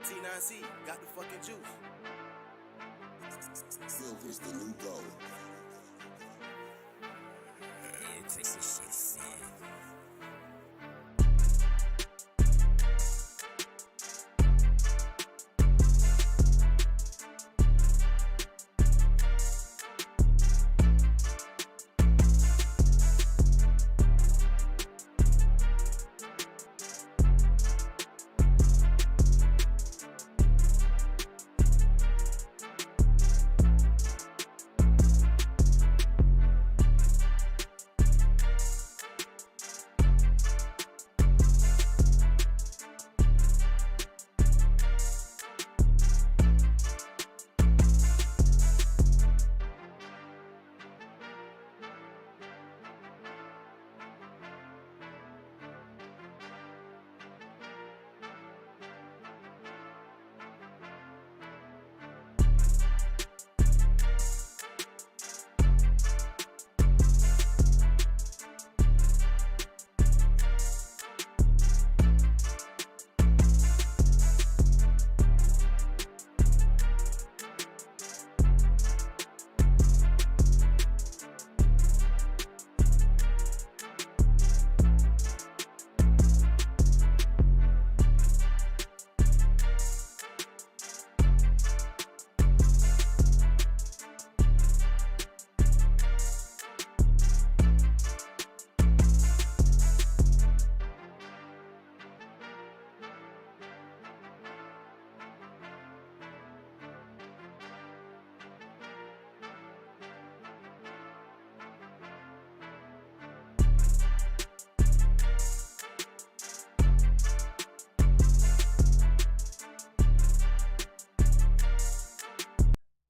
T9C got the fucking juice. Silver's the new gold. Hey, Chris, this shit fire.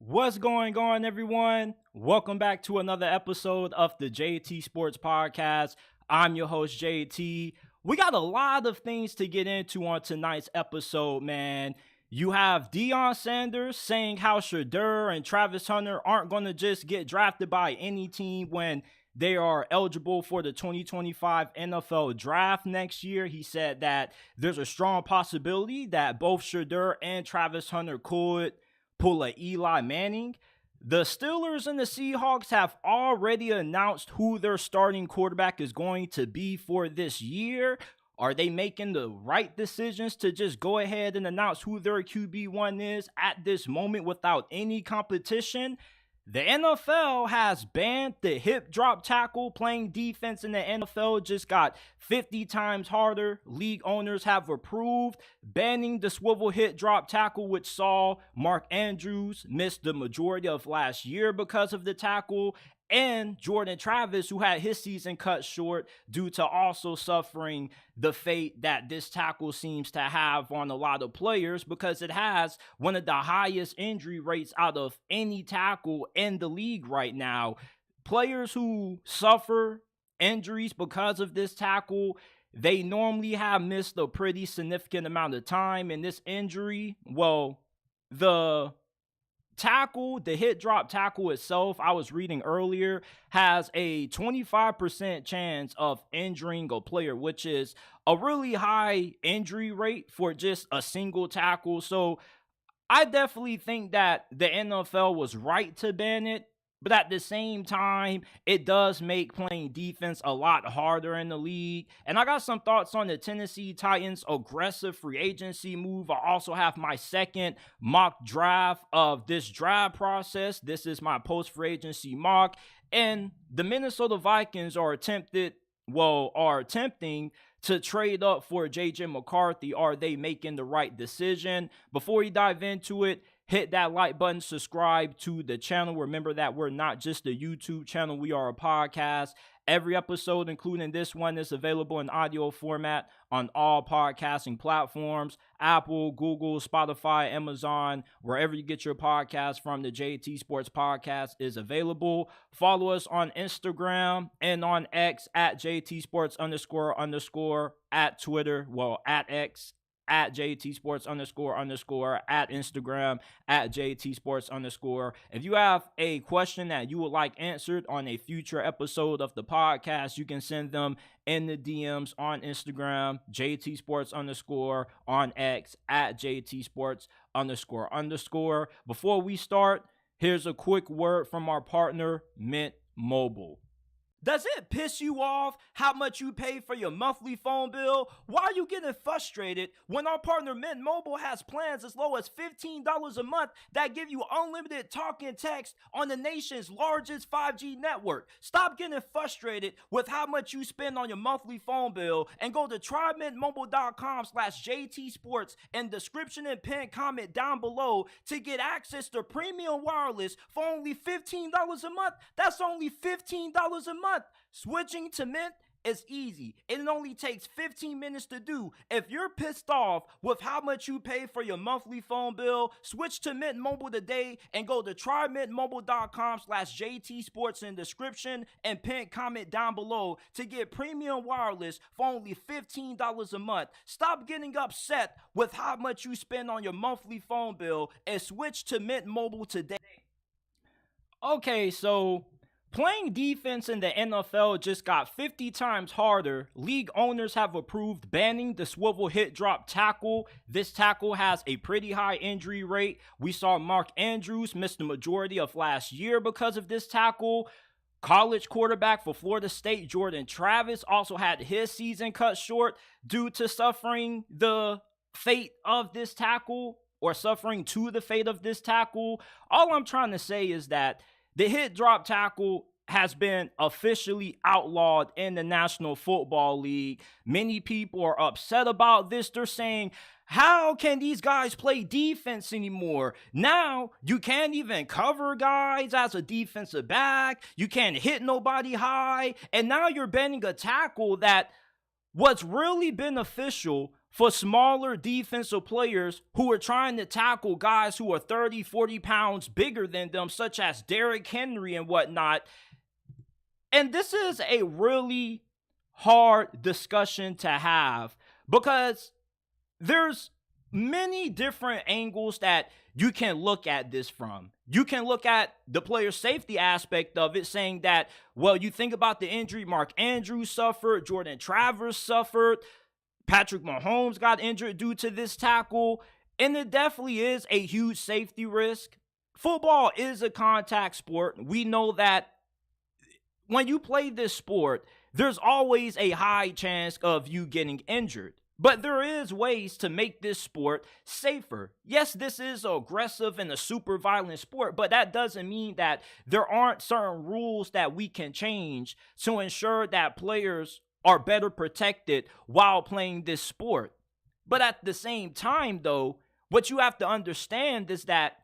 What's going on, everyone? Welcome back to another episode of the JT Sports Podcast. I'm your host, JT. We got a lot of things to get into on tonight's episode, man. You have Deion Sanders saying how Shedeur and Travis Hunter aren't going to just get drafted by any team when they are eligible for the 2025 NFL draft next year. He said that there's a strong possibility that both Shedeur and Travis Hunter could pull a Eli Manning. The Steelers and the Seahawks have already announced who their starting quarterback is going to be for this year. Are they making the right decisions to just go ahead and announce who their QB1 is at this moment without any competition? The NFL has banned the hip drop tackle. Playing defense in the NFL just got 50 times harder. League owners have approved banning the swivel hip drop tackle, which saw Mark Andrews miss the majority of last year because of the tackle, and Jordan Travis, who had his season cut short due to also suffering the fate that this tackle seems to have on a lot of players, because it has one of the highest injury rates out of any tackle in the league right now. Players who suffer injuries because of this tackle, they normally have missed a pretty significant amount of time. And this injury, well, the hip drop tackle itself, I was reading earlier, has a 25% chance of injuring a player, which is a really high injury rate for just a single tackle. So I definitely think that the NFL was right to ban it. But at the same time, it does make playing defense a lot harder in the league. And I got some thoughts on the Tennessee Titans' aggressive free agency move. I also have my second mock draft of this draft process. This is my post-free agency mock. And the Minnesota Vikings are attempting to trade up for JJ McCarthy. Are they making the right decision? Before we dive into it, hit that like button, subscribe to the channel. Remember that we're not just a YouTube channel, we are a podcast. Every episode, including this one, is available in audio format on all podcasting platforms: Apple, Google, Spotify, Amazon, wherever you get your podcast from. The JT Sports Podcast is available. Follow us on Instagram and on X at JT Sports __, at Twitter, at X at JT Sports __, at Instagram at JT Sports _. If you have a question that you would like answered on a future episode of the podcast, you can send them in the DMs on Instagram, JT Sports _, on X at JT Sports __. Before we start, here's a quick word from our partner, Mint Mobile. Does it piss you off how much you pay for your monthly phone bill? Why are you getting frustrated when our partner Mint Mobile has plans as low as $15 a month that give you unlimited talk and text on the nation's largest 5G network? Stop getting frustrated with how much you spend on your monthly phone bill and go to trymintmobile.com/JTsports in description and pinned comment down below to get access to premium wireless for only $15 a month. That's only $15 a month. Switching to Mint is easy. It only takes 15 minutes to do. If you're pissed off with how much you pay for your monthly phone bill, switch to Mint Mobile today and go to trymintmobile.com/JTsports in description and pin comment down below to get premium wireless for only $15 a month. Stop getting upset with how much you spend on your monthly phone bill and switch to Mint Mobile today. Okay, so playing defense in the NFL just got 50 times harder. League owners have approved banning the swivel hit drop tackle. This tackle has a pretty high injury rate. We saw Mark Andrews miss the majority of last year because of this tackle. College quarterback for Florida State, Jordan Travis, also had his season cut short due to suffering the fate of this tackle, or suffering to the fate of this tackle. All I'm trying to say is that the hit drop tackle has been officially outlawed in the National Football League. Many people are upset about this. They're saying, how can these guys play defense anymore? Now, you can't even cover guys as a defensive back. You can't hit nobody high. And now you're banning a tackle that was really beneficial for smaller defensive players who are trying to tackle guys who are 30, 40 pounds bigger than them, such as Derrick Henry and whatnot. And this is a really hard discussion to have because there's many different angles that you can look at this from. You can look at the player safety aspect of it, saying that, well, you think about the injury Mark Andrews suffered, Jordan Travis suffered, Patrick Mahomes got injured due to this tackle, and it definitely is a huge safety risk. Football is a contact sport. We know that when you play this sport, there's always a high chance of you getting injured. But there is ways to make this sport safer. Yes, this is aggressive and a super violent sport, but that doesn't mean that there aren't certain rules that we can change to ensure that players are better protected while playing this sport. But at the same time, though, what you have to understand is that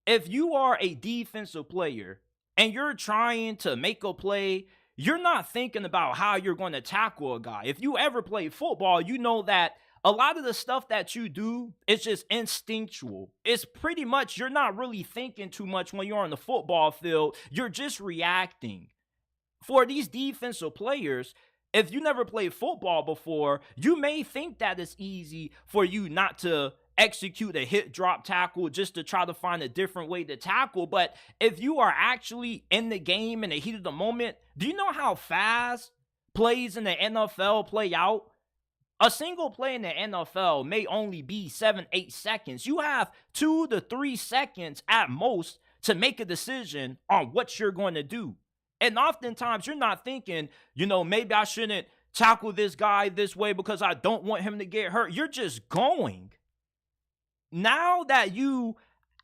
if you are a defensive player and you're trying to make a play, you're not thinking about how you're going to tackle a guy. If you ever play football, you know that a lot of the stuff that you do is just instinctual. It's pretty much, you're not really thinking too much when you're on the football field. You're just reacting. For these defensive players, if you never played football before, you may think that it's easy for you not to execute a hit drop tackle just to try to find a different way to tackle. But if you are actually in the game in the heat of the moment, do you know how fast plays in the NFL play out? A single play in the NFL may only be 7-8 seconds. You have 2 to 3 seconds at most to make a decision on what you're going to do. And oftentimes you're not thinking, maybe I shouldn't tackle this guy this way because I don't want him to get hurt. You're just going. Now that you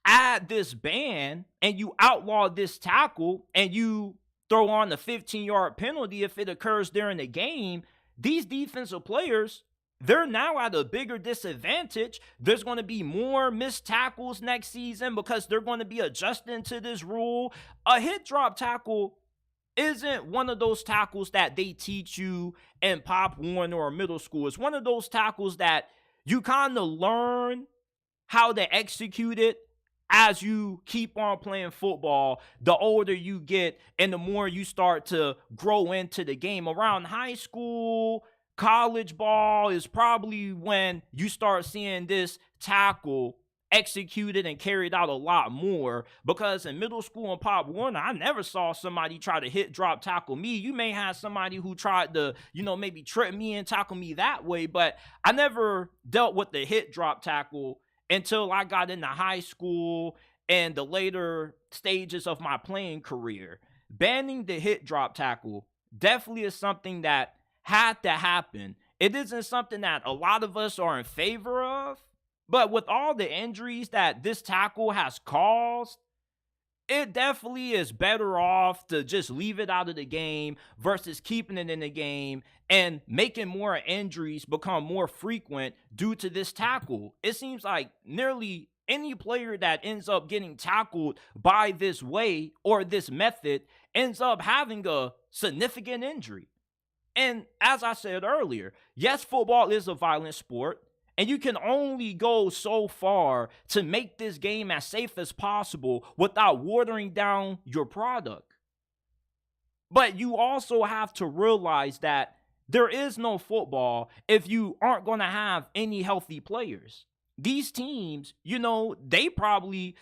add this ban and you outlaw this tackle and you throw on the 15-yard penalty if it occurs during the game, these defensive players, they're now at a bigger disadvantage. There's going to be more missed tackles next season because they're going to be adjusting to this rule. A hit drop tackle isn't one of those tackles that they teach you in Pop 1 or middle school. It's one of those tackles that you kind of learn how to execute it as you keep on playing football. The older you get and the more you start to grow into the game. Around high school, college ball is probably when you start seeing this tackle executed and carried out a lot more, because in middle school and Pop Warner, I never saw somebody try to hit drop tackle me. You may have somebody who tried to, maybe trip me and tackle me that way, but I never dealt with the hit drop tackle until I got into high school and the later stages of my playing career. Banning the hit drop tackle definitely is something that had to happen. It isn't something that a lot of us are in favor of, but with all the injuries that this tackle has caused, it definitely is better off to just leave it out of the game versus keeping it in the game and making more injuries become more frequent due to this tackle. It seems like nearly any player that ends up getting tackled by this way or this method ends up having a significant injury. And as I said earlier, yes, football is a violent sport, and you can only go so far to make this game as safe as possible without watering down your product. But you also have to realize that there is no football if you aren't going to have any healthy players. These teams, they probably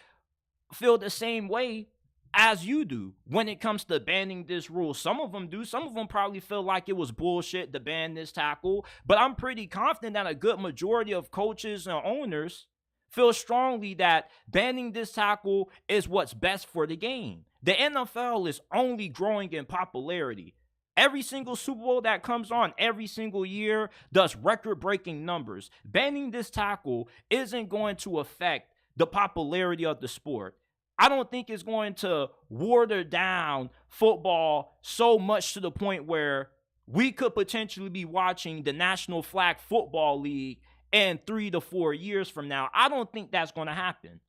feel the same way as you do when it comes to banning this rule. Some of them do. Some of them probably feel like it was bullshit to ban this tackle. But I'm pretty confident that a good majority of coaches and owners feel strongly that banning this tackle is what's best for the game. The NFL is only growing in popularity. Every single Super Bowl that comes on every single year does record-breaking numbers. Banning this tackle isn't going to affect the popularity of the sport. I don't think it's going to water down football so much to the point where we could potentially be watching the National Flag Football League in 3 to 4 years from now. I don't think that's going to happen.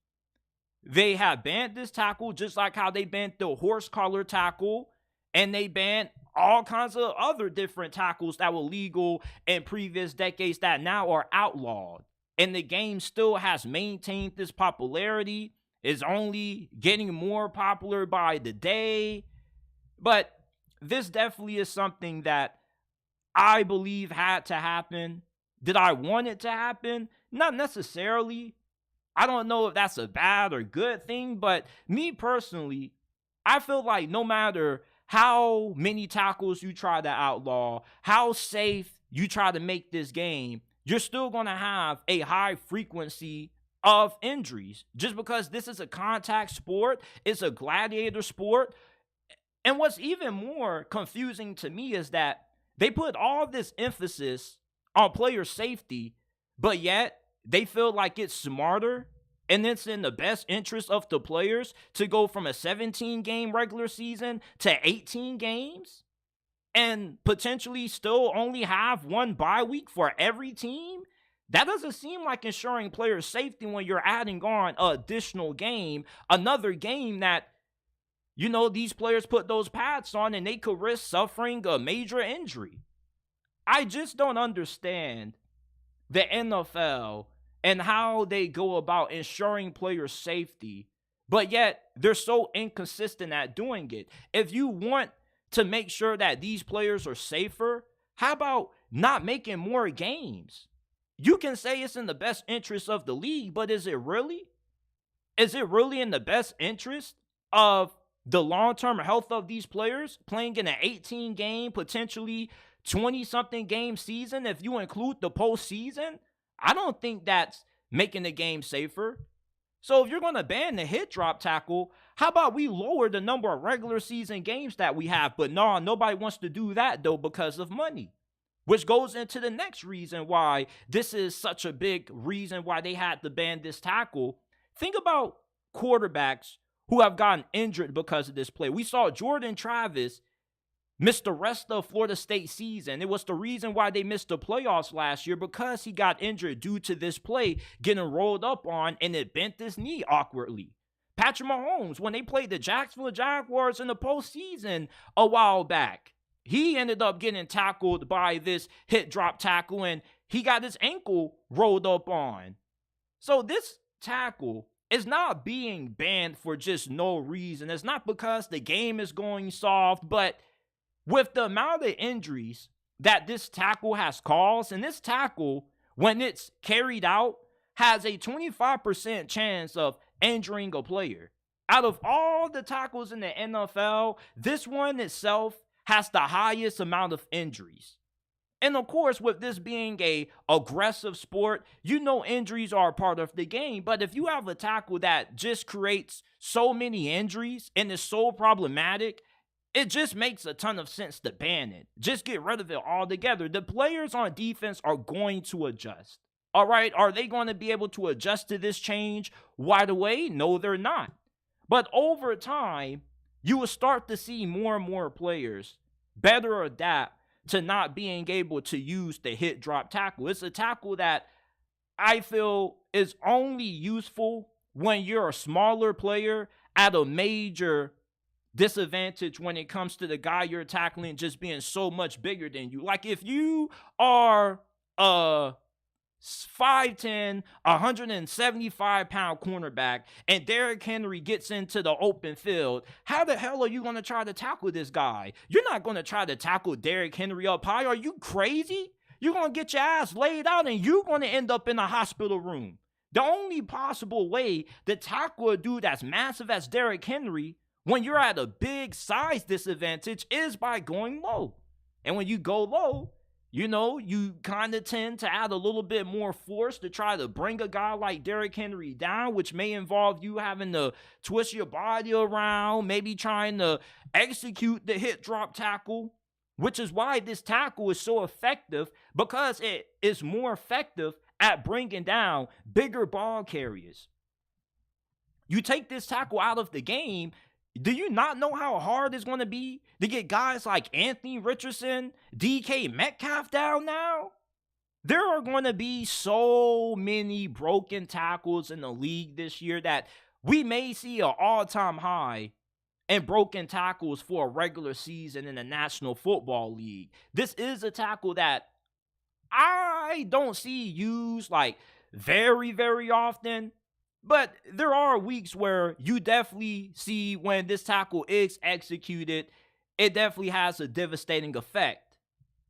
They have banned this tackle just like how they banned the horse collar tackle, and they banned all kinds of other different tackles that were legal in previous decades that now are outlawed. And the game still has maintained this popularity. Is only getting more popular by the day. But this definitely is something that I believe had to happen. Did I want it to happen? Not necessarily. I don't know if that's a bad or good thing, but me personally, I feel like no matter how many tackles you try to outlaw, how safe you try to make this game, you're still going to have a high frequency of injuries, just because this is a contact sport. It's a gladiator sport. And what's even more confusing to me is that they put all this emphasis on player safety, but yet they feel like it's smarter and it's in the best interest of the players to go from a 17-game regular season to 18 games and potentially still only have one bye week for every team. That doesn't seem like ensuring player safety when you're adding on an additional game, another game that, these players put those pads on and they could risk suffering a major injury. I just don't understand the NFL and how they go about ensuring player safety, but yet they're so inconsistent at doing it. If you want to make sure that these players are safer, how about not making more games? You can say it's in the best interest of the league, but is it really? Is it really in the best interest of the long-term health of these players playing in an 18-game, potentially 20-something game season if you include the postseason? I don't think that's making the game safer. So if you're going to ban the hit drop tackle, how about we lower the number of regular season games that we have? But no, nobody wants to do that, though, because of money. Which goes into the next reason why this is such a big reason why they had to ban this tackle. Think about quarterbacks who have gotten injured because of this play. We saw Jordan Travis miss the rest of Florida State season. It was the reason why they missed the playoffs last year, because he got injured due to this play getting rolled up on and it bent his knee awkwardly. Patrick Mahomes, when they played the Jacksonville Jaguars in the postseason a while back, he ended up getting tackled by this hit drop tackle and he got his ankle rolled up on. So this tackle is not being banned for just no reason. It's not because the game is going soft, but with the amount of injuries that this tackle has caused, and this tackle, when it's carried out, has a 25% chance of injuring a player. Out of all the tackles in the NFL, this one itself has the highest amount of injuries. And of course, with this being a aggressive sport, injuries are a part of the game. But if you have a tackle that just creates so many injuries and is so problematic, it just makes a ton of sense to ban it. Just get rid of it altogether. The players on defense are going to adjust. All right, are they going to be able to adjust to this change right away? No, they're not. But over time, you will start to see more and more players better adapt to not being able to use the hit drop tackle. It's a tackle that I feel is only useful when you're a smaller player at a major disadvantage when it comes to the guy you're tackling just being so much bigger than you. Like if you are a 5'10", 175-pound cornerback, and Derrick Henry gets into the open field, how the hell are you going to try to tackle this guy? You're not going to try to tackle Derrick Henry up high. Are you crazy? You're going to get your ass laid out, and you're going to end up in a hospital room. The only possible way to tackle a dude as massive as Derrick Henry when you're at a big size disadvantage is by going low. And when you go low, you kind of tend to add a little bit more force to try to bring a guy like Derrick Henry down, which may involve you having to twist your body around, maybe trying to execute the hit drop tackle, which is why this tackle is so effective, because it is more effective at bringing down bigger ball carriers. You take this tackle out of the game, do you not know how hard it's going to be to get guys like Anthony Richardson, DK Metcalf down now? There are going to be so many broken tackles in the league this year that we may see an all-time high in broken tackles for a regular season in the National Football League. This is a tackle that I don't see used like very, very often. But there are weeks where you definitely see when this tackle is executed, it definitely has a devastating effect.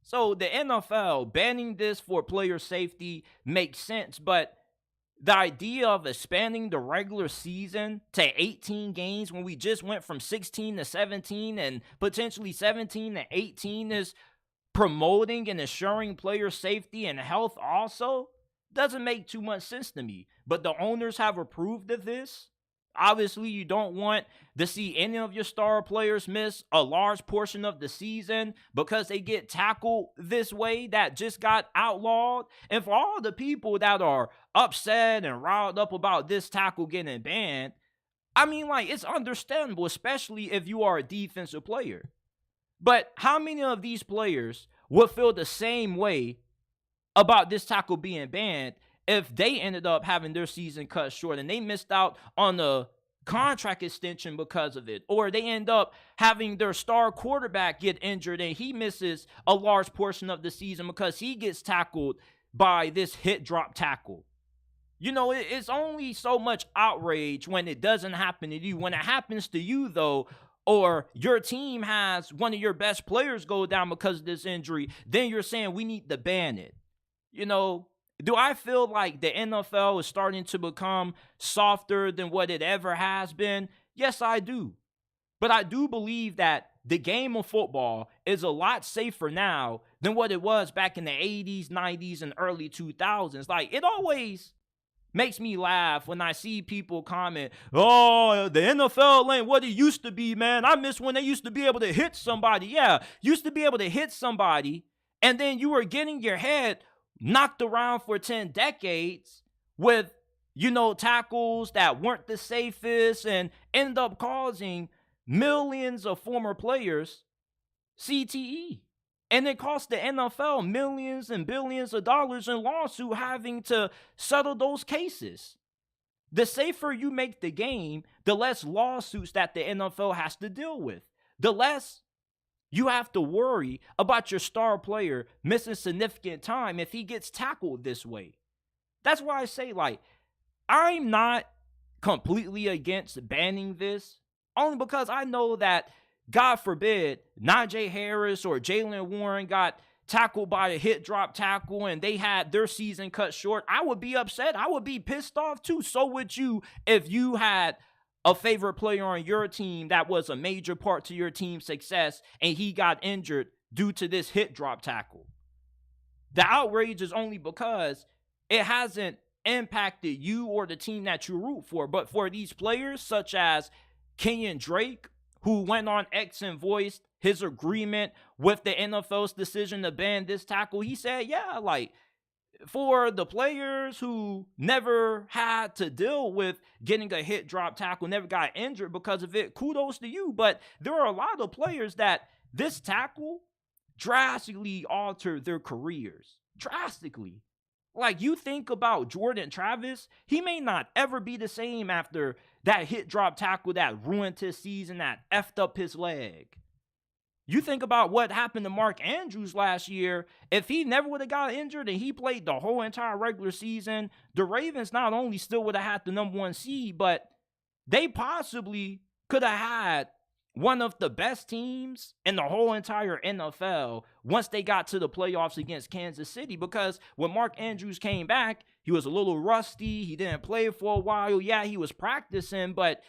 So the NFL banning this for player safety makes sense, but the idea of expanding the regular season to 18 games when we just went from 16 to 17 and potentially 17 to 18 is promoting and ensuring player safety and health also doesn't make too much sense to me. But the owners have approved of this. Obviously, you don't want to see any of your star players miss a large portion of the season because they get tackled this way that just got outlawed. And for all the people that are upset and riled up about this tackle getting banned, I mean, like, it's understandable, especially if you are a defensive player. But how many of these players would feel the same way about this tackle being banned if they ended up having their season cut short and they missed out on the contract extension because of it, or they end up having their star quarterback get injured and he misses a large portion of the season because he gets tackled by this hit drop tackle? It's only so much outrage when it doesn't happen to you. When it happens to you, though, or your team has one of your best players go down because of this injury, then you're saying we need to ban it. Do I feel like the NFL is starting to become softer than what it ever has been? Yes, I do. But I do believe that the game of football is a lot safer now than what it was back in the 80s, 90s, and early 2000s. Like, it always makes me laugh when I see people comment, oh, the NFL ain't what it used to be, man. I miss when they used to be able to hit somebody. Yeah, used to be able to hit somebody, and then you were getting your head knocked around for 10 decades with, tackles that weren't the safest and end up causing millions of former players CTE. And it cost the NFL millions and billions of dollars in lawsuit having to settle those cases. The safer you make the game, the less lawsuits that the NFL has to deal with. The less you have to worry about your star player missing significant time if he gets tackled this way. That's why I say, I'm not completely against banning this, only because I know that, God forbid, Najee Harris or Jalen Warren got tackled by a hit drop tackle and they had their season cut short, I would be upset. I would be pissed off too. So would you if you had a favorite player on your team that was a major part to your team's success and he got injured due to this hit drop tackle. The outrage is only because it hasn't impacted you or the team that you root for. But for these players such as Kenyon Drake, who went on X and voiced his agreement with the NFL's decision to ban this tackle, he said, yeah, like, for the players who never had to deal with getting a hit drop tackle, never got injured because of it, kudos to you. But there are a lot of players that this tackle drastically altered their careers. Drastically. Like, you think about Jordan Travis, he may not ever be the same after that hit drop tackle that ruined his season, that effed up his leg. You think about what happened to Mark Andrews last year. If he never would have got injured and he played the whole entire regular season, the Ravens not only still would have had the number 1 seed, but they possibly could have had one of the best teams in the whole entire NFL once they got to the playoffs against Kansas City. Because when Mark Andrews came back, he was a little rusty. He didn't play for a while. Yeah, he was practicing, but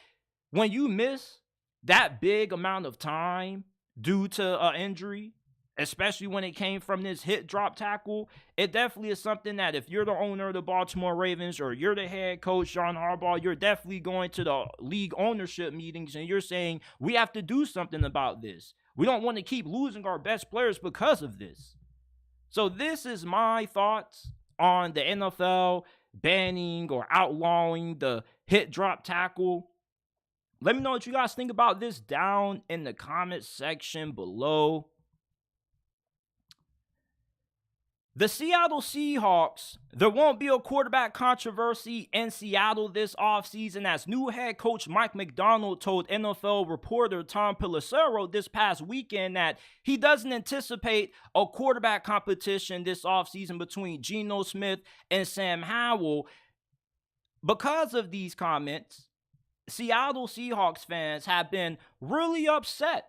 when you miss that big amount of time due to an injury, especially when it came from this hit drop tackle, it definitely is something that if you're the owner of the Baltimore Ravens or you're the head coach, John Harbaugh, you're definitely going to the league ownership meetings and you're saying, we have to do something about this. We don't want to keep losing our best players because of this. So this is my thoughts on the NFL banning or outlawing the hit drop tackle. Let me know what you guys think about this down in the comment section below. The Seattle Seahawks, there won't be a quarterback controversy in Seattle this offseason as new head coach Mike Macdonald told NFL reporter Tom Pelissero this past weekend that he doesn't anticipate a quarterback competition this offseason between Geno Smith and Sam Howell. Because of these comments, Seattle Seahawks fans have been really upset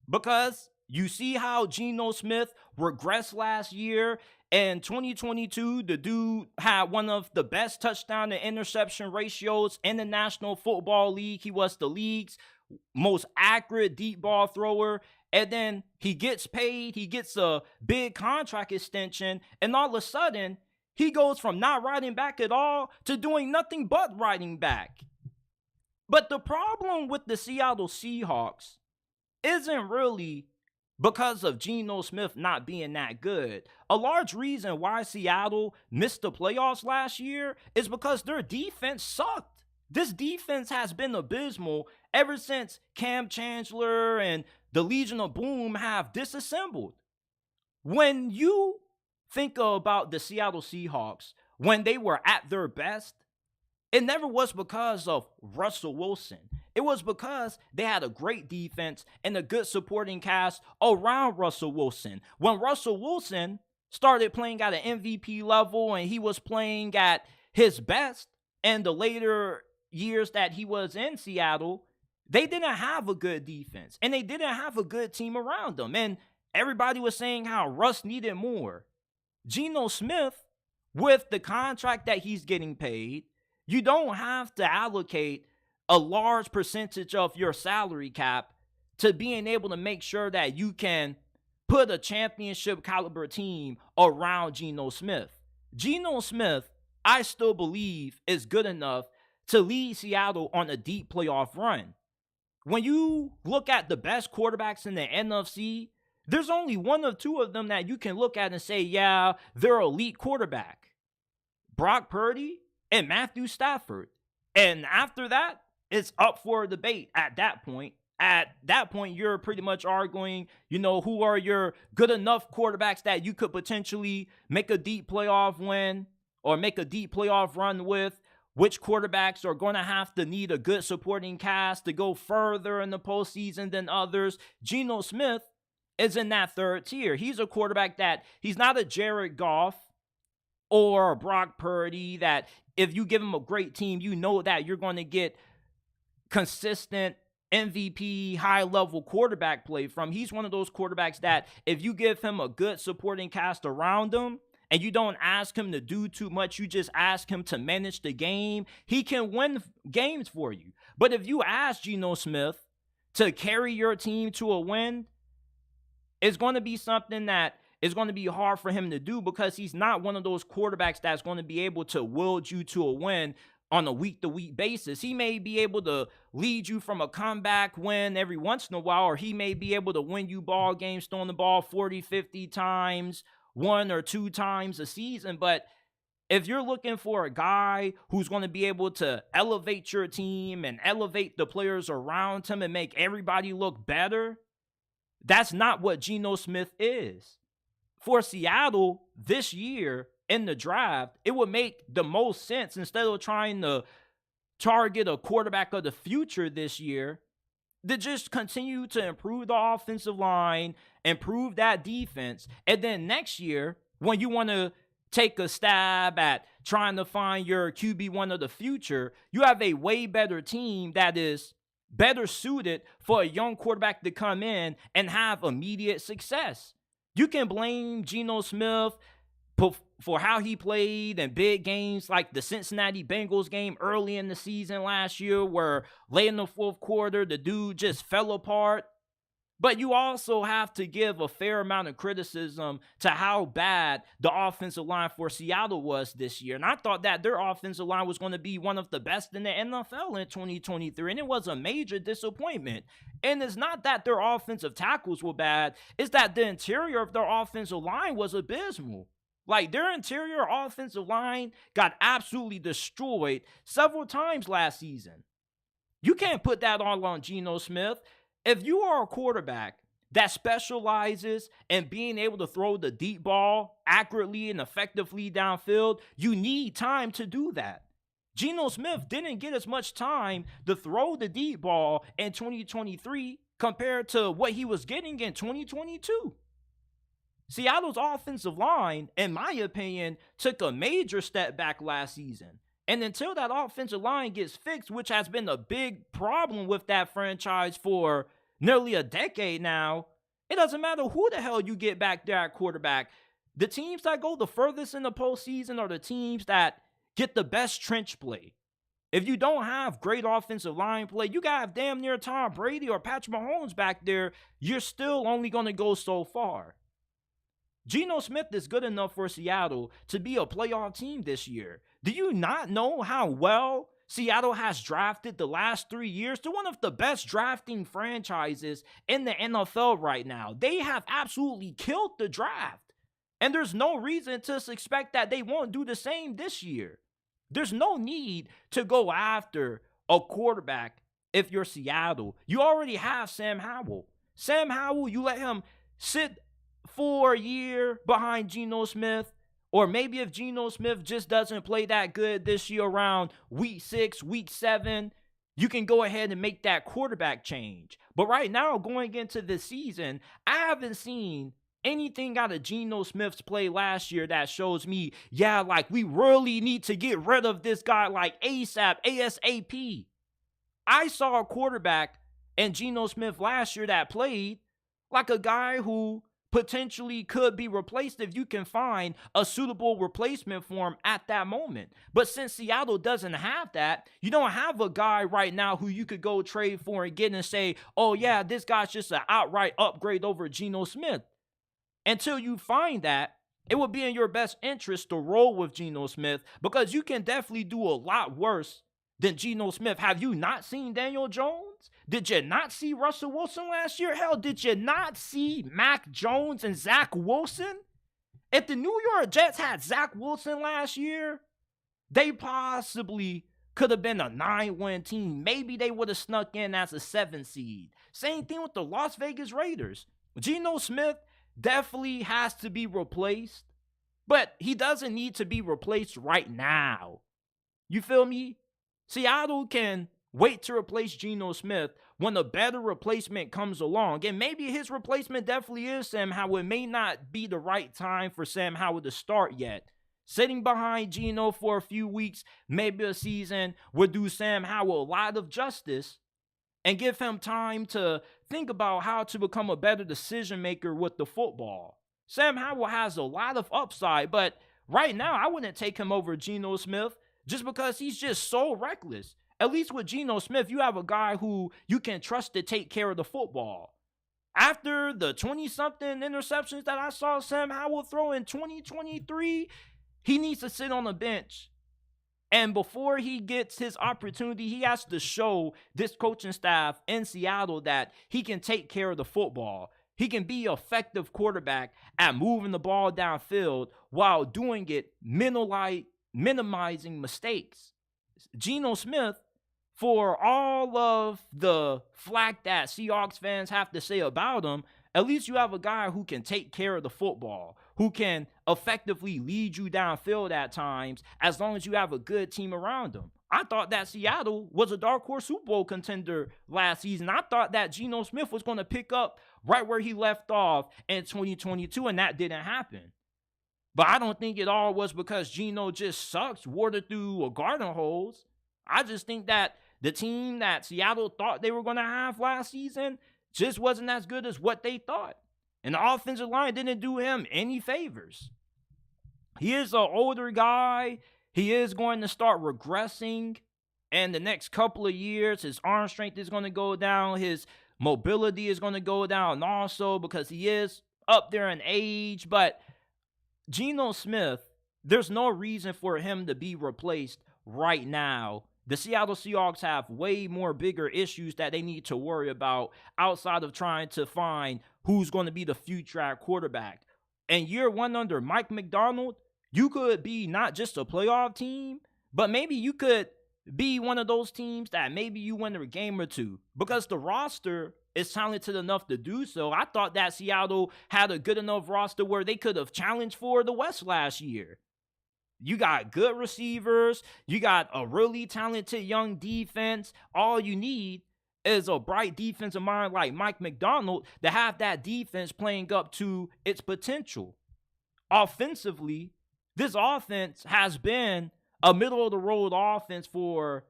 because you see how Geno Smith regressed last year. In 2022, the dude had one of the best touchdown to interception ratios in the National Football League. He was the league's most accurate deep ball thrower. And then he gets paid. He gets a big contract extension. And all of a sudden, he goes from not riding back at all to doing nothing but riding back. But the problem with the Seattle Seahawks isn't really because of Geno Smith not being that good. A large reason why Seattle missed the playoffs last year is because their defense sucked. This defense has been abysmal ever since Cam Chancellor and the Legion of Boom have disassembled. When you think about the Seattle Seahawks, when they were at their best, it never was because of Russell Wilson. It was because they had a great defense and a good supporting cast around Russell Wilson. When Russell Wilson started playing at an MVP level and he was playing at his best in the later years that he was in Seattle, they didn't have a good defense and they didn't have a good team around them. And everybody was saying how Russ needed more. Geno Smith, with the contract that he's getting paid, you don't have to allocate a large percentage of your salary cap to being able to make sure that you can put a championship caliber team around Geno Smith. Geno Smith, I still believe, is good enough to lead Seattle on a deep playoff run. When you look at the best quarterbacks in the NFC, there's only one or two of them that you can look at and say, yeah, they're elite quarterback. Brock Purdy and Matthew Stafford. And after that, it's up for debate at that point. At that point, you're pretty much arguing, who are your good enough quarterbacks that you could potentially make a deep playoff win or make a deep playoff run with. Which quarterbacks are going to have to need a good supporting cast to go further in the postseason than others. Geno Smith is in that third tier. He's a quarterback that he's not a Jared Goff or a Brock Purdy that if you give him a great team, you know that you're going to get consistent MVP, high-level quarterback play from. He's one of those quarterbacks that if you give him a good supporting cast around him and you don't ask him to do too much, you just ask him to manage the game, he can win games for you. But if you ask Geno Smith to carry your team to a win, it's going to be something that is going to be hard for him to do because he's not one of those quarterbacks that's going to be able to wield you to a win on a week-to-week basis. He may be able to lead you from a comeback win every once in a while, or he may be able to win you ball games throwing the ball 40, 50 times, 1 or 2 times a season. But if you're looking for a guy who's going to be able to elevate your team and elevate the players around him and make everybody look better, that's not what Geno Smith is. For Seattle this year in the draft, it would make the most sense, instead of trying to target a quarterback of the future this year, to just continue to improve the offensive line, improve that defense, and then next year, when you want to take a stab at trying to find your QB1 of the future, you have a way better team that is better suited for a young quarterback to come in and have immediate success. You can blame Geno Smith for how he played in big games like the Cincinnati Bengals game early in the season last year, where late in the fourth quarter, the dude just fell apart. But you also have to give a fair amount of criticism to how bad the offensive line for Seattle was this year. And I thought that their offensive line was going to be one of the best in the NFL in 2023. And it was a major disappointment. And it's not that their offensive tackles were bad. It's that the interior of their offensive line was abysmal. Like, their interior offensive line got absolutely destroyed several times last season. You can't put that all on Geno Smith. If you are a quarterback that specializes in being able to throw the deep ball accurately and effectively downfield, you need time to do that. Geno Smith didn't get as much time to throw the deep ball in 2023 compared to what he was getting in 2022. Seattle's offensive line, in my opinion, took a major step back last season. And until that offensive line gets fixed, which has been a big problem with that franchise for nearly a decade now, it doesn't matter who the hell you get back there at quarterback. The teams that go the furthest in the postseason are the teams that get the best trench play. If you don't have great offensive line play, you got damn near Tom Brady or Patrick Mahomes back there, you're still only going to go so far. Geno Smith is good enough for Seattle to be a playoff team this year. Do you not know how well Seattle has drafted the last 3 years? They're one of the best drafting franchises in the NFL right now. They have absolutely killed the draft. And there's no reason to expect that they won't do the same this year. There's no need to go after a quarterback if you're Seattle. You already have Sam Howell. Sam Howell, you let him sit for a year behind Geno Smith. Or maybe if Geno Smith just doesn't play that good this year around week 6, week 7, you can go ahead and make that quarterback change. But right now, going into this season, I haven't seen anything out of Geno Smith's play last year that shows me, yeah, like we really need to get rid of this guy like ASAP. I saw a quarterback in Geno Smith last year that played like a guy who potentially could be replaced if you can find a suitable replacement for him at that moment. But since Seattle doesn't have that, you don't have a guy right now who you could go trade for and get and say, oh yeah, this guy's just an outright upgrade over Geno Smith. Until you find that, it would be in your best interest to roll with Geno Smith, because you can definitely do a lot worse than Geno Smith. Have you not seen Daniel Jones? Did you not see Russell Wilson last year? Hell, did you not see Mac Jones and Zach Wilson? If the New York Jets had Zach Wilson last year, they possibly could have been a 9-win team. Maybe they would have snuck in as a 7 seed. Same thing with the Las Vegas Raiders. Geno Smith definitely has to be replaced, but he doesn't need to be replaced right now. You feel me? Seattle can wait to replace Geno Smith when a better replacement comes along. And maybe his replacement definitely is Sam Howell. It may not be the right time for Sam Howell to start yet. Sitting behind Geno for a few weeks, maybe a season, would do Sam Howell a lot of justice. and give him time to think about how to become a better decision maker with the football. Sam Howell has a lot of upside, but right now I wouldn't take him over Geno Smith just because he's just so reckless. At least with Geno Smith, you have a guy who you can trust to take care of the football. After the 20-something interceptions that I saw Sam Howell throw in 2023, he needs to sit on the bench. And before he gets his opportunity, he has to show this coaching staff in Seattle that he can take care of the football. He can be an effective quarterback at moving the ball downfield while doing it minimizing mistakes. Geno Smith, for all of the flack that Seahawks fans have to say about him, at least you have a guy who can take care of the football, who can effectively lead you downfield at times as long as you have a good team around him. I thought that Seattle was a dark horse Super Bowl contender last season. I thought that Geno Smith was going to pick up right where he left off in 2022, and that didn't happen. But I don't think it all was because Geno just sucks, watered through a garden hose. I just think that the team that Seattle thought they were going to have last season just wasn't as good as what they thought. And the offensive line didn't do him any favors. He is an older guy. He is going to start regressing in the next couple of years. His arm strength is going to go down. His mobility is going to go down also because he is up there in age. But Geno Smith, there's no reason for him to be replaced right now. The Seattle Seahawks have way more bigger issues that they need to worry about outside of trying to find who's going to be the future at quarterback. And year one under Mike McDonald, you could be not just a playoff team, but maybe you could be one of those teams that maybe you win a game or two because the roster is talented enough to do so. I thought that Seattle had a good enough roster where they could have challenged for the West last year. You got good receivers. You got a really talented young defense. All you need is a bright defensive mind like Mike McDonald to have that defense playing up to its potential. Offensively, this offense has been a middle-of-the-road offense for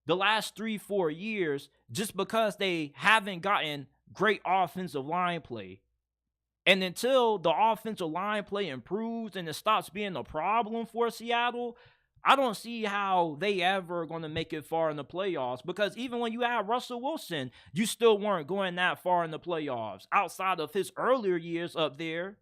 the last 3-4 years just because they haven't gotten great offensive line play. And until the offensive line play improves and it stops being a problem for Seattle, I don't see how they ever are going to make it far in the playoffs because even when you had Russell Wilson, you still weren't going that far in the playoffs outside of his earlier years up there.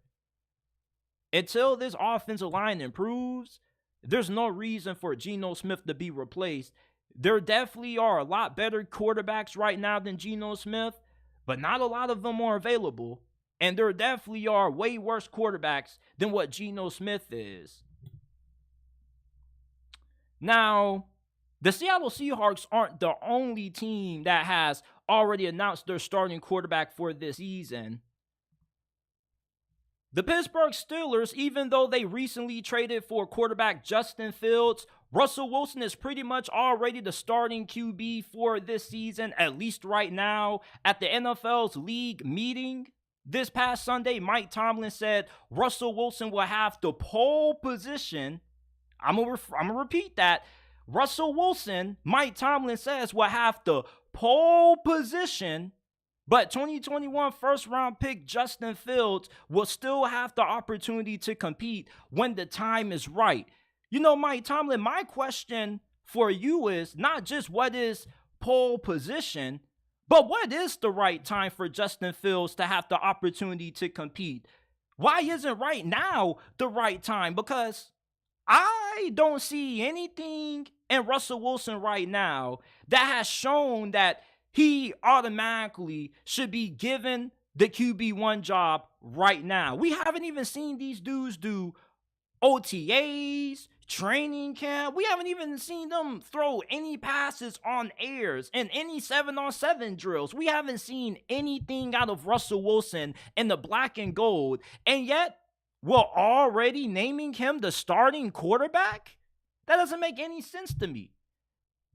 Until this offensive line improves, there's no reason for Geno Smith to be replaced. There definitely are a lot better quarterbacks right now than Geno Smith, but not a lot of them are available. And there definitely are way worse quarterbacks than what Geno Smith is. Now, the Seattle Seahawks aren't the only team that has already announced their starting quarterback for this season. The Pittsburgh Steelers, even though they recently traded for quarterback Justin Fields, Russell Wilson is pretty much already the starting QB for this season, at least right now. At the NFL's league meeting this past Sunday, Mike Tomlin said Russell Wilson will have the pole position. I'm going to repeat that. Russell Wilson, Mike Tomlin says, will have the pole position, but 2021 first-round pick Justin Fields will still have the opportunity to compete when the time is right. You know, Mike Tomlin, my question for you is not just what is pole position, but what is the right time for Justin Fields to have the opportunity to compete? Why isn't right now the right time? Because I don't see anything in Russell Wilson right now that has shown that he automatically should be given the QB1 job right now. We haven't even seen these dudes do OTAs, training camp. We haven't even seen them throw any passes on airs and any 7-on-7 drills. We haven't seen anything out of Russell Wilson in the black and gold. And yet, we're already naming him the starting quarterback? That doesn't make any sense to me.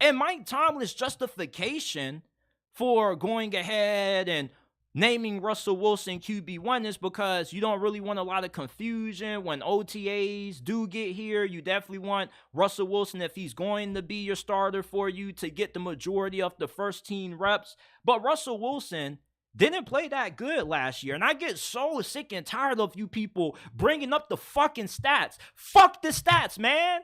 And Mike Tomlin's justification for going ahead and naming Russell Wilson QB1 is because you don't really want a lot of confusion when OTAs do get here. You definitely want Russell Wilson, if he's going to be your starter for you, to get the majority of the first team reps. But Russell Wilson didn't play that good last year. And I get so sick and tired of you people bringing up the fucking stats. Fuck the stats, man.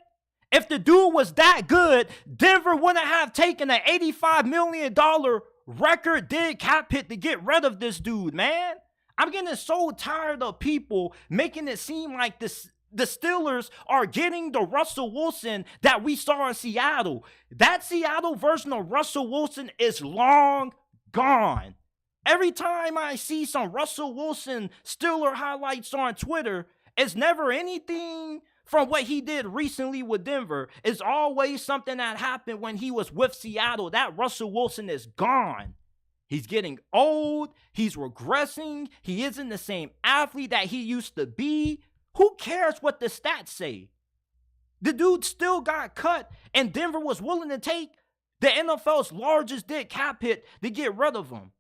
If the dude was that good, Denver wouldn't have taken an $85 million record dead cap hit to get rid of this dude, man. I'm getting so tired of people making it seem like the Steelers are getting the Russell Wilson that we saw in Seattle. That Seattle version of Russell Wilson is long gone. Every time I see some Russell Wilson Steeler highlights on Twitter, it's never anything from what he did recently with Denver. It's always something that happened when he was with Seattle. That Russell Wilson is gone. He's getting old. He's regressing. He isn't the same athlete that he used to be. Who cares what the stats say? The dude still got cut, and Denver was willing to take the NFL's largest dead cap hit to get rid of him.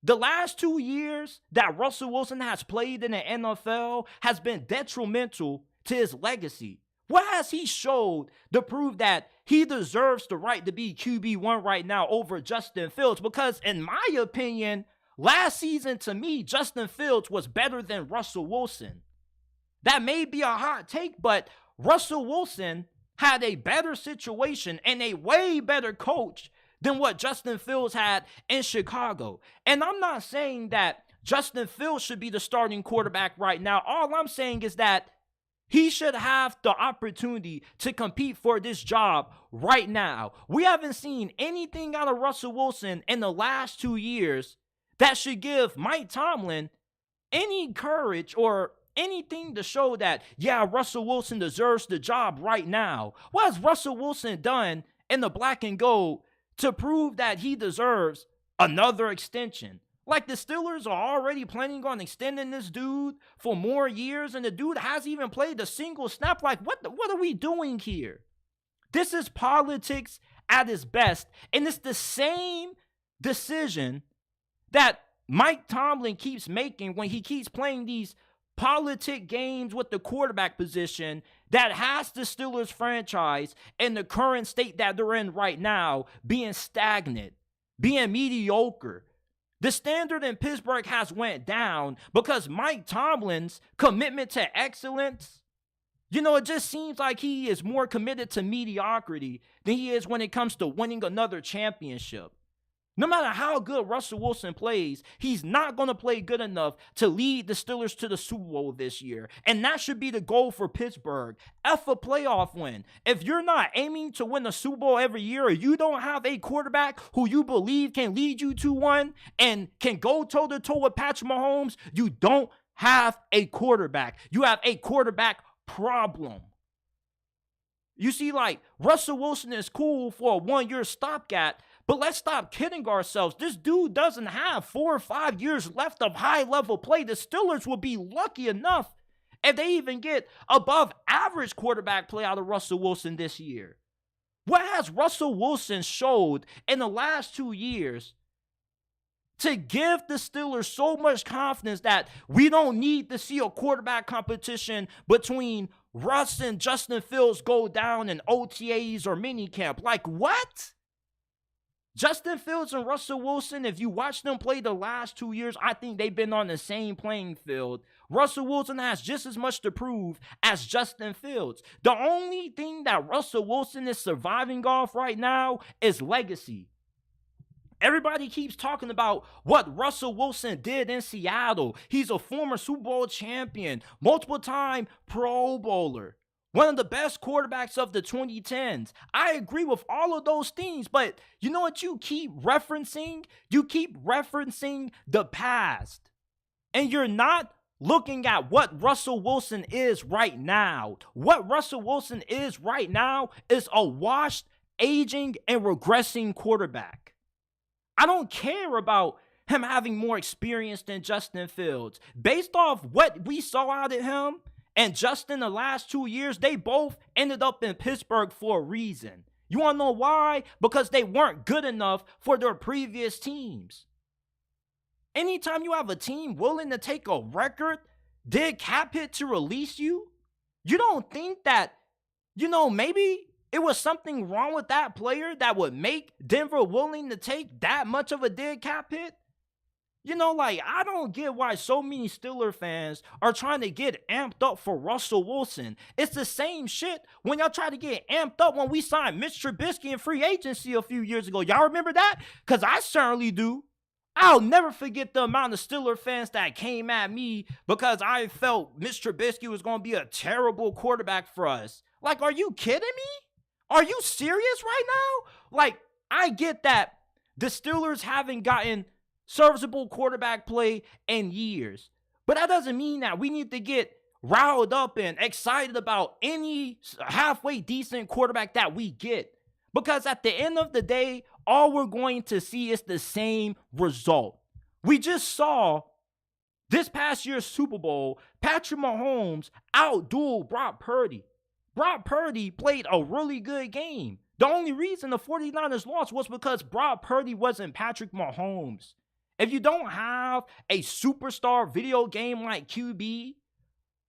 The last 2 years that Russell Wilson has played in the NFL has been detrimental to his legacy. What has he showed to prove that he deserves the right to be QB1 right now over Justin Fields? Because in my opinion, last season to me, Justin Fields was better than Russell Wilson. That may be a hot take, but Russell Wilson had a better situation and a way better coach than what Justin Fields had in Chicago. And I'm not saying that Justin Fields should be the starting quarterback right now. All I'm saying is that he should have the opportunity to compete for this job right now. We haven't seen anything out of Russell Wilson in the last 2 years that should give Mike Tomlin any courage or anything to show that, yeah, Russell Wilson deserves the job right now. What has Russell Wilson done in the black and gold to prove that he deserves another extension? Like, the Steelers are already planning on extending this dude for more years, and the dude hasn't even played a single snap. Like, what are we doing here? This is politics at its best, and it's the same decision that Mike Tomlin keeps making when he keeps playing these politic games with the quarterback position that has the Steelers franchise in the current state that they're in right now being stagnant, being mediocre. The standard in Pittsburgh has went down because Mike Tomlin's commitment to excellence, it just seems like he is more committed to mediocrity than he is when it comes to winning another championship. No matter how good Russell Wilson plays, he's not going to play good enough to lead the Steelers to the Super Bowl this year. And that should be the goal for Pittsburgh. F a playoff win. If you're not aiming to win the Super Bowl every year, or you don't have a quarterback who you believe can lead you to one and can go toe-to-toe with Patrick Mahomes, you don't have a quarterback. You have a quarterback problem. You see, like, Russell Wilson is cool for a one-year stopgap, but let's stop kidding ourselves. This dude doesn't have 4 or 5 years left of high-level play. The Steelers will be lucky enough if they even get above average quarterback play out of Russell Wilson this year. What has Russell Wilson showed in the last 2 years to give the Steelers so much confidence that we don't need to see a quarterback competition between Russ and Justin Fields go down in OTAs or minicamp? Like, what? Justin Fields and Russell Wilson, if you watch them play the last 2 years, I think they've been on the same playing field. Russell Wilson has just as much to prove as Justin Fields. The only thing that Russell Wilson is surviving off right now is legacy. Everybody keeps talking about what Russell Wilson did in Seattle. He's a former Super Bowl champion, multiple-time Pro Bowler, one of the best quarterbacks of the 2010s. I agree with all of those things, but you know what you keep referencing? You keep referencing the past. And you're not looking at what Russell Wilson is right now. What Russell Wilson is right now is a washed, aging, and regressing quarterback. I don't care about him having more experience than Justin Fields. Based off what we saw out of him and Justin the last 2 years, they both ended up in Pittsburgh for a reason. You want to know why? Because they weren't good enough for their previous teams. Anytime you have a team willing to take a record dead cap hit to release you, you don't think that, maybe it was something wrong with that player that would make Denver willing to take that much of a dead cap hit? I don't get why so many Steelers fans are trying to get amped up for Russell Wilson. It's the same shit when y'all try to get amped up when we signed Mitch Trubisky in free agency a few years ago. Y'all remember that? Because I certainly do. I'll never forget the amount of Steelers fans that came at me because I felt Mitch Trubisky was going to be a terrible quarterback for us. Are you kidding me? Are you serious right now? I get that the Steelers haven't gotten serviceable quarterback play in years, but that doesn't mean that we need to get riled up and excited about any halfway decent quarterback that we get, because at the end of the day, all we're going to see is the same result. We just saw this past year's Super Bowl, Patrick Mahomes outdueled Brock Purdy. Brock Purdy played a really good game. The only reason the 49ers lost was because Brock Purdy wasn't Patrick Mahomes. If you don't have a superstar video game like QB,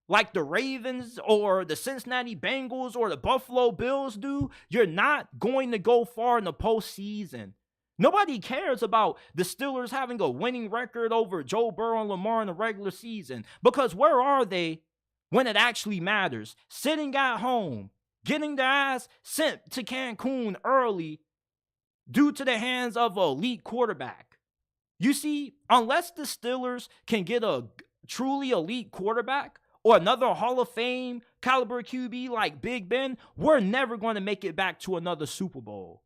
like the Ravens or the Cincinnati Bengals or the Buffalo Bills do, you're not going to go far in the postseason. Nobody cares about the Steelers having a winning record over Joe Burrow and Lamar in the regular season, because where are they when it actually matters? Sitting at home, getting their ass sent to Cancun early due to the hands of an elite quarterback. You see, unless the Steelers can get a truly elite quarterback or another Hall of Fame caliber QB like Big Ben, we're never going to make it back to another Super Bowl.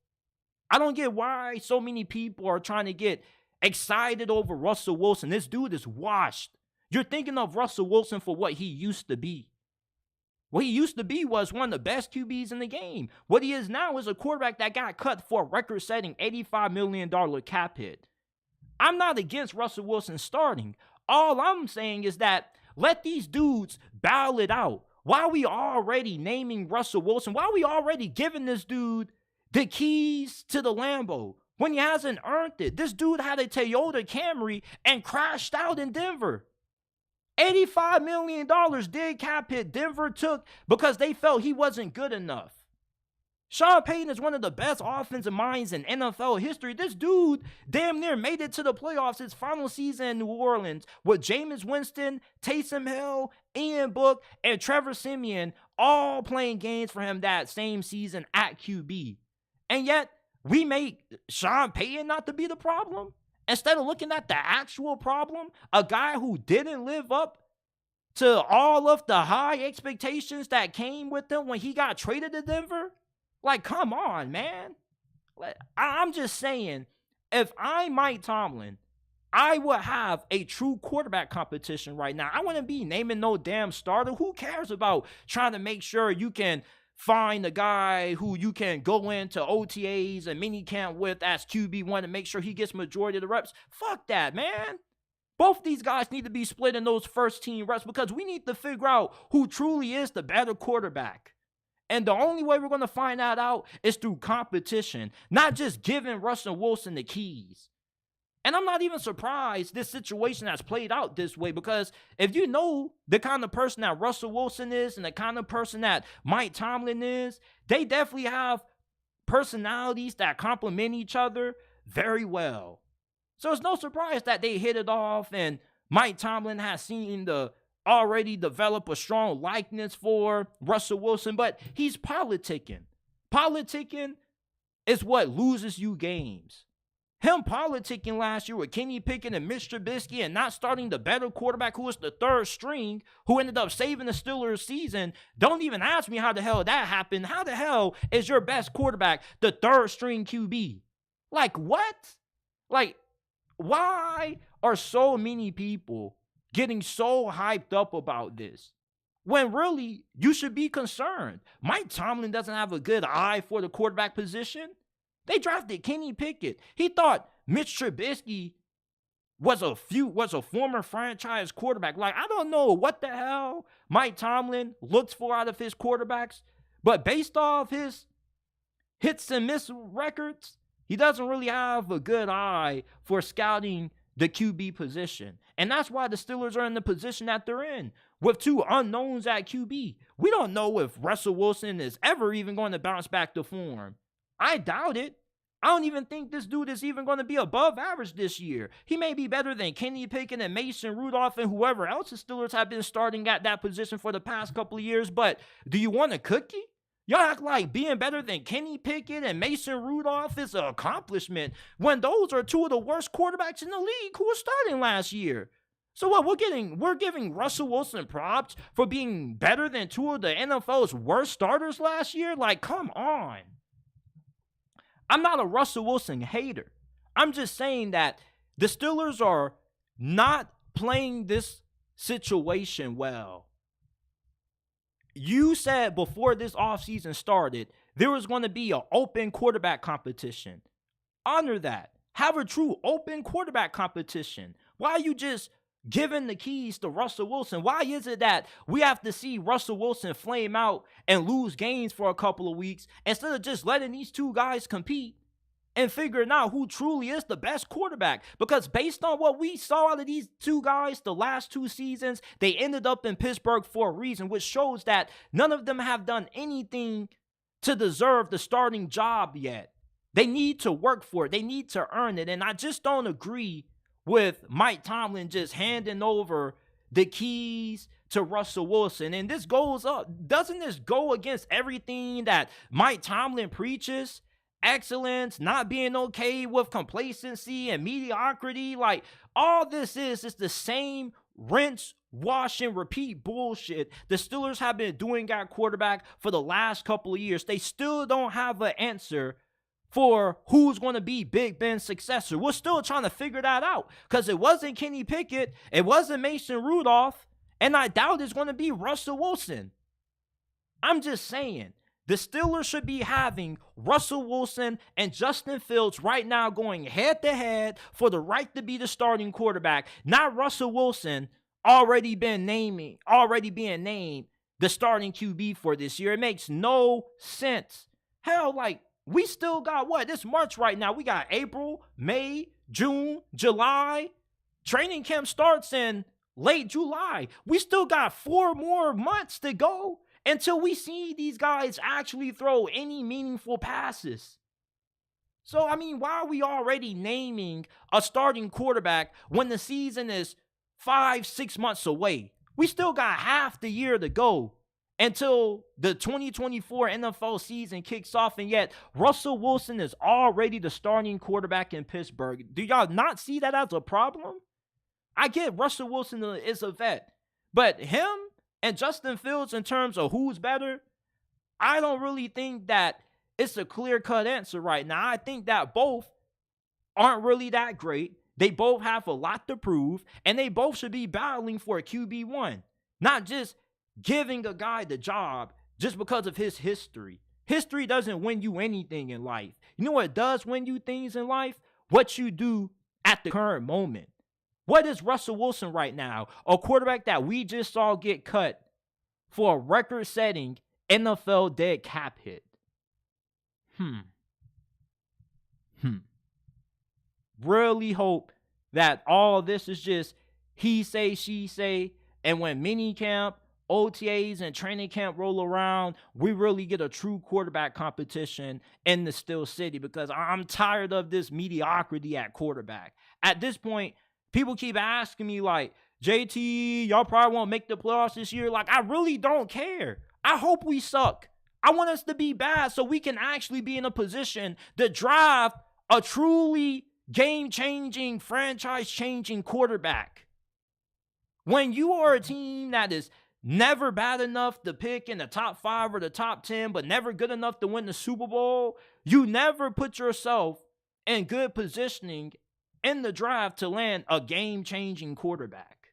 I don't get why so many people are trying to get excited over Russell Wilson. This dude is washed. You're thinking of Russell Wilson for what he used to be. What he used to be was one of the best QBs in the game. What he is now is a quarterback that got cut for a record-setting $85 million cap hit. I'm not against Russell Wilson starting. All I'm saying is that let these dudes battle it out. Why are we already naming Russell Wilson? Why are we already giving this dude the keys to the Lambo when he hasn't earned it? This dude had a Toyota Camry and crashed out in Denver. $85 million dead cap hit Denver took because they felt he wasn't good enough. Sean Payton is one of the best offensive minds in NFL history. This dude damn near made it to the playoffs his final season in New Orleans with Jameis Winston, Taysom Hill, Ian Book, and Trevor Siemian all playing games for him that same season at QB. And yet, we make Sean Payton not to be the problem. Instead of looking at the actual problem, a guy who didn't live up to all of the high expectations that came with him when he got traded to Denver. Come on, man. I'm just saying, if I'm Mike Tomlin, I would have a true quarterback competition right now. I wouldn't be naming no damn starter. Who cares about trying to make sure you can find a guy who you can go into OTAs and minicamp with as QB1 and make sure he gets majority of the reps? Fuck that, man. Both these guys need to be split in those first team reps because we need to figure out who truly is the better quarterback. And the only way we're going to find that out is through competition, not just giving Russell Wilson the keys. And I'm not even surprised this situation has played out this way, because if you know the kind of person that Russell Wilson is and the kind of person that Mike Tomlin is, they definitely have personalities that complement each other very well. So it's no surprise that they hit it off, and Mike Tomlin has seen the already develop a strong likeness for Russell Wilson, but he's politicking. Politicking is what loses you games. Him politicking last year with Kenny Pickett and Mitch Trubisky and not starting the better quarterback who was the third string, who ended up saving the Steelers season. Don't even ask me how the hell that happened. How the hell is your best quarterback the third string QB? What? Why are so many people getting so hyped up about this when really you should be concerned? Mike Tomlin doesn't have a good eye for the quarterback position. They drafted Kenny Pickett. He thought Mitch Trubisky was a former franchise quarterback. I don't know what the hell Mike Tomlin looks for out of his quarterbacks, but based off his hits and miss records, he doesn't really have a good eye for scouting the QB position. And that's why the Steelers are in the position that they're in, with two unknowns at QB. We don't know if Russell Wilson is ever even going to bounce back to form. I doubt it. I don't even think this dude is even going to be above average this year. He may be better than Kenny Pickett and Mason Rudolph and whoever else the Steelers have been starting at that position for the past couple of years. But do you want a cookie? Y'all act like being better than Kenny Pickett and Mason Rudolph is an accomplishment when those are two of the worst quarterbacks in the league who were starting last year. So what, we're giving Russell Wilson props for being better than two of the NFL's worst starters last year? Like, come on. I'm not a Russell Wilson hater. I'm just saying that the Steelers are not playing this situation well. You said before this offseason started, there was going to be an open quarterback competition. Honor that. Have a true open quarterback competition. Why are you just giving the keys to Russell Wilson? Why is it that we have to see Russell Wilson flame out and lose games for a couple of weeks instead of just letting these two guys compete and figuring out who truly is the best quarterback? Because based on what we saw out of these two guys the last two seasons, they ended up in Pittsburgh for a reason, which shows that none of them have done anything to deserve the starting job yet. They need to work for it. They need to earn it. And I just don't agree with Mike Tomlin just handing over the keys to Russell Wilson. And this goes up. Doesn't this go against everything that Mike Tomlin preaches? Excellence, not being okay with complacency and mediocrity. Like, all this is the same rinse, wash, and repeat bullshit the Steelers have been doing at quarterback for the last couple of years. They still don't have an answer for who's going to be Big Ben's successor. We're still trying to figure that out because it wasn't Kenny Pickett, it wasn't Mason Rudolph, and I doubt it's going to be Russell Wilson. I'm just saying, the Steelers should be having Russell Wilson and Justin Fields right now going head-to-head for the right to be the starting quarterback, not Russell Wilson already being named the starting QB for this year. It makes no sense. Hell, like, we still got what? It's March right now. We got April, May, June, July. Training camp starts in late July. We still got 4 more months to go until we see these guys actually throw any meaningful passes. So, I mean, why are we already naming a starting quarterback when the season is 5-6 months away? We still got half the year to go until the 2024 NFL season kicks off, and yet Russell Wilson is already the starting quarterback in Pittsburgh. Do y'all not see that as a problem? I get Russell Wilson is a vet, but him and Justin Fields in terms of who's better, I don't really think that it's a clear-cut answer right now. I think that both aren't really that great. They both have a lot to prove, and they both should be battling for a QB1, not just giving a guy the job just because of his history. History doesn't win you anything in life. You know what does win you things in life? What you do at the current moment. What is Russell Wilson right now? A quarterback that we just saw get cut for a record-setting NFL dead cap hit. Really hope that all this is just he say, she say, and when minicamp, OTAs, and training camp roll around, we really get a true quarterback competition in the Steel City, because I'm tired of this mediocrity at quarterback. At this point, people keep asking me like, JT, y'all probably won't make the playoffs this year. Like, I really don't care. I hope we suck. I want us to be bad so we can actually be in a position to draft a truly game-changing, franchise-changing quarterback. When you are a team that is never bad enough to pick in the top 5 or the top 10, but never good enough to win the Super Bowl, you never put yourself in good positioning in the draft to land a game-changing quarterback.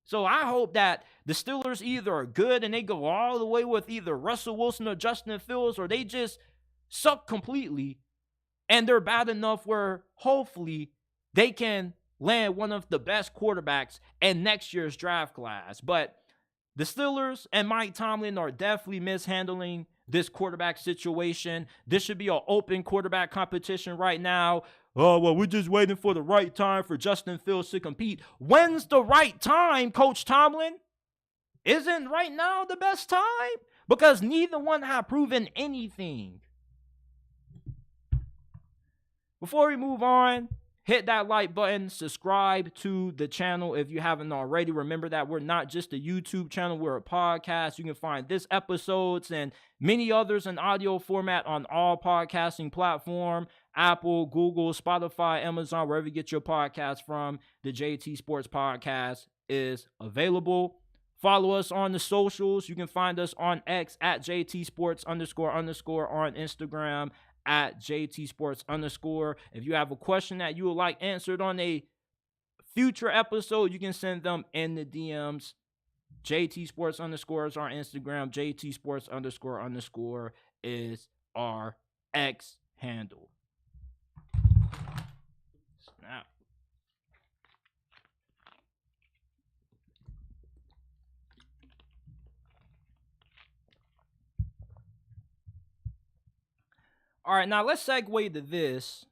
So I hope that the Steelers either are good and they go all the way with either Russell Wilson or Justin Fields, or they just suck completely and they're bad enough where hopefully they can land one of the best quarterbacks in next year's draft class. But the Steelers and Mike Tomlin are definitely mishandling this quarterback situation. This should be an open quarterback competition right now. Oh, well, we're just waiting for the right time for Justin Fields to compete. When's the right time, Coach Tomlin? Isn't right now the best time? Because neither one have proven anything. Before we move on, hit that like button, subscribe to the channel if you haven't already. Remember that we're not just a YouTube channel, we're a podcast. You can find this episodes and many others in audio format on all podcasting platforms, Apple, Google, Spotify, Amazon, wherever you get your podcast from. The JT Sports Podcast is available. Follow us on the socials. You can find us on X at JT Sports __ on Instagram at JT Sports _. If you have a question that you would like answered on a future episode, you can send them in the DMs. JT Sports _ is our Instagram. JT Sports _ is our X handle. Snap. All right, now let's segue to this.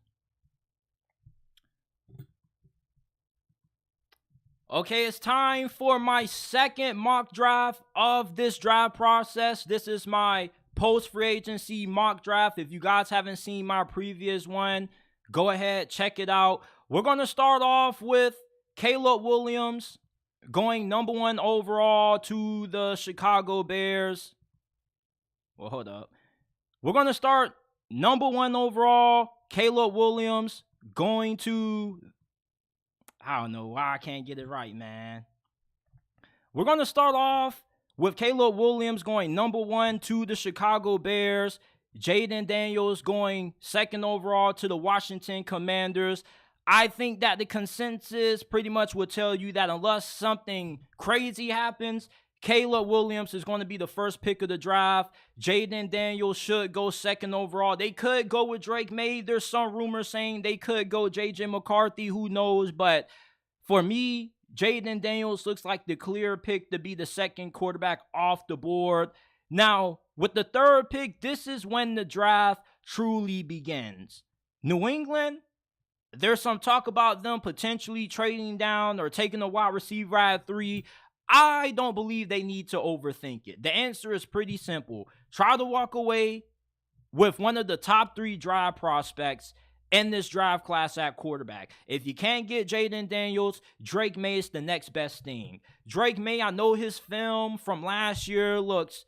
Okay, it's time for my second mock draft of this draft process. This is my post-free agency mock draft. If you guys haven't seen my previous one, go ahead, check it out. We're going to start off with Caleb Williams going number 1 overall to the Chicago Bears. Well, hold up. We're going to start number 1 overall, Caleb Williams going to, I don't know why I can't get it right, man. We're going to start off with Caleb Williams going number 1 to the Chicago Bears. Jayden Daniels going 2nd overall to the Washington Commanders. I think that the consensus pretty much will tell you that unless something crazy happens, Caleb Williams is going to be the first pick of the draft. Jayden Daniels should go 2nd overall. They could go with Drake May. There's some rumors saying they could go JJ McCarthy. Who knows? But for me, Jayden Daniels looks like the clear pick to be the 2nd quarterback off the board. Now, with the 3rd pick, this is when the draft truly begins. New England, there's some talk about them potentially trading down or taking a wide receiver at 3. I don't believe they need to overthink it. The answer is pretty simple. Try to walk away with one of the top 3 draft prospects in this draft class at quarterback. If you can't get Jayden Daniels, Drake May is the next best thing. Drake May, I know his film from last year looks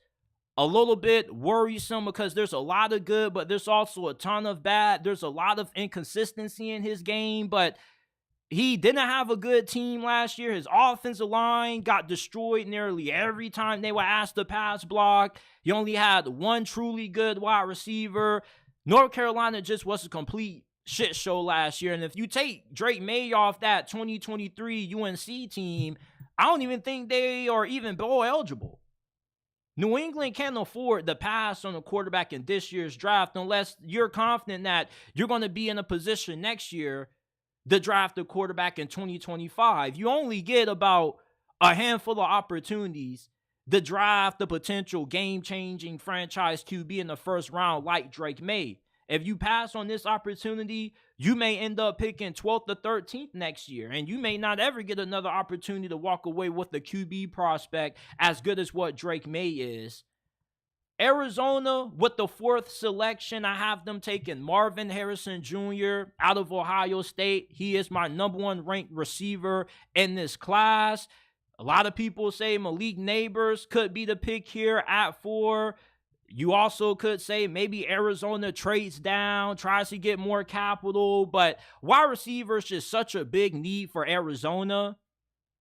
a little bit worrisome because there's a lot of good, but there's also a ton of bad. There's a lot of inconsistency in his game, but he didn't have a good team last year. His offensive line got destroyed nearly every time they were asked to pass block. He only had one truly good wide receiver. North Carolina just was a complete shit show last year. And if you take Drake May off that 2023 UNC team, I don't even think they are even bowl eligible. New England can't afford to pass on a quarterback in this year's draft unless you're confident that you're going to be in a position next year to draft a quarterback in 2025. You only get about a handful of opportunities to draft the potential game-changing franchise QB in the first round like Drake May. If you pass on this opportunity, you may end up picking 12th or 13th next year, and you may not ever get another opportunity to walk away with a QB prospect as good as what Drake May is. Arizona, with the 4th selection, I have them taking Marvin Harrison Jr. out of Ohio State. He is my number 1 ranked receiver in this class. A lot of people say Malik Neighbors could be the pick here at 4. You also could say maybe Arizona trades down, tries to get more capital, but wide receiver is just such a big need for Arizona.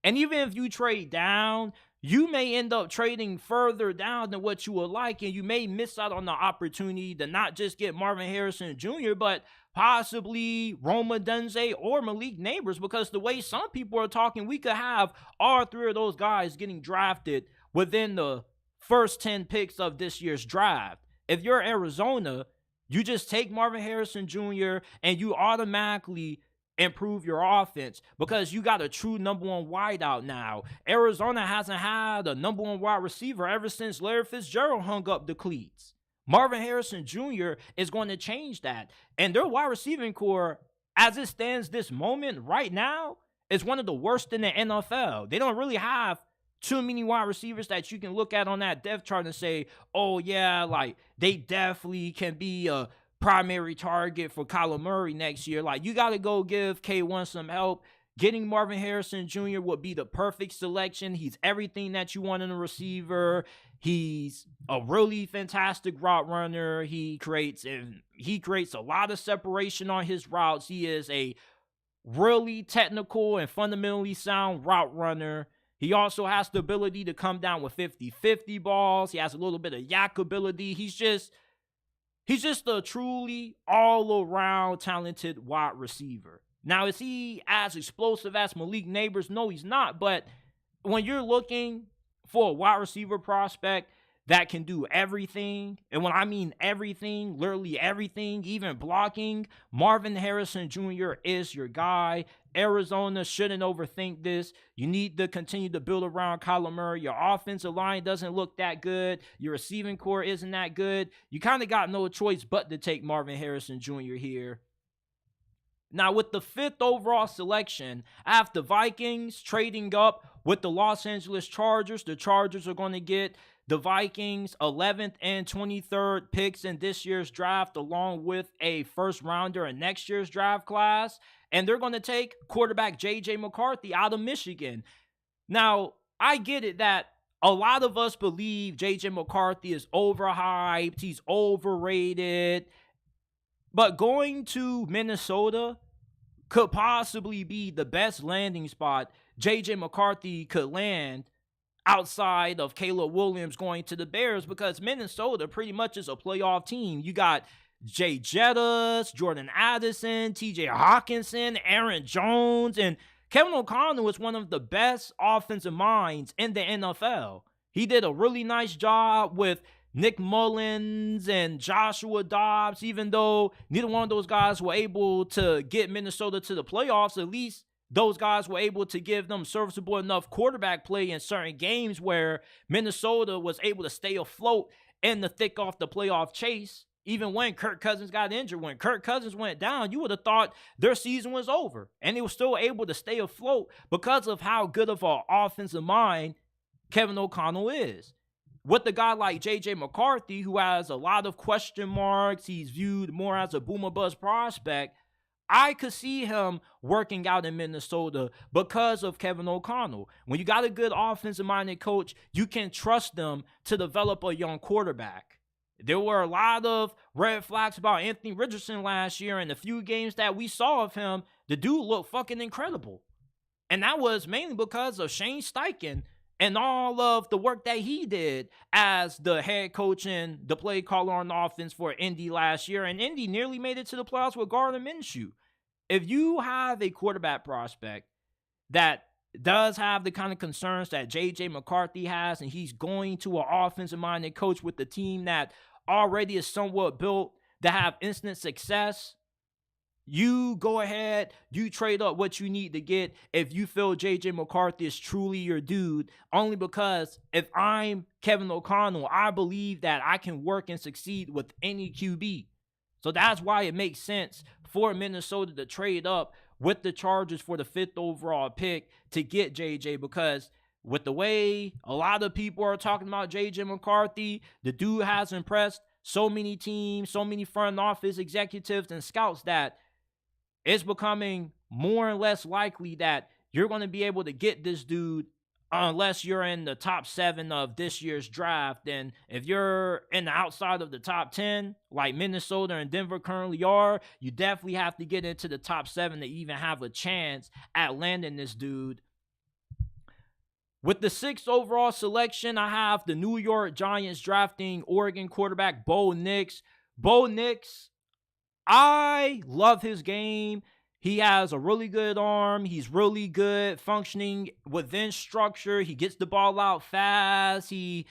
And even if you trade down, you may end up trading further down than what you would like, and you may miss out on the opportunity to not just get Marvin Harrison Jr., but possibly Roma Dunze or Malik Neighbors, because the way some people are talking, we could have all 3 of those guys getting drafted within the first 10 picks of this year's draft. If you're Arizona, you just take Marvin Harrison Jr. and you automatically improve your offense because you got a true number 1 wideout now. Arizona hasn't had a number 1 wide receiver ever since Larry Fitzgerald hung up the cleats. Marvin Harrison Jr. is going to change that. And their wide receiving core, as it stands this moment right now, is one of the worst in the NFL. They don't really have too many wide receivers that you can look at on that depth chart and say, oh yeah, like they definitely can be a primary target for Kyler Murray next year. Like, you got to go give K1 some help. Getting Marvin Harrison Jr. would be the perfect selection. He's everything that you want in a receiver. He's a really fantastic route runner. He creates a lot of separation on his routes. He is a really technical and fundamentally sound route runner. He also has the ability to come down with 50-50 balls. He has a little bit of yak ability. He's just a truly all-around talented wide receiver. Now, is he as explosive as Malik Neighbors? No, he's not. But when you're looking for a wide receiver prospect that can do everything, and when I mean everything, literally everything, even blocking, Marvin Harrison Jr. is your guy. Arizona shouldn't overthink this. You need to continue to build around Kyler Murray. Your offensive line doesn't look that good. Your receiving core isn't that good. You kind of got no choice but to take Marvin Harrison Jr. here. Now, with the 5th overall selection, I have the Vikings trading up with the Los Angeles Chargers. The Chargers are going to get the Vikings 11th and 23rd picks in this year's draft, along with a first rounder in next year's draft class. And they're going to take quarterback JJ McCarthy out of Michigan. Now, I get it that a lot of us believe JJ McCarthy is overhyped. He's overrated. But going to Minnesota could possibly be the best landing spot JJ McCarthy could land outside of Caleb Williams going to the Bears, because Minnesota pretty much is a playoff team. You got Jay Jettas, Jordan Addison, TJ Hawkinson, Aaron Jones, and Kevin O'Connell is one of the best offensive minds in the NFL. He did a really nice job with Nick Mullins and Joshua Dobbs. Even though neither one of those guys were able to get Minnesota to the playoffs, at least those guys were able to give them serviceable enough quarterback play in certain games where Minnesota was able to stay afloat in the thick of the playoff chase. Even when Kirk Cousins got injured, when Kirk Cousins went down, you would have thought their season was over. And they were still able to stay afloat because of how good of an offensive mind Kevin O'Connell is. With a guy like JJ McCarthy, who has a lot of question marks, he's viewed more as a boomer bust prospect, I could see him working out in Minnesota because of Kevin O'Connell. When you got a good offensive-minded coach, you can trust them to develop a young quarterback. There were a lot of red flags about Anthony Richardson last year, and the few games that we saw of him, the dude looked fucking incredible. And that was mainly because of Shane Steichen and all of the work that he did as the head coach and the play caller on offense for Indy last year. And Indy nearly made it to the playoffs with Gardner Minshew. If you have a quarterback prospect that does have the kind of concerns that JJ McCarthy has, and he's going to an offensive-minded coach with the team that already is somewhat built to have instant success, you go ahead, you trade up what you need to get if you feel JJ McCarthy is truly your dude, only because if I'm Kevin O'Connell, I believe that I can work and succeed with any QB. So that's why it makes sense for Minnesota to trade up with the Chargers for the 5th overall pick to get JJ, because with the way a lot of people are talking about JJ McCarthy, the dude has impressed so many teams, so many front office executives and scouts that it's becoming more and less likely that you're going to be able to get this dude unless you're in the top 7 of this year's draft. And if you're in the outside of the top 10, like Minnesota and Denver currently are, you definitely have to get into the top 7 to even have a chance at landing this dude. With the 6th overall selection, I have the New York Giants drafting Oregon quarterback Bo Nix. Bo Nix, I love his game. He has a really good arm. He's really good functioning within structure. He gets the ball out fast. He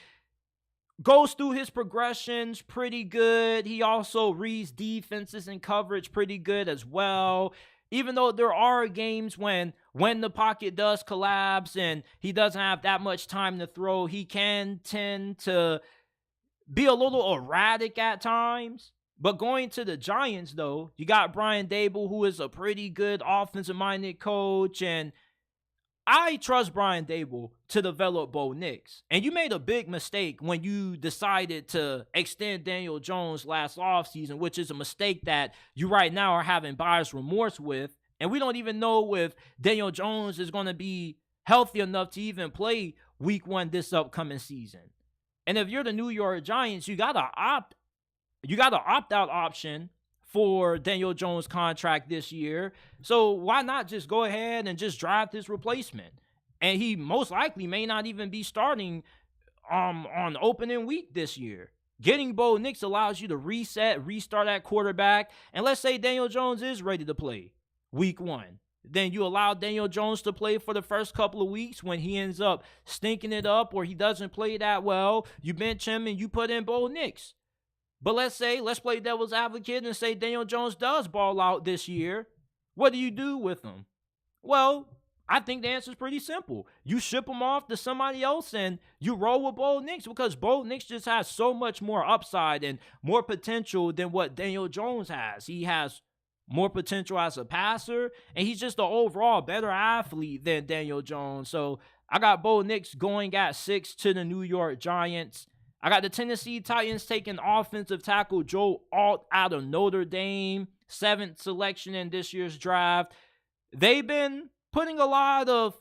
goes through his progressions pretty good. He also reads defenses and coverage pretty good as well. Even though there are games when the pocket does collapse and he doesn't have that much time to throw, he can tend to be a little erratic at times. But going to the Giants, though, you got Brian Daboll, who is a pretty good offensive-minded coach, and I trust Brian Daboll to develop Bo Nix. And you made a big mistake when you decided to extend Daniel Jones last offseason, which is a mistake that you right now are having buyer's remorse with. And we don't even know if Daniel Jones is going to be healthy enough to even play week 1 this upcoming season. And if you're the New York Giants, you got an opt-out option for Daniel Jones' contract this year. So why not just go ahead and just draft his replacement? And he most likely may not even be starting on opening week this year. Getting Bo Nix allows you to restart at quarterback. And let's say Daniel Jones is ready to play week 1. Then you allow Daniel Jones to play for the first couple of weeks. When he ends up stinking it up or he doesn't play that well, you bench him and you put in Bo Nix. But let's play devil's advocate and say Daniel Jones does ball out this year. What do you do with him? Well, I think the answer is pretty simple. You ship him off to somebody else and you roll with Bo Nix, because Bo Nix just has so much more upside and more potential than what Daniel Jones has. He has more potential as a passer, and he's just an overall better athlete than Daniel Jones. So I got Bo Nix going at 6 to the New York Giants. I got the Tennessee Titans taking offensive tackle Joe Alt out of Notre Dame, 7th selection in this year's draft. They've been putting a lot of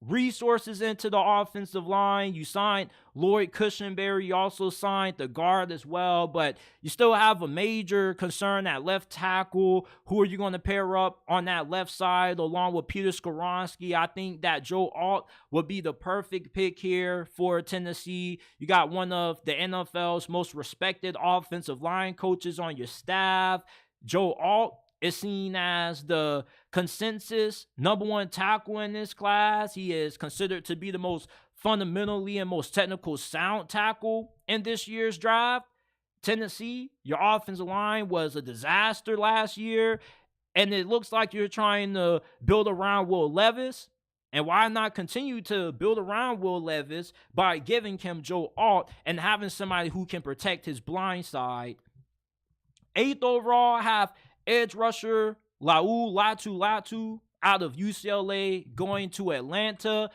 resources into the offensive line. You signed Lloyd Cushenberry. You also signed the guard as well, but you still have a major concern at left tackle. Who are you going to pair up on that left side along with Peter Skoronski? I think that Joe Alt would be the perfect pick here for Tennessee. You got one of the NFL's most respected offensive line coaches on your staff. Joe Alt is seen as the consensus number 1 tackle in this class. He is considered to be the most fundamentally and most technical sound tackle in this year's draft. Tennessee, your offensive line was a disaster last year, and it looks like you're trying to build around Will Levis. And why not continue to build around Will Levis by giving him Joe Alt and having somebody who can protect his blind side? 8th overall, I have edge rusher Latu out of UCLA going to Atlanta.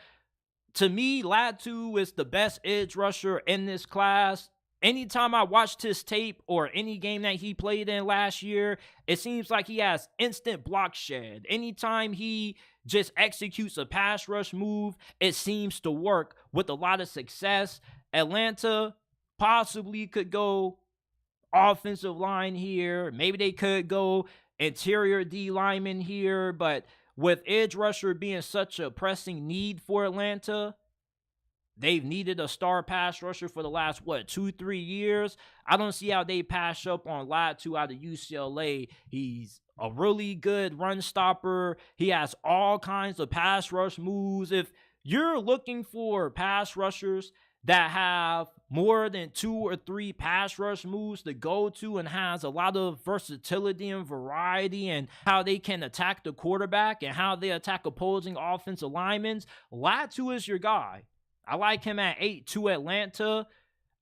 To me, Latu is the best edge rusher in this class. Anytime I watched his tape or any game that he played in last year, it seems like he has instant block shed. Anytime he just executes a pass rush move, it seems to work with a lot of success. Atlanta possibly could go offensive line here. Maybe they could go interior D lineman here, but with edge rusher being such a pressing need for Atlanta, they've needed a star pass rusher for the last, 2-3 years. I don't see how they pass up on Latu out of UCLA. He's a really good run stopper. He has all kinds of pass rush moves. If you're looking for pass rushers that have more than 2 or 3 pass rush moves to go to and has a lot of versatility and variety and how they can attack the quarterback and how they attack opposing offensive linemen, Latu is your guy. I like him at 8 to Atlanta.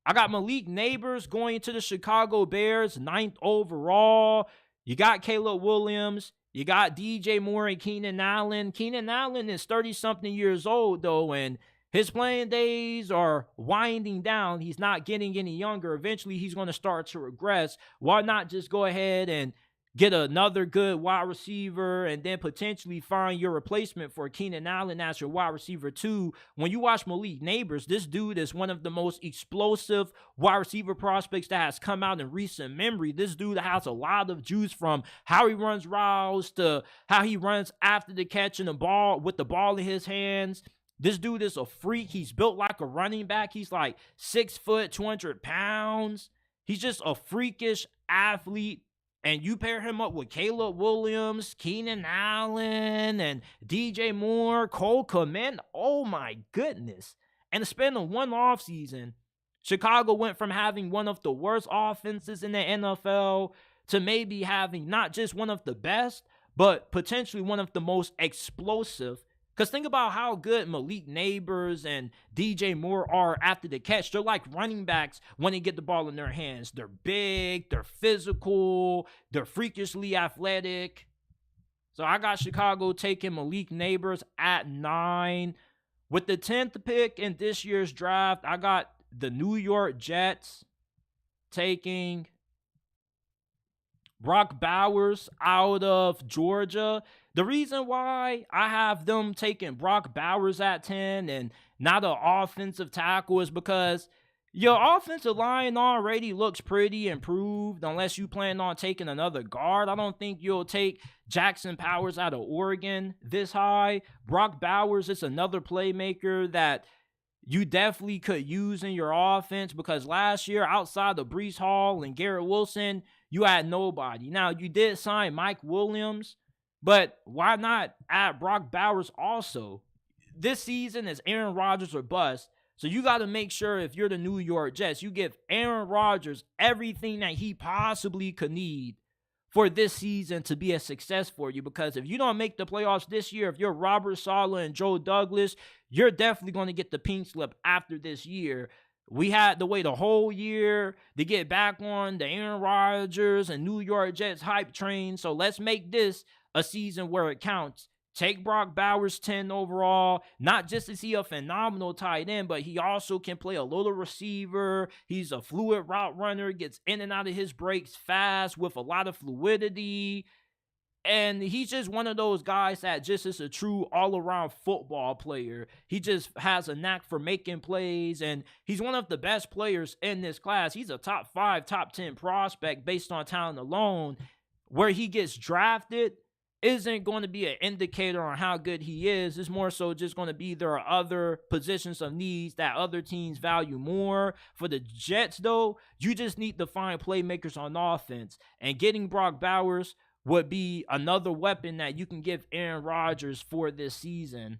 I got Malik Neighbors going to the Chicago Bears, 9th overall. You got Caleb Williams. You got DJ Moore and Keenan Allen. Keenan Allen is 30-something years old, though, and his playing days are winding down. He's not getting any younger. Eventually, he's going to start to regress. Why not just go ahead and get another good wide receiver and then potentially find your replacement for Keenan Allen as your wide receiver too? When you watch Malik Neighbors, this dude is one of the most explosive wide receiver prospects that has come out in recent memory. This dude has a lot of juice, from how he runs routes to how he runs after the catch and the ball with the ball in his hands. This dude is a freak. He's built like a running back. He's like 6 foot, 200 pounds. He's just a freakish athlete. And you pair him up with Caleb Williams, Keenan Allen, and DJ Moore, Cole Kmet. Oh my goodness. And to spend one offseason, Chicago went from having one of the worst offenses in the NFL to maybe having not just one of the best, but potentially one of the most explosive Because think about how good Malik Neighbors and DJ Moore are after the catch. They're like running backs when they get the ball in their hands. They're big, they're physical, they're freakishly athletic. So I got Chicago taking Malik Neighbors at 9. With the 10th pick in this year's draft, I got the New York Jets taking Brock Bowers out of Georgia. The reason why I have them taking Brock Bowers at 10 and not an offensive tackle is because your offensive line already looks pretty improved unless you plan on taking another guard. I don't think you'll take Jackson Powers out of Oregon this high. Brock Bowers is another playmaker that you definitely could use in your offense because last year, outside of Breece Hall and Garrett Wilson, you had nobody. Now, you did sign Mike Williams, but why not add Brock Bowers also? This season is Aaron Rodgers or bust. So you got to make sure if you're the New York Jets, you give Aaron Rodgers everything that he possibly could need for this season to be a success for you. Because if you don't make the playoffs this year, if you're Robert Saleh and Joe Douglas, you're definitely going to get the pink slip after this year. We had to wait a whole year to get back on the Aaron Rodgers and New York Jets hype train. So let's make this a season where it counts. Take Brock Bowers 10 overall, not just is he a phenomenal tight end, but he also can play a little receiver. He's a fluid route runner, gets in and out of his breaks fast with a lot of fluidity. And he's just one of those guys that just is a true all-around football player. He just has a knack for making plays, and he's one of the best players in this class. He's a top 5, top 10 prospect based on talent alone. Where he gets drafted isn't going to be an indicator on how good he is. It's more so just going to be there are other positions of needs that other teams value more. For the Jets, though, you just need to find playmakers on offense. And getting Brock Bowers would be another weapon that you can give Aaron Rodgers for this season.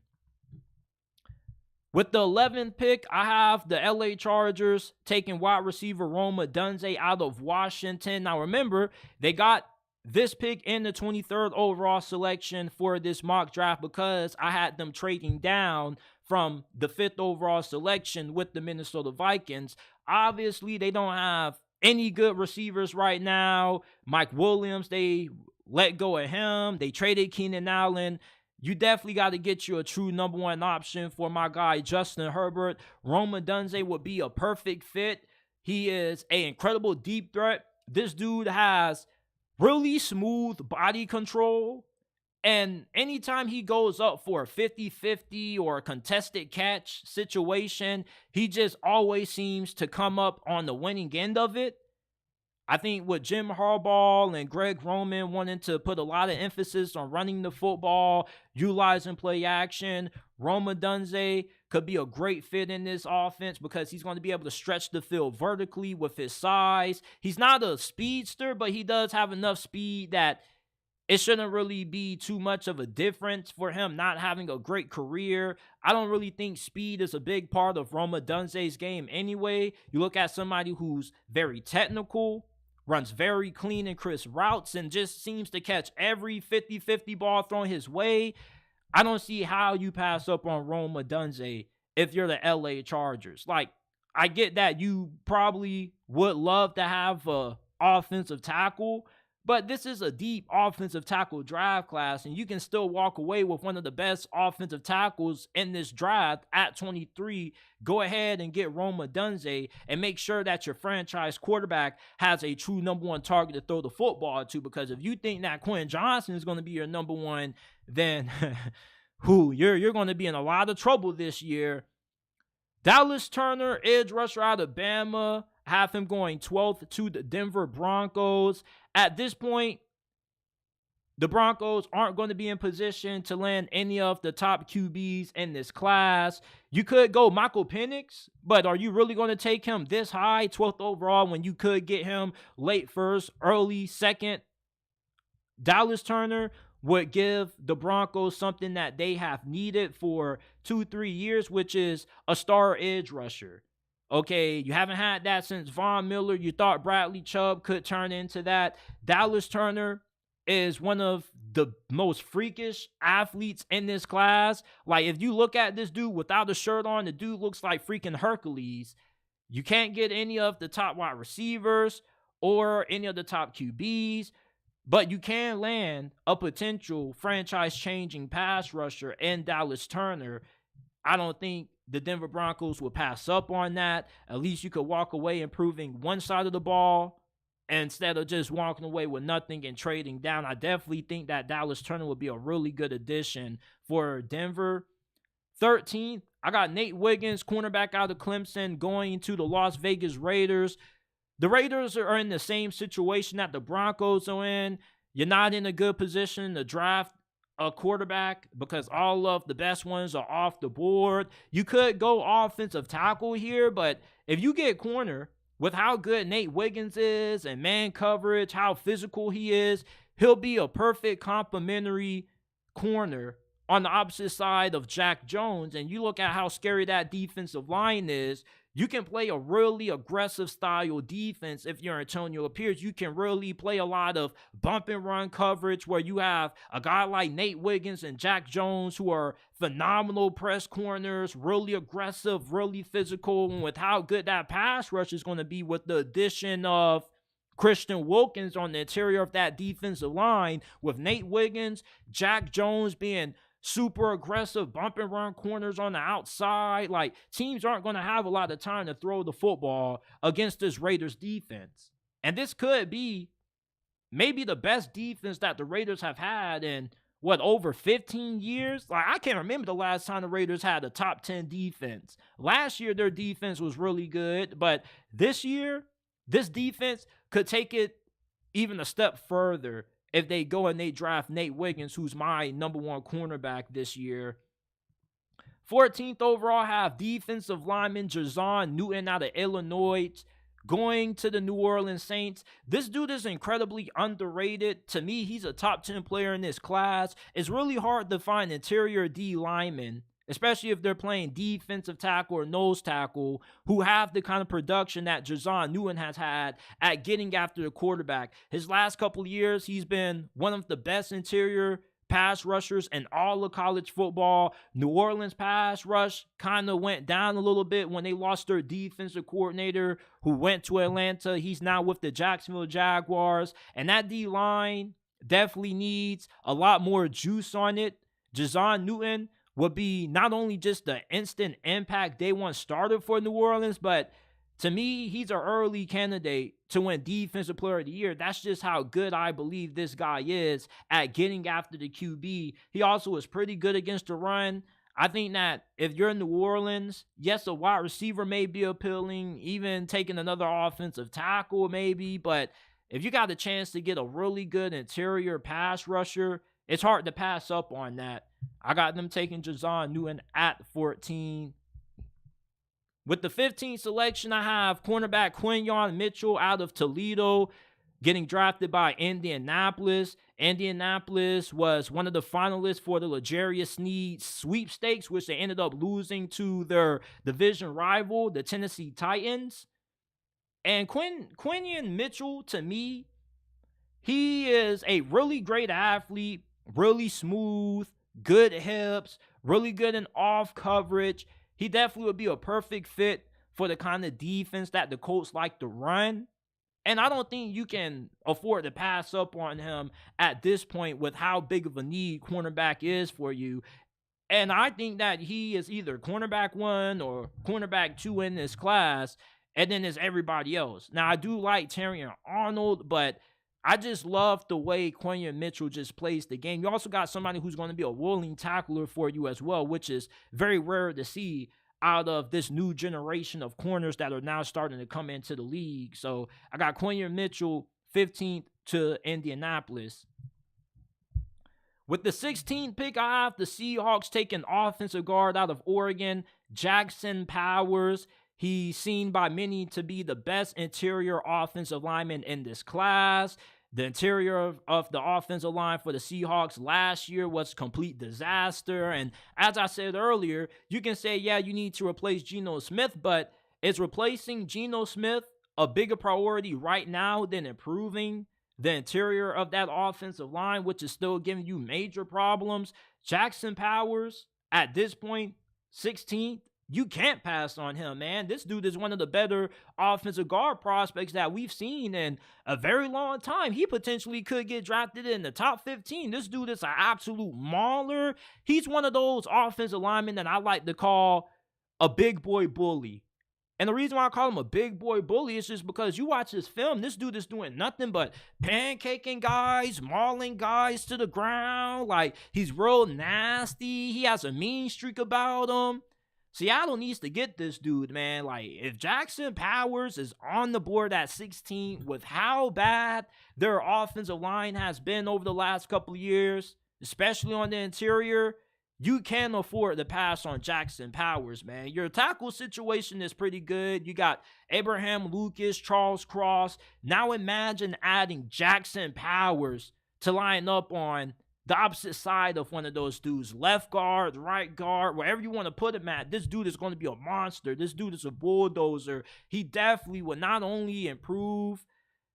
With the 11th pick, I have the LA Chargers taking wide receiver Rome Odunze out of Washington. Now remember, they got this pick in the 23rd overall selection for this mock draft because I had them trading down from the 5th overall selection with the Minnesota Vikings. Obviously, they don't have any good receivers right now. Mike Williams, they let go of him. They traded Keenan Allen. You definitely got to get you a true number 1 option for my guy, Justin Herbert. Rome Odunze would be a perfect fit. He is an incredible deep threat. This dude has really smooth body control, and anytime he goes up for a 50-50 or a contested catch situation, he just always seems to come up on the winning end of it. I think with Jim Harbaugh and Greg Roman wanting to put a lot of emphasis on running the football, utilizing play action, Rome Odunze could be a great fit in this offense because he's going to be able to stretch the field vertically with his size. He's not a speedster, but he does have enough speed that it shouldn't really be too much of a difference for him not having a great career. I don't really think speed is a big part of Rome Odunze's game anyway. You look at somebody who's very technical, runs very clean and crisp routes, and just seems to catch every 50-50 ball thrown his way. I don't see how you pass up on Rome Odunze if you're the LA Chargers. Like, I get that you probably would love to have a offensive tackle, but this is a deep offensive tackle draft class, and you can still walk away with one of the best offensive tackles in this draft at 23. Go ahead and get Rome Odunze and make sure that your franchise quarterback has a true number 1 target to throw the football to, because if you think that Quentin Johnson is going to be your number 1, then you're going to be in a lot of trouble this year. Dallas Turner, edge rusher out of Bama, have him going 12th to the Denver Broncos. At this point, the Broncos aren't going to be in position to land any of the top QBs in this class. You could go Michael Penix, but are you really going to take him this high, 12th overall, when you could get him late first, early second? Dallas Turner would give the Broncos something that they have needed for 2-3 years, which is a star edge rusher. Okay, you haven't had that since Von Miller. You thought Bradley Chubb could turn into that. Dallas Turner is one of the most freakish athletes in this class. Like, if you look at this dude without a shirt on, the dude looks like freaking Hercules. You can't get any of the top wide receivers or any of the top QBs, but you can land a potential franchise-changing pass rusher in Dallas Turner. I don't think the Denver Broncos will pass up on that. At least you could walk away improving one side of the ball instead of just walking away with nothing and trading down. I definitely think that Dallas Turner would be a really good addition for Denver. 13th, I got Nate Wiggins, cornerback out of Clemson, going to the Las Vegas Raiders. The Raiders are in the same situation that the Broncos are in. You're not in a good position to draft a quarterback because all of the best ones are off the board. You could go offensive tackle here, but if you get corner, with how good Nate Wiggins is and man coverage, how physical he is, he'll be a perfect complementary corner on the opposite side of Jack Jones. And you look at how scary that defensive line is. You can play a really aggressive style defense if you're Antonio Pierce. You can really play a lot of bump and run coverage where you have a guy like Nate Wiggins and Jack Jones who are phenomenal press corners, really aggressive, really physical. And with how good that pass rush is going to be with the addition of Christian Wilkins on the interior of that defensive line, with Nate Wiggins, Jack Jones being super aggressive bump and run corners on the outside. Like, teams aren't going to have a lot of time to throw the football against this Raiders defense. And this could be maybe the best defense that the Raiders have had in, over 15 years? Like, I can't remember the last time the Raiders had a top 10 defense. Last year, their defense was really good, but this year, this defense could take it even a step further if they go and they draft Nate Wiggins, who's my number one cornerback this year. 14th overall, I have defensive lineman Jazon Newton out of Illinois going to the New Orleans Saints. This dude is incredibly underrated. To me, he's a top 10 player in this class. It's really hard to find interior D linemen, especially if they're playing defensive tackle or nose tackle, who have the kind of production that Jazon Newton has had at getting after the quarterback. His last couple of years, he's been one of the best interior pass rushers in all of college football. New Orleans pass rush kind of went down a little bit when they lost their defensive coordinator who went to Atlanta. He's now with the Jacksonville Jaguars, and that D-line definitely needs a lot more juice on it. Jazon Newton would be not only just the instant impact day one starter for New Orleans, but to me, he's an early candidate to win Defensive Player of the Year. That's just how good I believe this guy is at getting after the QB. He also is pretty good against the run. I think that if you're in New Orleans, yes, a wide receiver may be appealing, even taking another offensive tackle maybe, but if you got a chance to get a really good interior pass rusher, it's hard to pass up on that. I got them taking Jazon Newton at 14. With the 15th selection, I have cornerback Quinyon Mitchell out of Toledo getting drafted by Indianapolis. Indianapolis was one of the finalists for the L'Jarius Sneed sweepstakes, which they ended up losing to their division rival, the Tennessee Titans. And Quinyon Mitchell, to me, he is a really great athlete, really smooth, good hips, really good in off coverage. He definitely would be a perfect fit for the kind of defense that the Colts like to run. And I don't think you can afford to pass up on him at this point with how big of a need cornerback is for you. And I think that he is either cornerback 1 or cornerback 2 in this class, and then there's everybody else. Now, I do like Terrion Arnold, but I just love the way Quinyon Mitchell just plays the game. You also got somebody who's going to be a willing tackler for you as well, which is very rare to see out of this new generation of corners that are now starting to come into the league. So I got Quinyon Mitchell 15th to Indianapolis. With the 16th pick, I have the Seahawks taking offensive guard out of Oregon, Jackson Powers. He's seen by many to be the best interior offensive lineman in this class. The interior of the offensive line for the Seahawks last year was a complete disaster. And as I said earlier, you can say, yeah, you need to replace Geno Smith, but is replacing Geno Smith a bigger priority right now than improving the interior of that offensive line, which is still giving you major problems. Jackson Powers, at this point, 16th. You can't pass on him, man. This dude is one of the better offensive guard prospects that we've seen in a very long time. He potentially could get drafted in the top 15. This dude is an absolute mauler. He's one of those offensive linemen that I like to call a big boy bully. And the reason why I call him a big boy bully is just because you watch this film, this dude is doing nothing but pancaking guys, mauling guys to the ground. Like, he's real nasty. He has a mean streak about him. Seattle needs to get this dude, man. Like, if Jackson Powers is on the board at 16 with how bad their offensive line has been over the last couple of years, especially on the interior, you can't afford to pass on Jackson Powers, man. Your tackle situation is pretty good. You got Abraham Lucas, Charles Cross. Now imagine adding Jackson Powers to line up on the opposite side of one of those dudes, left guard, right guard, wherever you want to put him at. This dude is going to be a monster. This dude is a bulldozer. He definitely will not only improve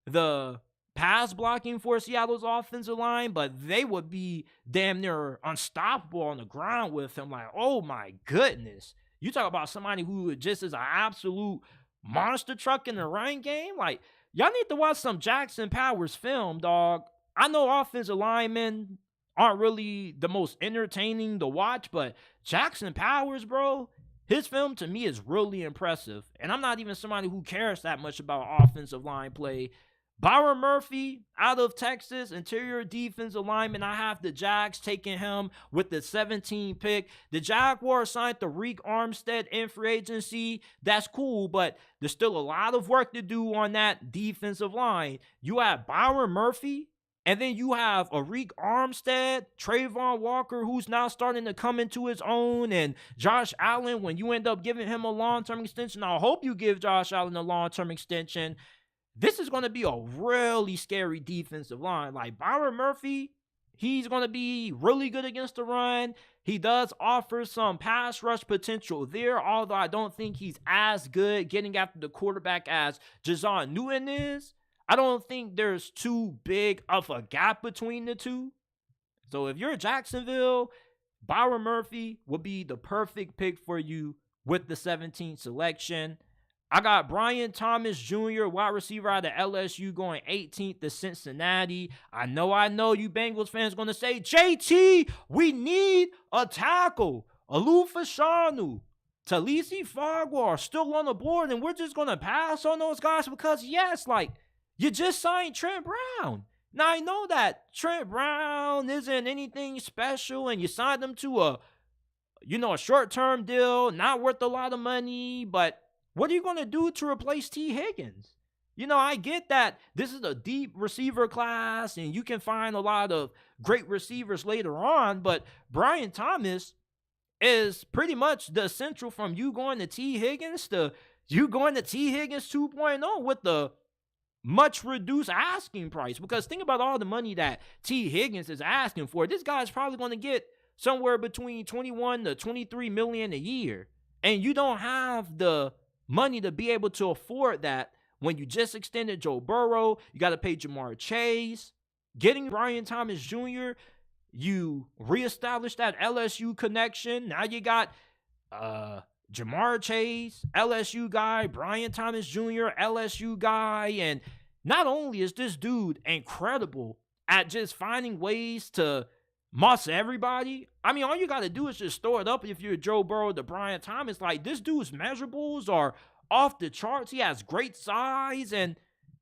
the pass blocking for Seattle's offensive line, but they would be damn near unstoppable on the ground with him. Like, oh my goodness. You talk about somebody who just is an absolute monster truck in the run game. Like, y'all need to watch some Jackson Powers film, dog. I know offensive linemen aren't really the most entertaining to watch, but Jackson Powers, bro, his film to me is really impressive. And I'm not even somebody who cares that much about offensive line play. Byron Murphy out of Texas, interior defensive lineman. I have the Jags taking him with the 17 pick. The Jaguars signed Tariq Armstead in free agency. That's cool, but there's still a lot of work to do on that defensive line. You have Byron Murphy, and then you have Tariq Armstead, Trayvon Walker, who's now starting to come into his own, and Josh Allen, when you end up giving him a long-term extension. I hope you give Josh Allen a long-term extension. This is going to be a really scary defensive line. Like, Byron Murphy, he's going to be really good against the run. He does offer some pass rush potential there, although I don't think he's as good getting after the quarterback as Jason Newton is. I don't think there's too big of a gap between the two. So if you're Jacksonville, Byron Murphy would be the perfect pick for you with the 17th selection. I got Brian Thomas Jr., wide receiver out of LSU, going 18th to Cincinnati. I know you Bengals fans going to say, JT, we need a tackle. Alou Fashanu, Talisi Fagua are still on the board, and we're just going to pass on those guys because, yes, like, you just signed Trent Brown. Now, I know that Trent Brown isn't anything special, and you signed him to a short-term deal, not worth a lot of money, but what are you going to do to replace T. Higgins? I get that this is a deep receiver class, and you can find a lot of great receivers later on, but Brian Thomas is pretty much the essential from you going to T. Higgins to you going to T. Higgins 2.0 with the much reduced asking price. Because think about all the money that T. Higgins is asking for. This guy's probably going to get somewhere between 21 to 23 million a year. And you don't have the money to be able to afford that when you just extended Joe Burrow. You got to pay Jamar Chase. Getting Brian Thomas Jr., you reestablished that LSU connection. Now you got Jamar Chase, LSU guy, Brian Thomas Jr., LSU guy. And not only is this dude incredible at just finding ways to muss everybody, I mean, all you got to do is just throw it up if you're Joe Burrow to Brian Thomas. Like, this dude's measurables are off the charts. He has great size, and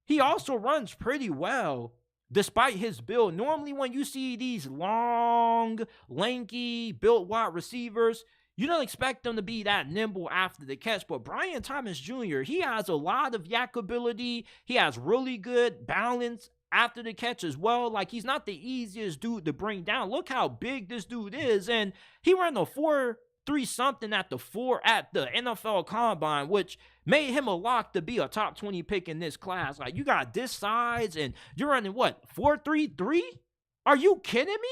he also runs pretty well despite his build. Normally, when you see these long, lanky, built wide receivers, you don't expect them to be that nimble after the catch. But Brian Thomas Jr., he has a lot of yak ability. He has really good balance after the catch as well. Like, he's not the easiest dude to bring down. Look how big this dude is. And he ran a 4.3 something at the NFL Combine, which made him a lock to be a top 20 pick in this class. Like, you got this size and you're running what, 4.33? Are you kidding me?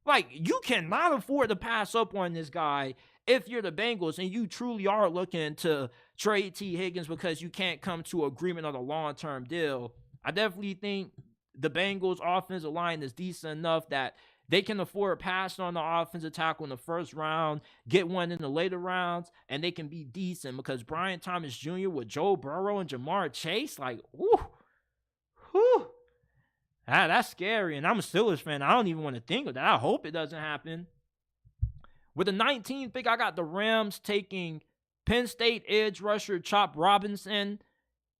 Like, you cannot afford to pass up on this guy if you're the Bengals and you truly are looking to trade T. Higgins because you can't come to agreement on a long-term deal. I definitely think the Bengals offensive line is decent enough that they can afford passing on the offensive tackle in the first round, get one in the later rounds, and they can be decent because Brian Thomas Jr. with Joe Burrow and Jamar Chase, like, whew. That's scary, and I'm a Steelers fan. I don't even want to think of that. I hope it doesn't happen. With the 19th pick, I got the Rams taking Penn State edge rusher Chop Robinson.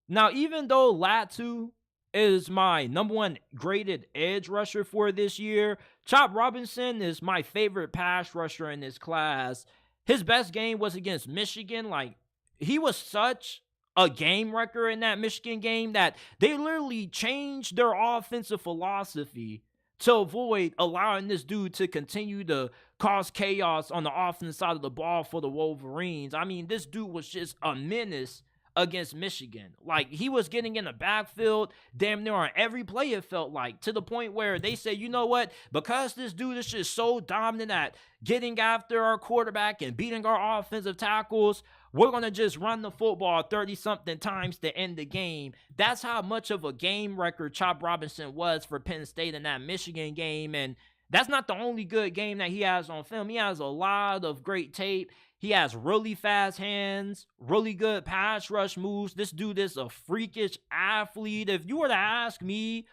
Now, even though Latu is my number one graded edge rusher for this year, Chop Robinson is my favorite pass rusher in this class. His best game was against Michigan. Like, he was such a game wrecker in that Michigan game that they literally changed their offensive philosophy to avoid allowing this dude to continue to cause chaos on the offensive side of the ball for the Wolverines. I mean, this dude was just a menace against Michigan. Like, he was getting in the backfield damn near on every play, it felt like, to the point where they said, you know what, because this dude is just so dominant at getting after our quarterback and beating our offensive tackles, we're going to just run the football 30-something times to end the game. That's how much of a game record Chop Robinson was for Penn State in that Michigan game. And that's not the only good game that he has on film. He has a lot of great tape. He has really fast hands, really good pass rush moves. This dude is a freakish athlete. If you were to ask me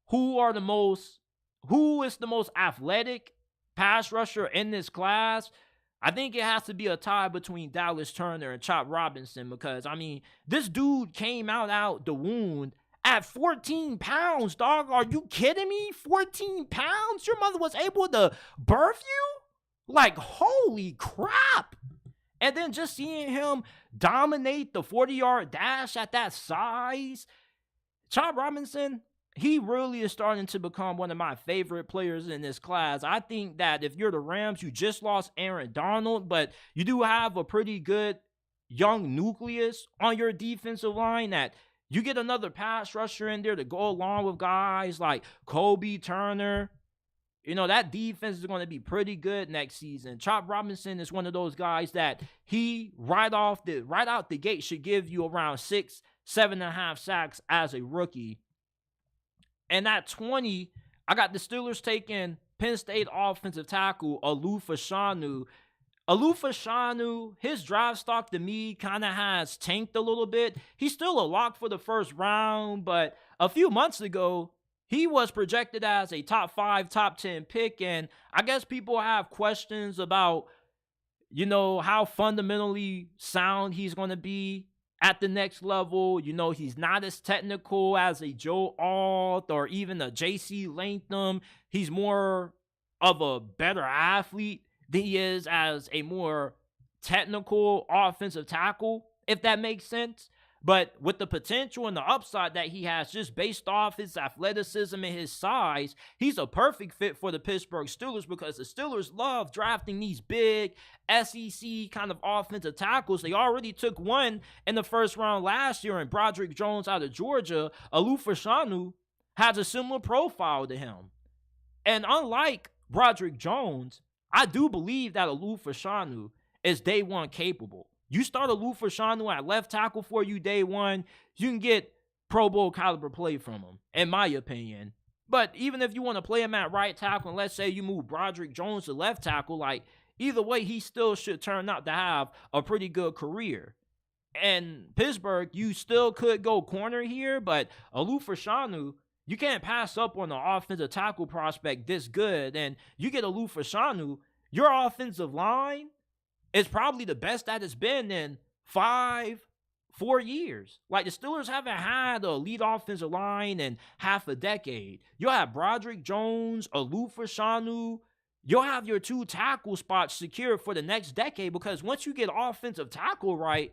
who is the most athletic pass rusher in this class, I think it has to be a tie between Dallas Turner and Chop Robinson because, I mean, this dude came out the wound at 14 pounds, dog. Are you kidding me? 14 pounds? Your mother was able to birth you? Like, holy crap. And then just seeing him dominate the 40-yard dash at that size, Chop Robinson, he really is starting to become one of my favorite players in this class. I think that if you're the Rams, you just lost Aaron Donald, but you do have a pretty good young nucleus on your defensive line that you get another pass rusher in there to go along with guys like Kobe Turner. You know, that defense is going to be pretty good next season. Chop Robinson is one of those guys that he right out the gate should give you around 7.5 sacks as a rookie. And at 20, I got the Steelers taking Penn State offensive tackle Aluf Ashanu. Aluf Ashanu, his draft stock to me kind of has tanked a little bit. He's still a lock for the first round, but a few months ago, he was projected as a top 5, top 10 pick, and I guess people have questions about, you know, how fundamentally sound he's going to be at the next level. You know, he's not as technical as a Joe Alt or even a J.C. Latham. He's more of a better athlete than he is as a more technical offensive tackle, if that makes sense. But with the potential and the upside that he has just based off his athleticism and his size, he's a perfect fit for the Pittsburgh Steelers because the Steelers love drafting these big SEC kind of offensive tackles. They already took one in the first round last year in Broderick Jones out of Georgia. Aluf Ashanu has a similar profile to him. And unlike Broderick Jones, I do believe that Aluf Ashanu is day one capable. You start Aluf Ashanu at left tackle for you day one, you can get Pro Bowl caliber play from him, in my opinion. But even if you want to play him at right tackle, and let's say you move Broderick Jones to left tackle, like, either way, he still should turn out to have a pretty good career. And Pittsburgh, you still could go corner here, but Aluf Ashanu, you can't pass up on the offensive tackle prospect this good. And you get Aluf Ashanu, your offensive line is probably the best that it's been in 4 years. Like, the Steelers haven't had a lead offensive line in half a decade. You'll have Broderick Jones, Aluf Ashanu. You'll have your 2 tackle spots secured for the next decade because once you get offensive tackle right,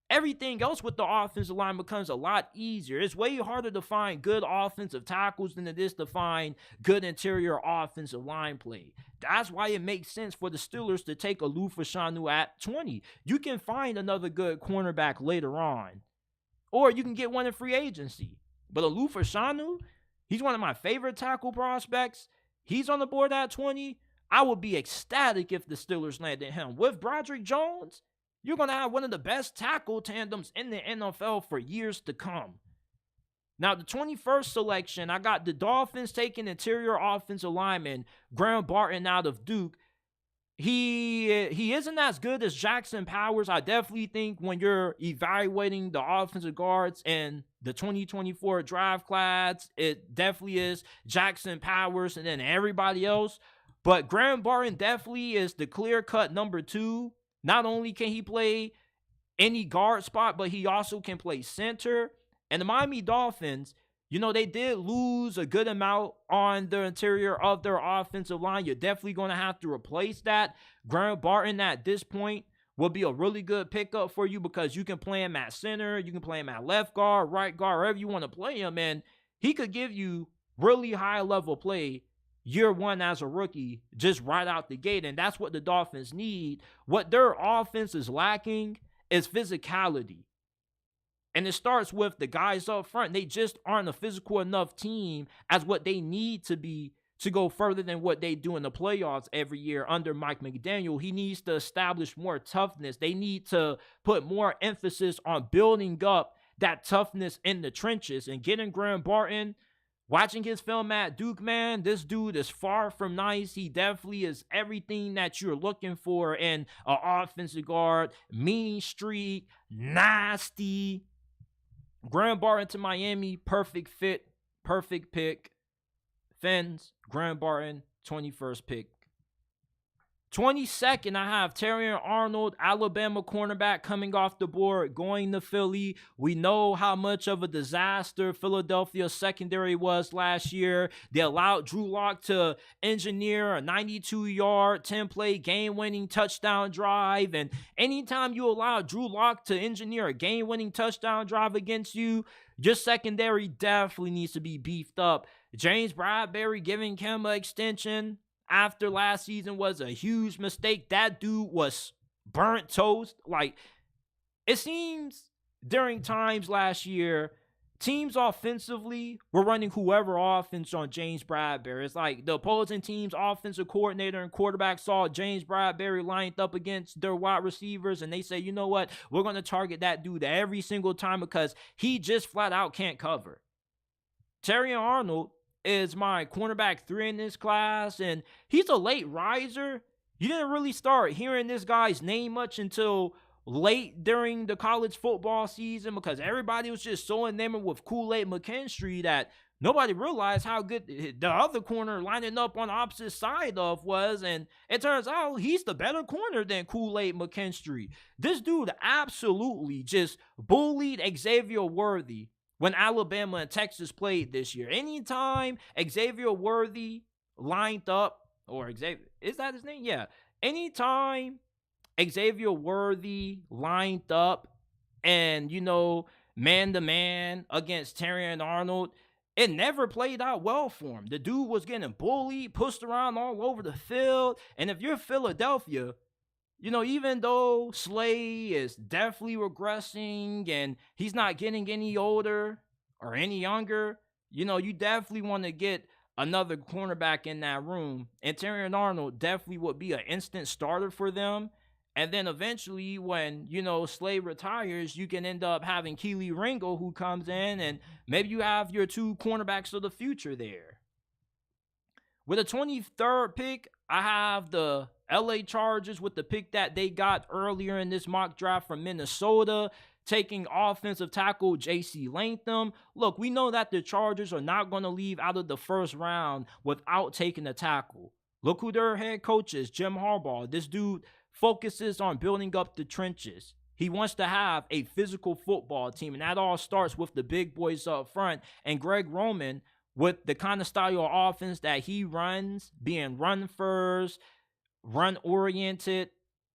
everything else with the offensive line becomes a lot easier. It's way harder to find good offensive tackles than it is to find good interior offensive line play. That's why it makes sense for the Steelers to take Aluf Ashanu at 20. You can find another good cornerback later on, or you can get one in free agency. But Aluf Ashanu, he's one of my favorite tackle prospects. He's on the board at 20. I would be ecstatic if the Steelers landed him. With Broderick Jones, you're going to have one of the best tackle tandems in the NFL for years to come. Now, the 21st selection, I got the Dolphins taking interior offensive lineman Graham Barton out of Duke. He isn't as good as Jackson Powers. I definitely think when you're evaluating the offensive guards in the 2024 draft class, it definitely is Jackson Powers and then everybody else. But Graham Barton definitely is the clear-cut number 2. Not only can he play any guard spot, but he also can play center. And the Miami Dolphins, they did lose a good amount on the interior of their offensive line. You're definitely going to have to replace that. Graham Barton at this point will be a really good pickup for you because you can play him at center, you can play him at left guard, right guard, wherever you want to play him. And he could give you really high-level play year one as a rookie, just right out the gate. And that's what the Dolphins need. What their offense is lacking is physicality. And it starts with the guys up front. They just aren't a physical enough team as what they need to be to go further than what they do in the playoffs every year under Mike McDaniel. He needs to establish more toughness. They need to put more emphasis on building up that toughness in the trenches. And getting Graham Barton, watching his film at Duke, man, this dude is far from nice. He definitely is everything that you're looking for in an offensive guard. Mean streak, nasty. Graham Barton to Miami, perfect fit, perfect pick. Fins, Graham Barton, 21st pick. 22nd, I have Terrion Arnold, Alabama cornerback, coming off the board, going to Philly. We know how much of a disaster Philadelphia's secondary was last year. They allowed Drew Lock to engineer a 92-yard, 10-play, game-winning touchdown drive. And anytime you allow Drew Lock to engineer a game-winning touchdown drive against you, your secondary definitely needs to be beefed up. James Bradbury giving him an extension after last season was a huge mistake. That dude was burnt toast. Like, it seems during times last year, teams offensively were running whoever offense on James Bradbury. It's like the opposing team's offensive coordinator and quarterback saw James Bradbury lined up against their wide receivers, and they say, you know what, we're going to target that dude every single time because he just flat out can't cover. Terrion Arnold is my cornerback 3 in this class, and he's a late riser. You didn't really start hearing this guy's name much until late during the college football season because everybody was just so enamored with Kool-Aid McKinstry that nobody realized how good the other corner lining up on the opposite side of was, and it turns out he's the better corner than Kool-Aid McKinstry. This dude absolutely just bullied Xavier Worthy when Alabama and Texas played this year. Anytime Xavier Worthy lined up, or Xavier, is that his name? Yeah. Anytime Xavier Worthy lined up and, man-to-man against Terrion Arnold, it never played out well for him. The dude was getting bullied, pushed around all over the field. And if you're Philadelphia, even though Slay is definitely regressing and he's not getting any older or any younger, you definitely want to get another cornerback in that room. And Terrion Arnold definitely would be an instant starter for them. And then eventually when, Slay retires, you can end up having Keely Ringo who comes in, and maybe you have your 2 cornerbacks of the future there. With the 23rd pick, I have the LA Chargers with the pick that they got earlier in this mock draft from Minnesota, taking offensive tackle J.C. Latham. Look, we know that the Chargers are not going to leave out of the first round without taking a tackle. Look who their head coach is, Jim Harbaugh. This dude focuses on building up the trenches. He wants to have a physical football team, and that all starts with the big boys up front. And Greg Roman, with the kind of style of offense that he runs, being run first, run oriented,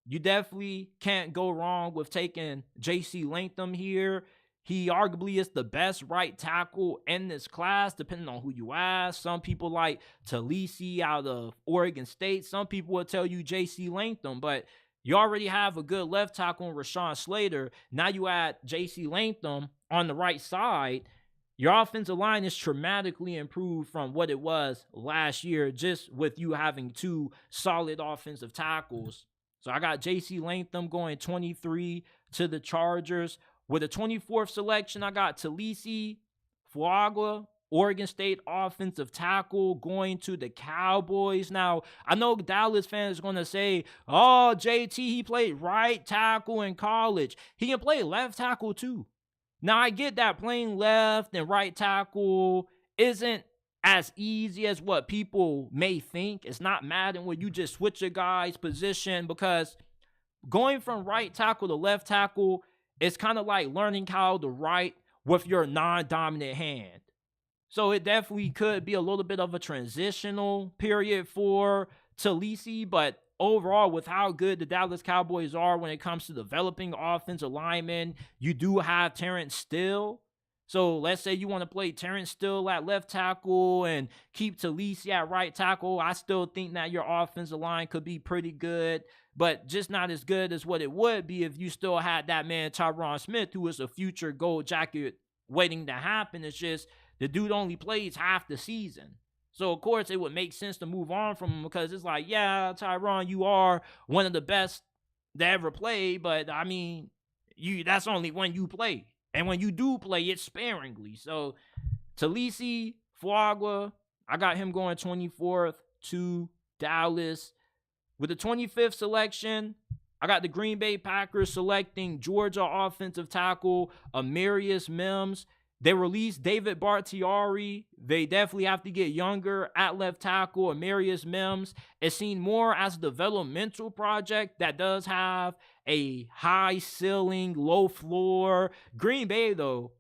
you definitely can't go wrong with taking J.C. Latham here. He arguably is the best right tackle in this class, depending on who you ask. Some people like Talisi out of Oregon State. Some people will tell you J.C. Latham, but you already have a good left tackle in Rashawn Slater. Now you add J.C. Latham on the right side. Your offensive line is dramatically improved from what it was last year, just with you having 2 solid offensive tackles. So I got J.C. Latham going 23 to the Chargers. With a 24th selection, I got Talisi Fuagua, Oregon State offensive tackle, going to the Cowboys. Now, I know Dallas fans are going to say, oh, JT, he played right tackle in college. He can play left tackle too. Now, I get that playing left and right tackle isn't as easy as what people may think. It's not Madden where you just switch a guy's position, because going from right tackle to left tackle is kind of like learning how to write with your non-dominant hand. So it definitely could be a little bit of a transitional period for Talisi, but overall, with how good the Dallas Cowboys are when it comes to developing offensive linemen, you do have Terrence Steele. So let's say you want to play Terrence Steele at left tackle and keep Talisi at right tackle. I still think that your offensive line could be pretty good, but just not as good as what it would be if you still had that man Tyron Smith, who is a future gold jacket waiting to happen. It's just the dude only plays half the season. So, of course, it would make sense to move on from him, because it's like, yeah, Tyron, you are one of the best that ever played, but, I mean, that's only when you play. And when you do play, it's sparingly. So, Talisi, Fuagua, I got him going 24th to Dallas. With the 25th selection, I got the Green Bay Packers selecting Georgia offensive tackle Amarius Mims. They released David Bakhtiari. They definitely have to get younger at left tackle. Amarius Mims is seen more as a developmental project that does have a high ceiling, low floor. Green Bay, though,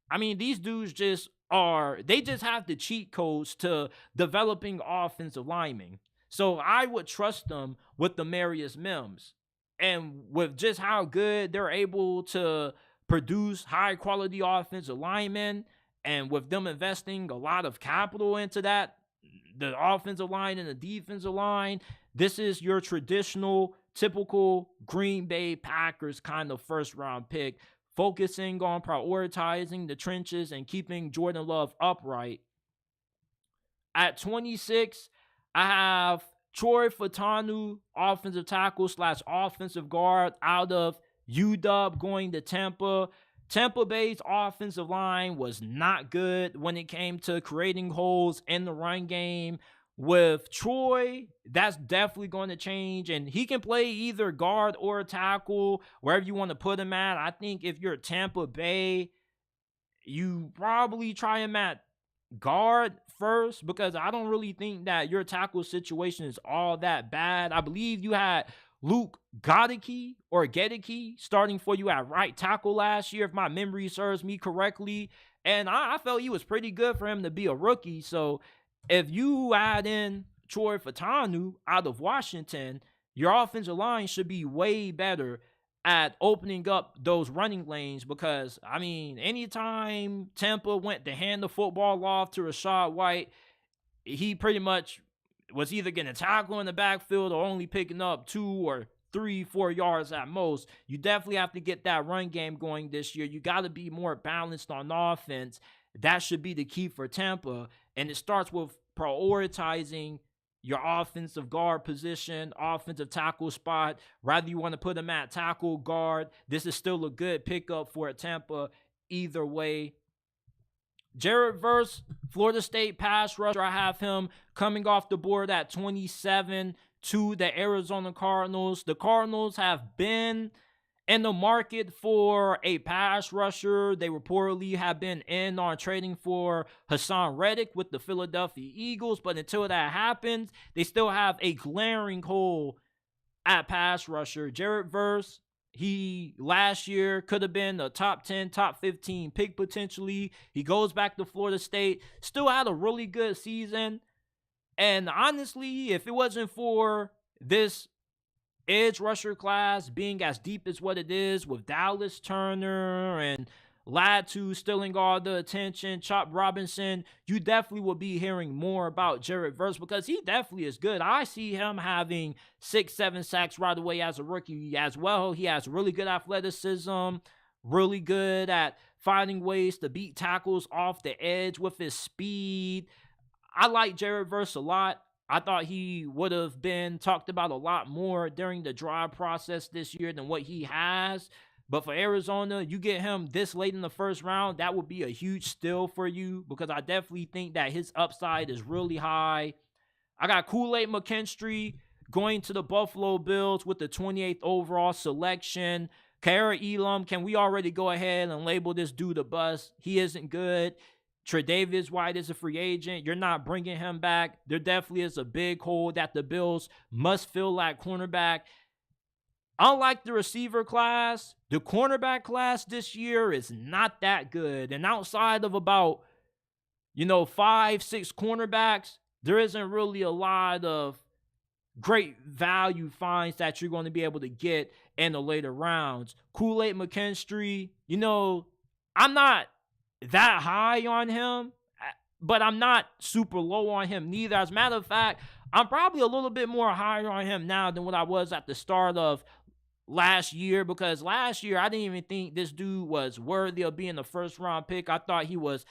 I mean, these dudes they just have the cheat codes to developing offensive linemen. So I would trust them with Amarius Mims. And with just how good they're able to produce high quality offensive linemen, and with them investing a lot of capital into that, the offensive line and the defensive line, this is your traditional, typical Green Bay Packers kind of first round pick, focusing on prioritizing the trenches and keeping Jordan Love upright. At 26, I have Troy Fautanu, offensive tackle / offensive guard out of UW, going to Tampa. Tampa Bay's offensive line was not good when it came to creating holes in the run game. With Troy, that's definitely going to change, and he can play either guard or tackle, wherever you want to put him at. I think if you're Tampa Bay, you probably try him at guard first, because I don't really think that your tackle situation is all that bad. I believe you had Luke Gedeke starting for you at right tackle last year, if my memory serves me correctly. And I felt he was pretty good for him to be a rookie. So if you add in Troy Fautanu out of Washington, your offensive line should be way better at opening up those running lanes, because, I mean, anytime Tampa went to hand the football off to Rachaad White, he pretty much was either getting a tackle in the backfield or only picking up 2 or 3, 4 yards at most. You definitely have to get that run game going this year. You got to be more balanced on offense. That should be the key for Tampa, and it starts with prioritizing your offensive guard position, offensive tackle spot. Rather you want to put him at tackle, guard, this is still a good pickup for Tampa either way. Jared Verse, Florida State pass rusher, I have him coming off the board at 27 to the Arizona Cardinals. The Cardinals have been in the market for a pass rusher. They reportedly have been in on trading for Hassan Reddick with the Philadelphia Eagles, but until that happens, they still have a glaring hole at pass rusher. Jared Verse, he last year could have been a top 10, top 15 pick potentially. He goes back to Florida State, still had a really good season. And honestly, if it wasn't for this edge rusher class being as deep as what it is, with Dallas Turner and Latu stealing all the attention, Chop Robinson, you definitely will be hearing more about Jared Verse, because he definitely is good. I see him having 6-7 sacks right away as a rookie as well. He has really good athleticism, really good at finding ways to beat tackles off the edge with his speed. I like Jared Verse a lot. I thought he would have been talked about a lot more during the draft process this year than what he has. But for Arizona, you get him this late in the first round, that would be a huge steal for you because I definitely think that his upside is really high. I got Kool-Aid McKinstry going to the Buffalo Bills with the 28th overall selection. Kara Elam, can we already go ahead and label this dude a bust? He isn't good. Tre'Davious White is a free agent. You're not bringing him back. There definitely is a big hole that the Bills must fill at cornerback. Unlike the receiver class, the cornerback class this year is not that good. And outside of about, 5-6 cornerbacks, there isn't really a lot of great value finds that you're going to be able to get in the later rounds. Kool-Aid McKinstry, I'm not that high on him, but I'm not super low on him neither. As a matter of fact, I'm probably a little bit more higher on him now than what I was at the start of last year, because last year I didn't even think this dude was worthy of being the first round pick. I thought he was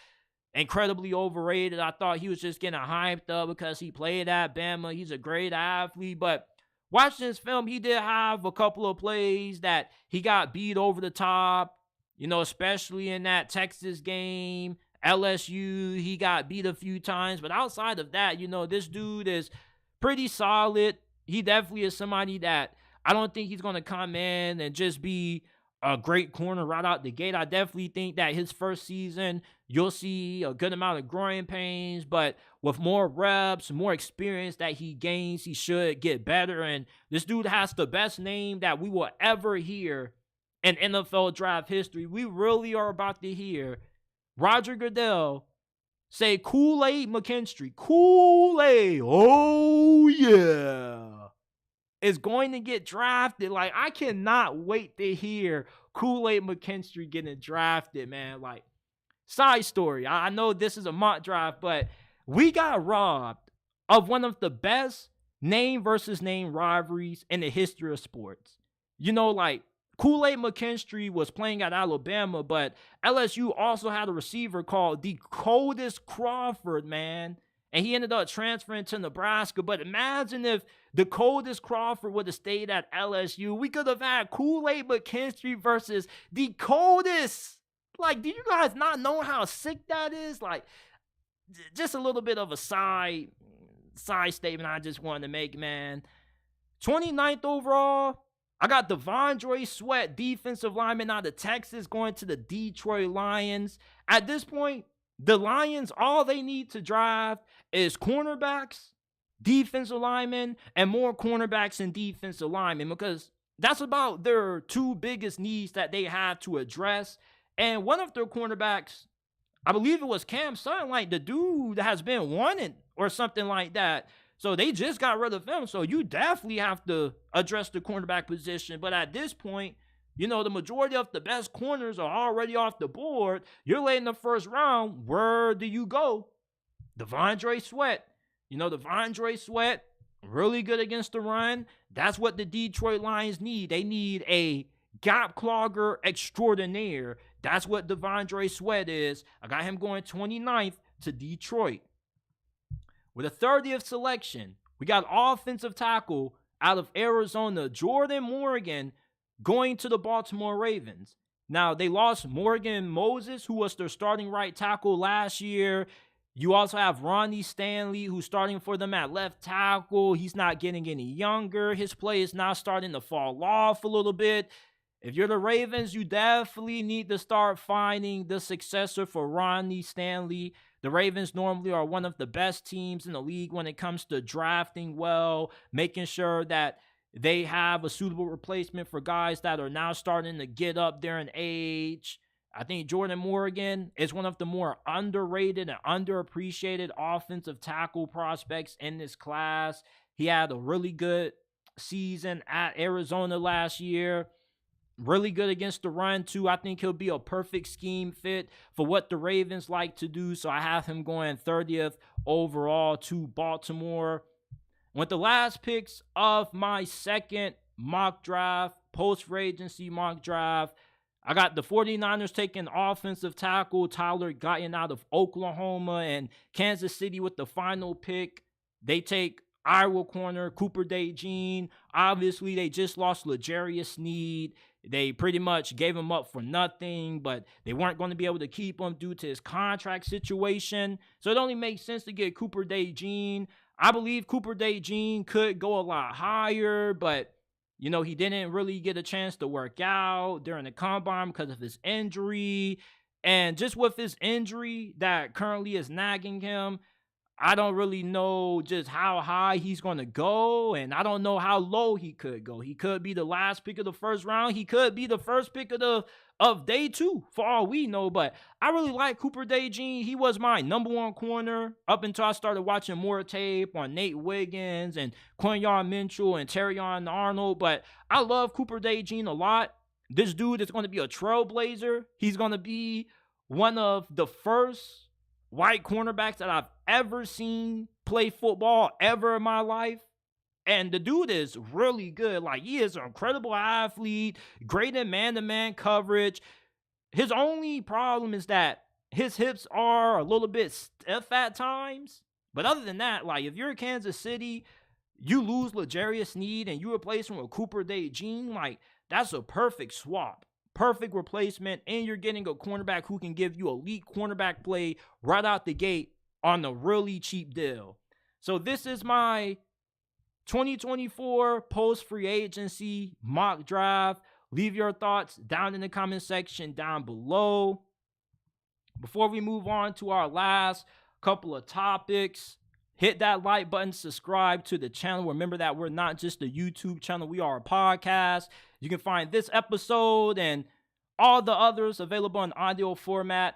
incredibly overrated. I thought he was just getting hyped up because he played at Bama. He's a great athlete, but watching this film, he did have a couple of plays that he got beat over the top, especially in that Texas game. LSU, he got beat a few times, but outside of that, this dude is pretty solid. He definitely is somebody that I don't think he's going to come in and just be a great corner right out the gate. I definitely think that his first season, you'll see a good amount of growing pains, but with more reps, more experience that he gains, he should get better. And this dude has the best name that we will ever hear in NFL draft history. We really are about to hear Roger Goodell say Kool-Aid McKinstry. Kool-Aid, oh yeah, is going to get drafted. Like, I cannot wait to hear Kool-Aid McKinstry getting drafted, man. Like, side story, I know this is a mock draft, but we got robbed of one of the best name versus name rivalries in the history of sports. Kool-Aid McKinstry was playing at Alabama, but LSU also had a receiver called the Coldest Crawford, man. And he ended up transferring to Nebraska. But imagine if the Coldest Crawford would have stayed at LSU. We could have had Kool-Aid McKinstry versus the coldest. Like, do you guys not know how sick that is? Like, just a little bit of a side statement I just wanted to make, man. 29th overall, I got Devondre Sweat, defensive lineman out of Texas, going to the Detroit Lions. At this point, the Lions, all they need to draft is cornerbacks, defensive linemen, and more cornerbacks and defensive linemen, because that's about their two biggest needs that they have to address. And one of their cornerbacks, I believe it was Cam Sutton, like the dude has been wanted or something like that. So they just got rid of him. So you definitely have to address the cornerback position. But at this point, the majority of the best corners are already off the board. You're late in the first round. Where do you go? Devondre Sweat. Devondre Sweat, really good against the run. That's what the Detroit Lions need. They need a gap clogger extraordinaire. That's what Devondre Sweat is. I got him going 29th to Detroit. With a 30th selection, we got offensive tackle out of Arizona, Jordan Morgan, going to the Baltimore Ravens. Now, they lost Morgan Moses, who was their starting right tackle last year. You also have Ronnie Stanley, who's starting for them at left tackle. He's not getting any younger. His play is now starting to fall off a little bit. If you're the Ravens, you definitely need to start finding the successor for Ronnie Stanley. The Ravens normally are one of the best teams in the league when it comes to drafting well, making sure that they have a suitable replacement for guys that are now starting to get up there in age. I think Jordan Morgan is one of the more underrated and underappreciated offensive tackle prospects in this class. He had a really good season at Arizona last year. Really good against the run, too. I think he'll be a perfect scheme fit for what the Ravens like to do. So I have him going 30th overall to Baltimore. With the last picks of my second mock draft, post-free agency mock draft, I got the 49ers taking offensive tackle Tyler Guyton out of Oklahoma, and Kansas City with the final pick. They take Iowa corner Cooper DeJean. Obviously, they just lost L'Jarius Sneed. They pretty much gave him up for nothing, but they weren't going to be able to keep him due to his contract situation. So it only makes sense to get Cooper DeJean. I believe Cooper DeJean could go a lot higher, but he didn't really get a chance to work out during the combine because of his injury. And just with his injury that currently is nagging him, I don't really know just how high he's going to go, and I don't know how low he could go. He could be the last pick of the first round. He could be the first pick of day 2, for all we know. But I really like Cooper DeJean. He was my number 1 corner up until I started watching more tape on Nate Wiggins and Quinyon Mitchell and Terrion Arnold. But I love Cooper DeJean a lot. This dude is going to be a trailblazer. He's going to be one of the first white cornerbacks that I've ever seen play football ever in my life. And the dude is really good. Like, he is an incredible athlete, great in man-to-man coverage. His only problem is that his hips are a little bit stiff at times. But other than that, like, if you're Kansas City, you lose L'Jarius Sneed and you replace him with Cooper DeJean, like, that's a perfect swap. Perfect replacement, and you're getting a cornerback who can give you elite cornerback play right out the gate on a really cheap deal. So this is my 2024 post-free agency mock draft. Leave your thoughts down in the comment section down below. Before we move on to our last couple of topics, hit that like button, subscribe to the channel. Remember that we're not just a YouTube channel, we are a podcast. You can find this episode and all the others available in audio format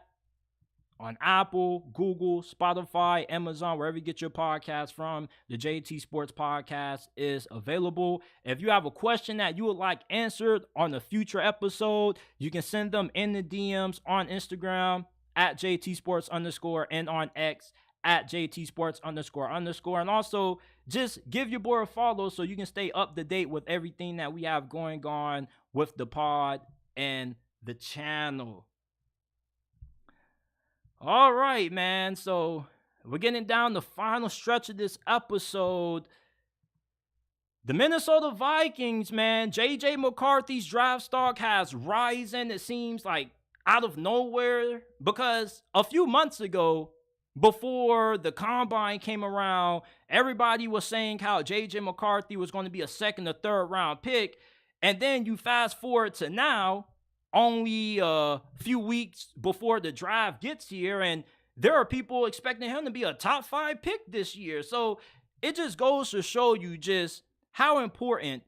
on Apple, Google, Spotify, Amazon, wherever you get your podcast from. The JT Sports Podcast is available. If you have a question that you would like answered on a future episode, you can send them in the DMs on Instagram at JT_Sports_ and on X at JT__. And also, just give your boy a follow so you can stay up to date with everything that we have going on with the pod and the channel. All right, man. So we're getting down the final stretch of this episode. The Minnesota Vikings, man. JJ McCarthy's draft stock has risen, it seems like, out of nowhere, because a few months ago, before the combine came around, everybody was saying how JJ McCarthy was going to be a 2nd or 3rd round pick. And then you fast forward to now, only a few weeks before the draft gets here, and there are people expecting him to be a top 5 pick this year. So it just goes to show you just how important,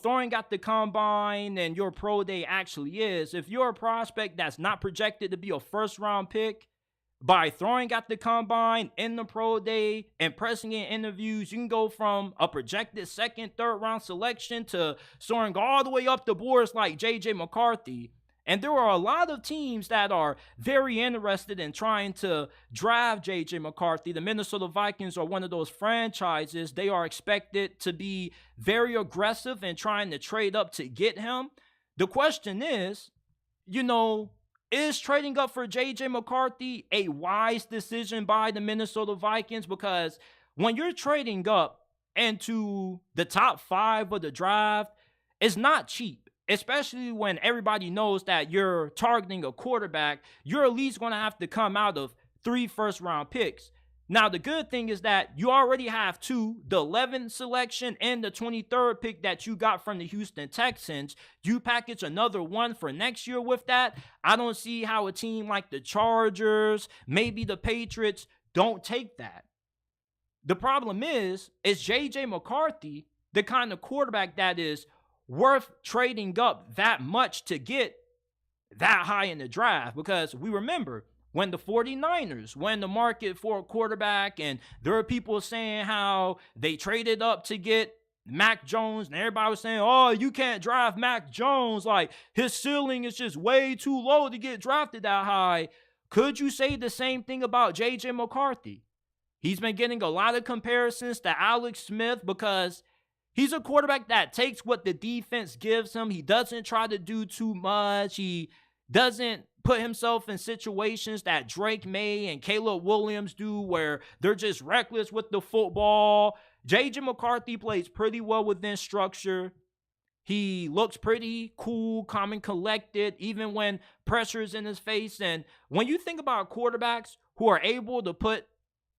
throwing out the combine and your pro day actually is. If you're a prospect that's not projected to be a 1st round pick, by throwing out the combine in the pro day and pressing in interviews, you can go from a projected 2nd, 3rd round selection to soaring all the way up the boards like JJ McCarthy. And there are a lot of teams that are very interested in trying to draft JJ McCarthy. The Minnesota Vikings are one of those franchises. They are expected to be very aggressive in trying to trade up to get him. The question is, is trading up for JJ McCarthy a wise decision by the Minnesota Vikings? Because when you're trading up into the top 5 of the draft, it's not cheap, especially when everybody knows that you're targeting a quarterback. You're at least going to have to come out of 3 first-round picks. Now, the good thing is that you already have 2, the 11th selection and the 23rd pick that you got from the Houston Texans. You package another 1 for next year with that. I don't see how a team like the Chargers, maybe the Patriots, don't take that. The problem is JJ McCarthy the kind of quarterback that is worth trading up that much to get that high in the draft? Because we remember, when the 49ers went in the market for a quarterback, and there are people saying how they traded up to get Mac Jones, and everybody was saying, oh, you can't draft Mac Jones. Like, his ceiling is just way too low to get drafted that high. Could you say the same thing about JJ McCarthy? He's been getting a lot of comparisons to Alex Smith because he's a quarterback that takes what the defense gives him. He doesn't try to do too much. He doesn't put himself in situations that Drake May and Caleb Williams do where they're just reckless with the football. JJ McCarthy plays pretty well within structure. He looks pretty cool, calm and collected, even when pressure's in his face. And when you think about quarterbacks who are able to put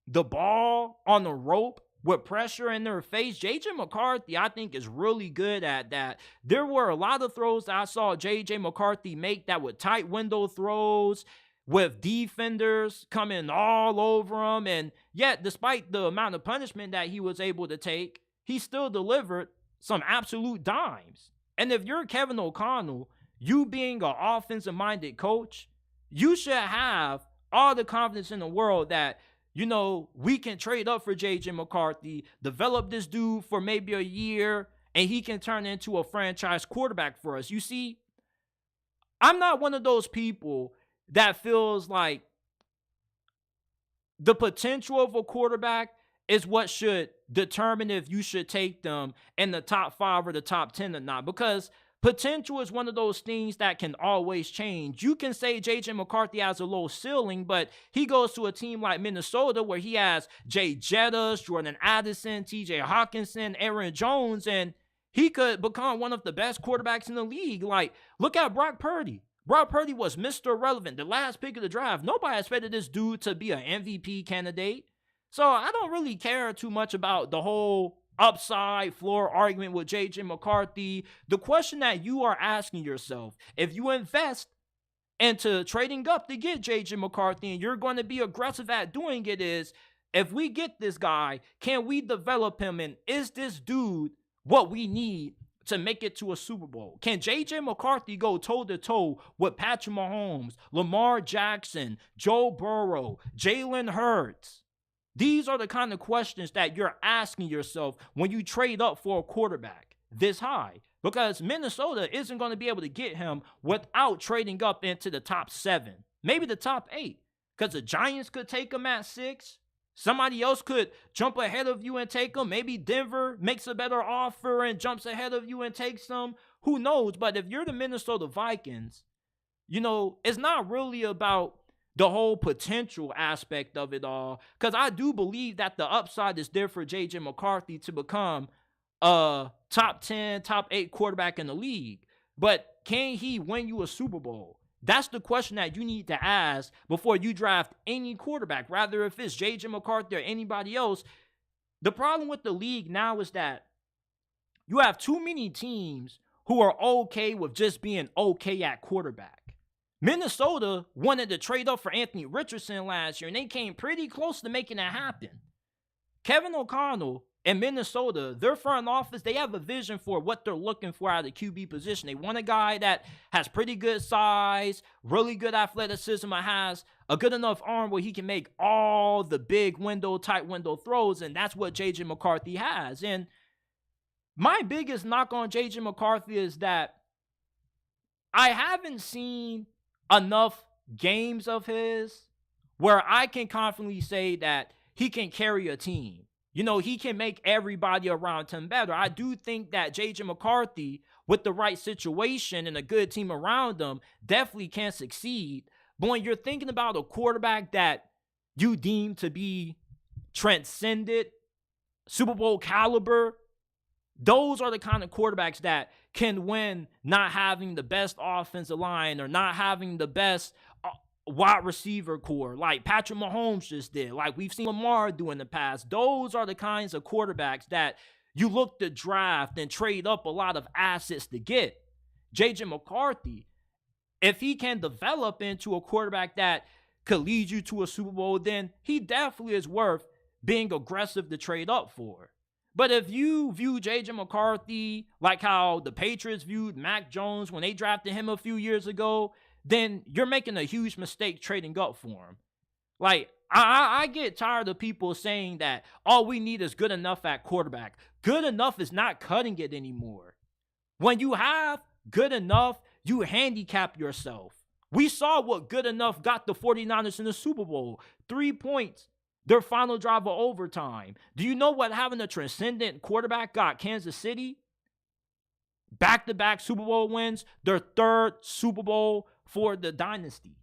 the ball on the rope with pressure in their face, JJ McCarthy, I think, is really good at that. There were a lot of throws that I saw JJ McCarthy make that were tight window throws with defenders coming all over him. And yet, despite the amount of punishment that he was able to take, he still delivered some absolute dimes. And if you're Kevin O'Connell, you being an offensive-minded coach, you should have all the confidence in the world that, you know, we can trade up for JJ McCarthy, develop this dude for maybe a year, and he can turn into a franchise quarterback for us. You see, I'm not one of those people that feels like the potential of a quarterback is what should determine if you should take them in the top 5 or the top 10 or not. Because potential is one of those things that can always change. You can say JJ McCarthy has a low ceiling, but he goes to a team like Minnesota where he has Jay Jettas, Jordan Addison, TJ Hawkinson, Aaron Jones, and he could become one of the best quarterbacks in the league. Like, look at Brock Purdy. Brock Purdy was Mr. Irrelevant, the last pick of the draft. Nobody expected this dude to be an MVP candidate. So I don't really care too much about the whole upside floor argument with JJ McCarthy. The question that you are asking yourself, if you invest into trading up to get JJ McCarthy and you're going to be aggressive at doing it, is if we get this guy, can we develop him, and is this dude what we need to make it to a Super Bowl? Can JJ McCarthy go toe-to-toe with Patrick Mahomes, Lamar Jackson, Joe Burrow, Jalen Hurts? These are the kind of questions that you're asking yourself when you trade up for a quarterback this high, because Minnesota isn't going to be able to get him without trading up into the top 7, maybe the top 8, because the Giants could take him at 6. Somebody else could jump ahead of you and take him. Maybe Denver makes a better offer and jumps ahead of you and takes him. Who knows? But if you're the Minnesota Vikings, you know, it's not really about the whole potential aspect of it all, because I do believe that the upside is there for JJ McCarthy to become a top 10, top 8 quarterback in the league. But can he win you a Super Bowl? That's the question that you need to ask before you draft any quarterback, rather if it's JJ McCarthy or anybody else. The problem with the league now is that you have too many teams who are okay with just being okay at quarterback. Minnesota wanted to trade up for Anthony Richardson last year, and they came pretty close to making that happen. Kevin O'Connell and Minnesota, their front office, they have a vision for what they're looking for out of the QB position. They want a guy that has pretty good size, really good athleticism, and has a good enough arm where he can make all the big window, tight window throws, and that's what JJ McCarthy has. And my biggest knock on JJ McCarthy is that I haven't seen enough games of his where I can confidently say that he can carry a team. You know, he can make everybody around him better. I do think that JJ McCarthy, with the right situation and a good team around him, definitely can succeed. But when you're thinking about a quarterback that you deem to be transcendent, Super Bowl caliber, those are the kind of quarterbacks that can win not having the best offensive line or not having the best wide receiver core like Patrick Mahomes just did, like we've seen Lamar do in the past. Those are the kinds of quarterbacks that you look to draft and trade up a lot of assets to get. JJ McCarthy, if he can develop into a quarterback that could lead you to a Super Bowl, then he definitely is worth being aggressive to trade up for. But if you view JJ McCarthy like how the Patriots viewed Mac Jones when they drafted him a few years ago, then you're making a huge mistake trading up for him. Like, I get tired of people saying that all we need is good enough at quarterback. Good enough is not cutting it anymore. When you have good enough, you handicap yourself. We saw what good enough got the 49ers in the Super Bowl. 3 points. Their final drive of overtime. Do you know what having a transcendent quarterback got Kansas City? Back-to-back Super Bowl wins. Their 3rd Super Bowl for the dynasty.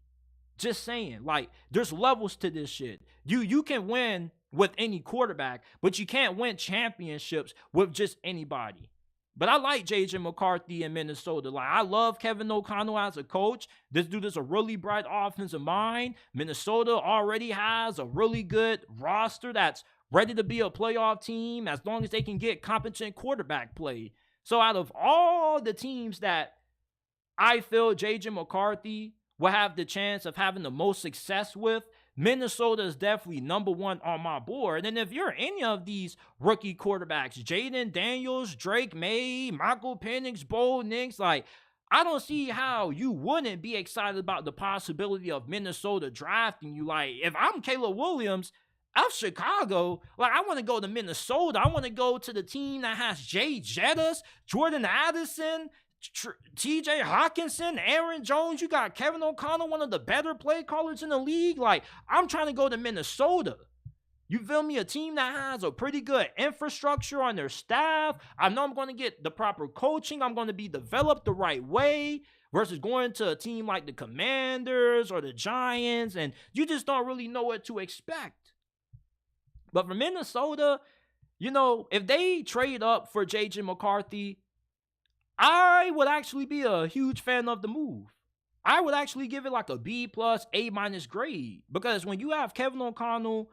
Just saying. Like, there's levels to this shit. You can win with any quarterback, but you can't win championships with just anybody. But I like JJ McCarthy in Minnesota. Like, I love Kevin O'Connell as a coach. This dude is a really bright offensive mind. Minnesota already has a really good roster that's ready to be a playoff team as long as they can get competent quarterback play. So out of all the teams that I feel JJ McCarthy will have the chance of having the most success with, Minnesota is definitely number one on my board. And if you're any of these rookie quarterbacks, Jaden Daniels, Drake May, Michael Penix, Bo Nix, like, I don't see how you wouldn't be excited about the possibility of Minnesota drafting you. Like, if I'm Caleb Williams of Chicago, like, I want to go to Minnesota. I want to go to the team that has Jay Jettis, Jordan Addison, TJ Hawkinson, Aaron Jones. You got Kevin O'Connell, one of the better play callers in the league. Like, I'm trying to go to Minnesota. You feel me? A team that has a pretty good infrastructure on their staff. I know I'm going to get the proper coaching. I'm going to be developed the right way versus going to a team like the Commanders or the Giants, and you just don't really know what to expect. But for Minnesota, you know, if they trade up for JJ McCarthy, I would actually be a huge fan of the move. I would actually give it like a B+, A- grade. Because when you have Kevin O'Connell,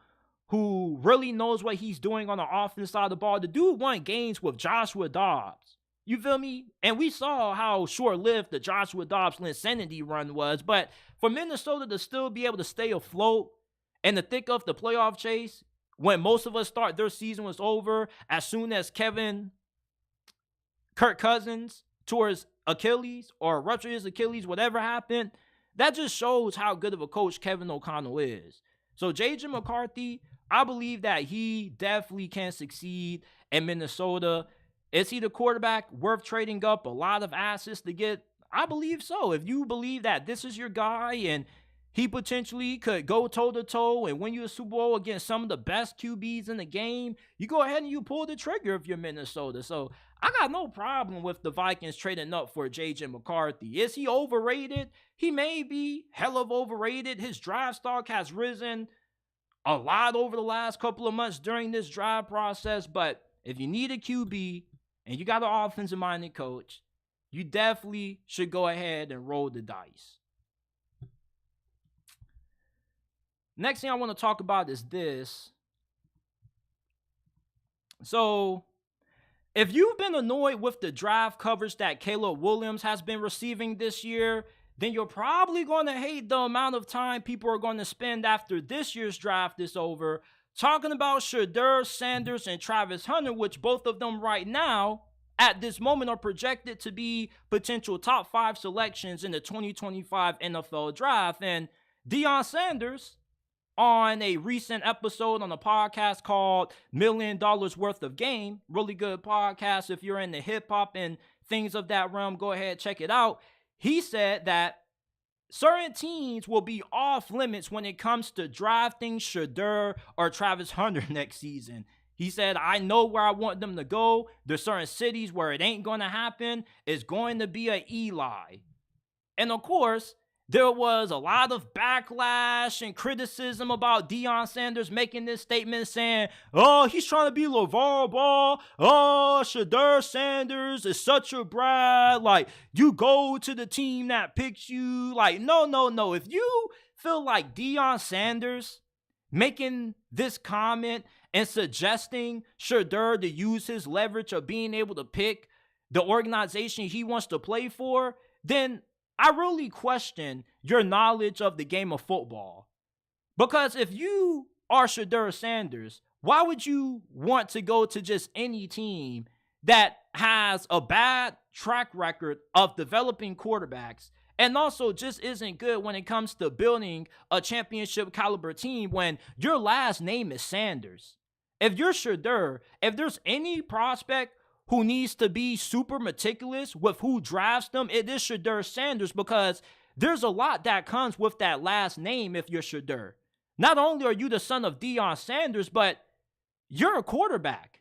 who really knows what he's doing on the offense side of the ball, the dude won games with Joshua Dobbs. You feel me? And we saw how short-lived the Joshua Dobbs insanity run was. But for Minnesota to still be able to stay afloat in the thick of the playoff chase, when most of us thought their season was over, as soon as Kirk Cousins towards Achilles or ruptured his Achilles, whatever happened, that just shows how good of a coach Kevin O'Connell is. So JJ McCarthy, I believe that he definitely can succeed in Minnesota. Is he the quarterback worth trading up a lot of assets to get? I believe so. If you believe that this is your guy and he potentially could go toe-to-toe and win you a Super Bowl against some of the best QBs in the game, you go ahead and you pull the trigger if you're Minnesota. So I got no problem with the Vikings trading up for JJ McCarthy. Is he overrated? He may be hell of overrated. His draft stock has risen a lot over the last couple of months during this draft process. But if you need a QB and you got an offensive-minded coach, you definitely should go ahead and roll the dice. Next thing I want to talk about is this. So, if you've been annoyed with the draft coverage that Caleb Williams has been receiving this year, then you're probably going to hate the amount of time people are going to spend after this year's draft is over talking about Shedeur Sanders and Travis Hunter, which both of them right now, at this moment, are projected to be potential top 5 selections in the 2025 NFL Draft. And Deion Sanders, on a recent episode on a podcast called $1 Million Worth of Game, really good podcast. If you're into hip-hop and things of that realm, go ahead, check it out. He said that certain teams will be off limits when it comes to drafting Sheduer or Travis Hunter next season. He said, I know where I want them to go. There's certain cities where it ain't going to happen. It's going to be a Eli. And of course, there was a lot of backlash and criticism about Deion Sanders making this statement saying, oh, he's trying to be LeVar Ball. Oh, Shedeur Sanders is such a brat. Like, you go to the team that picks you. Like, no. If you feel like Deion Sanders making this comment and suggesting Shedeur to use his leverage of being able to pick the organization he wants to play for, then I really question your knowledge of the game of football. Because if you are Shedeur Sanders, why would you want to go to just any team that has a bad track record of developing quarterbacks and also just isn't good when it comes to building a championship caliber team when your last name is Sanders? If you're Shedeur, if there's any prospect who needs to be super meticulous with who drafts them, it is Shedeur Sanders, because there's a lot that comes with that last name if you're Shedeur. Not only are you the son of Deion Sanders, but you're a quarterback.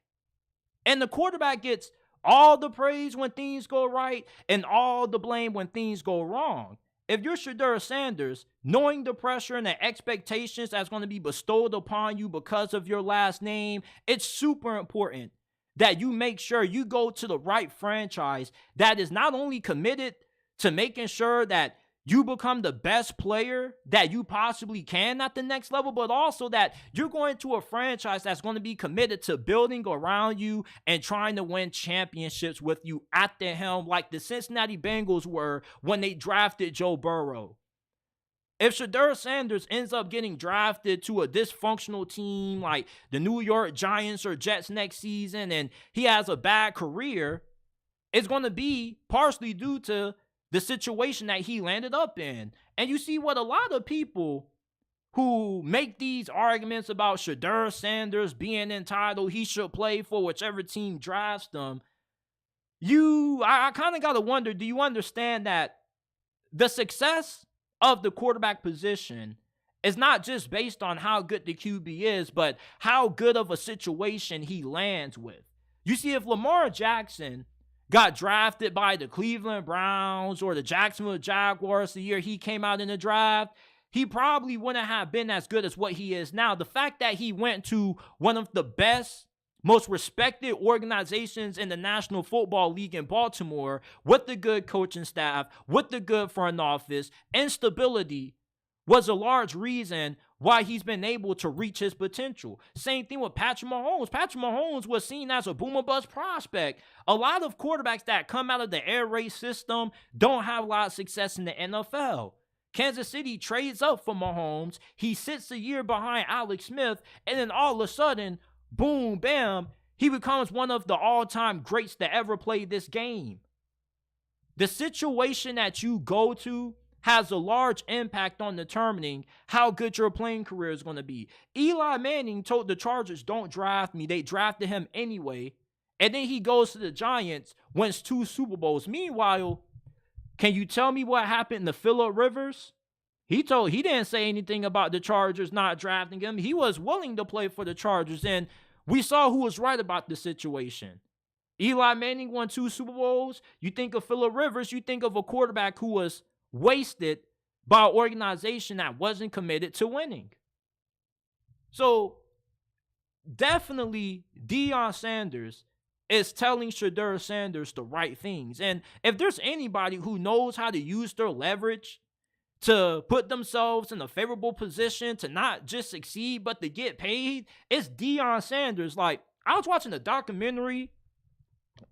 And the quarterback gets all the praise when things go right and all the blame when things go wrong. If you're Shedeur Sanders, knowing the pressure and the expectations that's going to be bestowed upon you because of your last name, it's super important that you make sure you go to the right franchise that is not only committed to making sure that you become the best player that you possibly can at the next level, but also that you're going to a franchise that's going to be committed to building around you and trying to win championships with you at the helm, like the Cincinnati Bengals were when they drafted Joe Burrow. If Shedeur Sanders ends up getting drafted to a dysfunctional team like the New York Giants or Jets next season and he has a bad career, it's going to be partially due to the situation that he landed up in. And you see what a lot of people who make these arguments about Shedeur Sanders being entitled, he should play for whichever team drafts them. I kind of got to wonder, do you understand that the success of the quarterback position is not just based on how good the QB is, but how good of a situation he lands with? You see, if Lamar Jackson got drafted by the Cleveland Browns or the Jacksonville Jaguars the year he came out in the draft, he probably wouldn't have been as good as what he is now. The fact that he went to one of the best, most respected organizations in the National Football League in Baltimore with the good coaching staff, with the good front office, and stability was a large reason why he's been able to reach his potential. Same thing with Patrick Mahomes. Patrick Mahomes was seen as a boom or bust prospect. A lot of quarterbacks that come out of the air raid system don't have a lot of success in the NFL. Kansas City trades up for Mahomes. He sits a year behind Alex Smith, and then all of a sudden, boom, bam, he becomes one of the all-time greats that ever played this game. The situation that you go to has a large impact on determining how good your playing career is going to be. Eli Manning told the Chargers, don't draft me. They drafted him anyway. And then he goes to the Giants, wins 2 Super Bowls. Meanwhile, can you tell me what happened to Phillip Rivers? He didn't say anything about the Chargers not drafting him. He was willing to play for the Chargers, and we saw who was right about the situation. Eli Manning won 2 Super Bowls. You think of Phillip Rivers, you think of a quarterback who was wasted by an organization that wasn't committed to winning. So definitely Deion Sanders is telling Shedeur Sanders the right things. And if there's anybody who knows how to use their leverage to put themselves in a favorable position to not just succeed, but to get paid, it's Deion Sanders. Like, I was watching a documentary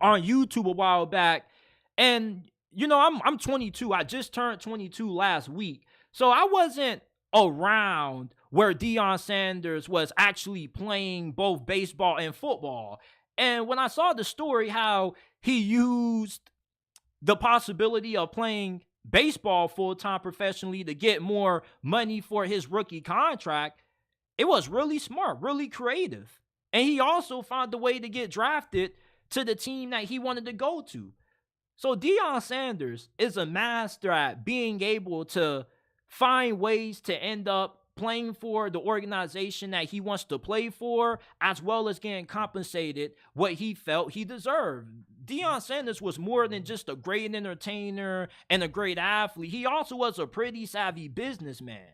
on YouTube a while back, and you know, I'm 22. I just turned 22 last week. So I wasn't around where Deion Sanders was actually playing both baseball and football. And when I saw the story, how he used the possibility of playing baseball full-time professionally to get more money for his rookie contract, it was really smart, really creative. And he also found a way to get drafted to the team that he wanted to go to. So Deion Sanders is a master at being able to find ways to end up playing for the organization that he wants to play for, as well as getting compensated what he felt he deserved. Deion Sanders was more than just a great entertainer and a great athlete. He also was a pretty savvy businessman.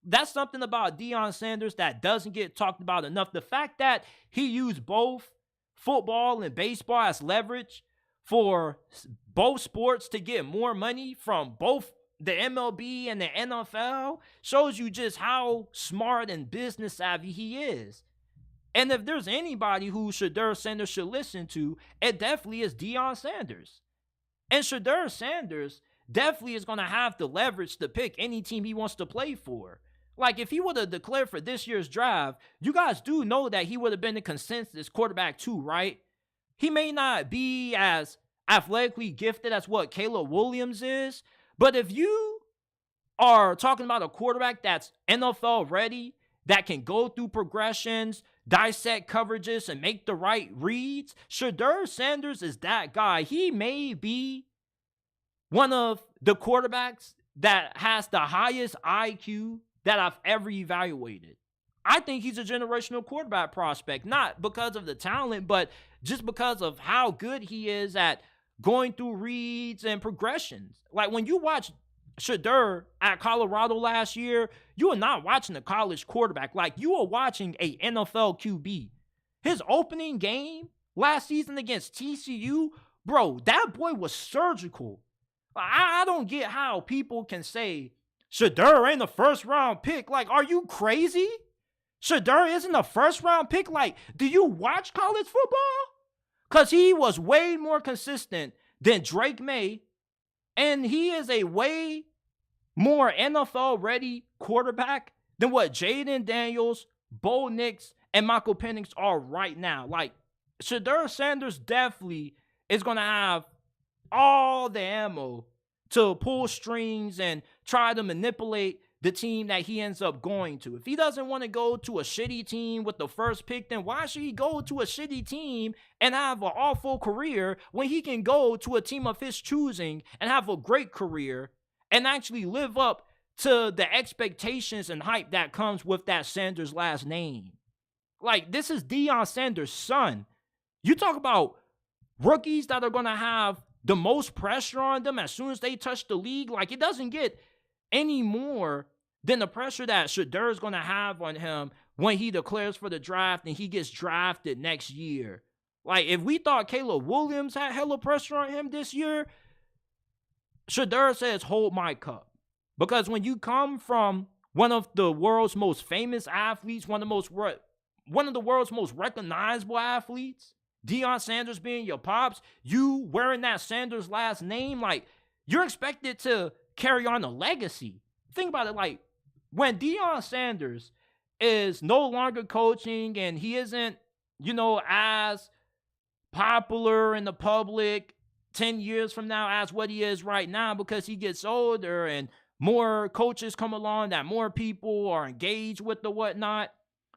That's something about Deion Sanders that doesn't get talked about enough. The fact that he used both football and baseball as leverage for both sports to get more money from both the MLB and the NFL shows you just how smart and business savvy he is. And if there's anybody who Shedeur Sanders should listen to, it definitely is Deion Sanders. And Shedeur Sanders definitely is going to have the leverage to pick any team he wants to play for. Like, if he would have declared for this year's draft, you guys do know that he would have been the consensus quarterback too, right? He may not be as athletically gifted as what Caleb Williams is, but if you are talking about a quarterback that's NFL ready, that can go through progressions, dissect coverages, and make the right reads, Shedeur Sanders is that guy. He may be one of the quarterbacks that has the highest IQ that I've ever evaluated. I think he's a generational quarterback prospect, not because of the talent, but just because of how good he is at going through reads and progressions. Like, when you watch Sheduer at Colorado last year, you are not watching a college quarterback. Like, you are watching a NFL QB. His opening game last season against TCU, bro, that boy was surgical. I don't get how people can say Shedeur ain't a first-round pick. Like, are you crazy? Shedeur isn't a first-round pick? Like, do you watch college football? Because he was way more consistent than Drake May, and he is a way more NFL-ready quarterback than what Jaden Daniels, Bo Nix, and Michael Penix are right now. Like, Shedeur Sanders definitely is going to have all the ammo to pull strings and try to manipulate the team that he ends up going to. If he doesn't want to go to a shitty team with the first pick, then why should he go to a shitty team and have an awful career when he can go to a team of his choosing and have a great career and actually live up to the expectations and hype that comes with that Sanders last name? Like, this is Deion Sanders' son. You talk about rookies that are going to have the most pressure on them as soon as they touch the league. Like, it doesn't get any more than the pressure that Shedeur is going to have on him when he declares for the draft and he gets drafted next year. Like, if we thought Caleb Williams had hella pressure on him this year, Shedeur says, hold my cup. Because when you come from one of the world's most famous athletes, one of the world's most recognizable athletes, Deion Sanders being your pops, you wearing that Sanders last name, like, you're expected to carry on a legacy. Think about it, like, when Deion Sanders is no longer coaching and he isn't, as popular in the public 10 years from now as what he is right now, because he gets older and more coaches come along, that more people are engaged with the whatnot,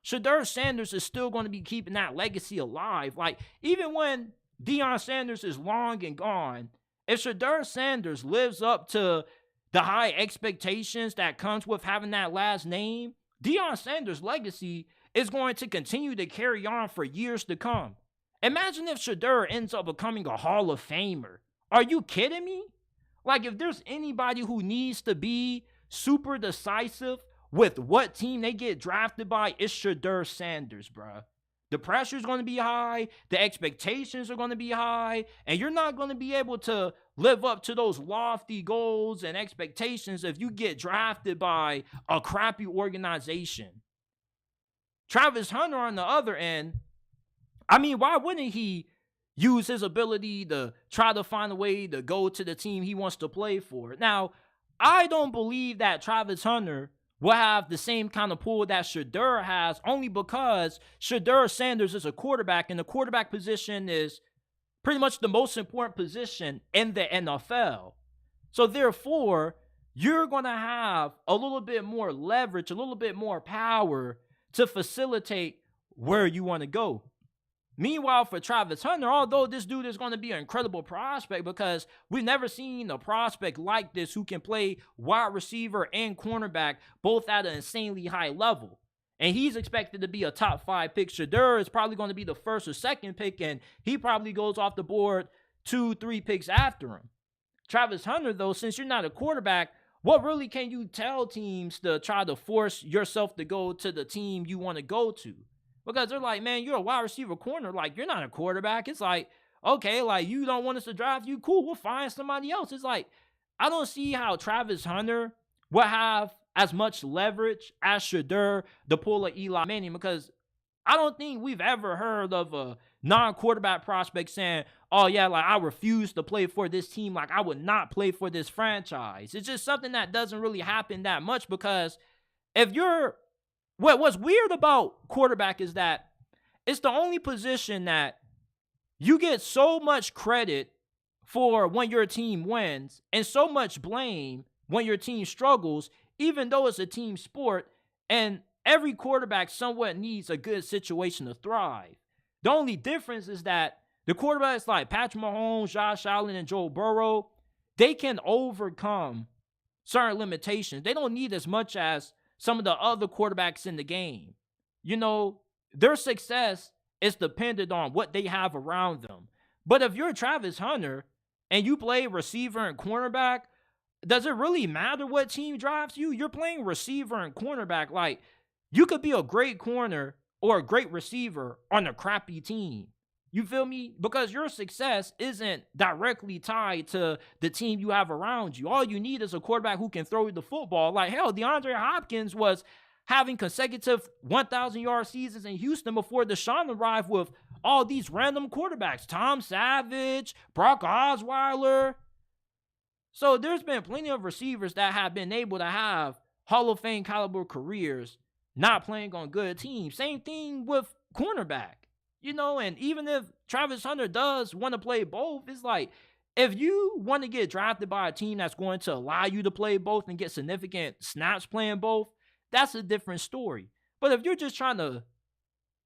Shedeur Sanders is still going to be keeping that legacy alive. Like, even when Deion Sanders is long and gone, if Shedeur Sanders lives up to the high expectations that comes with having that last name, Deion Sanders' legacy is going to continue to carry on for years to come. Imagine if Shedeur ends up becoming a Hall of Famer. Are you kidding me? Like, if there's anybody who needs to be super decisive with what team they get drafted by, it's Shedeur Sanders, bruh. The pressure's going to be high, the expectations are going to be high, and you're not going to be able to live up to those lofty goals and expectations if you get drafted by a crappy organization. Travis Hunter on the other end, I mean, why wouldn't he use his ability to try to find a way to go to the team he wants to play for? Now, I don't believe that Travis Hunter will have the same kind of pull that Shedeur has, only because Shedeur Sanders is a quarterback, and the quarterback position is pretty much the most important position in the NFL. So therefore, you're going to have a little bit more leverage, a little bit more power to facilitate where you want to go. Meanwhile, for Travis Hunter, although this dude is going to be an incredible prospect because we've never seen a prospect like this who can play wide receiver and cornerback both at an insanely high level. And he's expected to be a top 5 pick. Shedeur is probably going to be the first or second pick, and he probably goes off the board 2-3 picks after him. Travis Hunter, though, since you're not a quarterback, what really can you tell teams to try to force yourself to go to the team you want to go to? Because they're like, man, you're a wide receiver corner. Like, you're not a quarterback. It's like, okay, like, you don't want us to draft you. Cool, we'll find somebody else. It's like, I don't see how Travis Hunter will have as much leverage as Shedeur to pull a Eli Manning, because I don't think we've ever heard of a non-quarterback prospect saying, oh, yeah, like, I refuse to play for this team. Like, I would not play for this franchise. It's just something that doesn't really happen that much, because if you're what's weird about quarterback is that it's the only position that you get so much credit for when your team wins and so much blame when your team struggles, even though it's a team sport, and every quarterback somewhat needs a good situation to thrive. The only difference is that the quarterbacks like Patrick Mahomes, Josh Allen, and Joe Burrow, they can overcome certain limitations. They don't need as much as some of the other quarterbacks in the game. Their success is dependent on what they have around them. But if you're Travis Hunter and you play receiver and cornerback, does it really matter what team drafts you? You're playing receiver and cornerback. Like, you could be a great corner or a great receiver on a crappy team. You feel me? Because your success isn't directly tied to the team you have around you. All you need is a quarterback who can throw you the football. Like, hell, DeAndre Hopkins was having consecutive 1,000-yard seasons in Houston before Deshaun arrived with all these random quarterbacks. Tom Savage, Brock Osweiler. So there's been plenty of receivers that have been able to have Hall of Fame caliber careers not playing on good teams. Same thing with cornerback. And even if Travis Hunter does want to play both, it's like, if you want to get drafted by a team that's going to allow you to play both and get significant snaps playing both, that's a different story. But if you're just trying to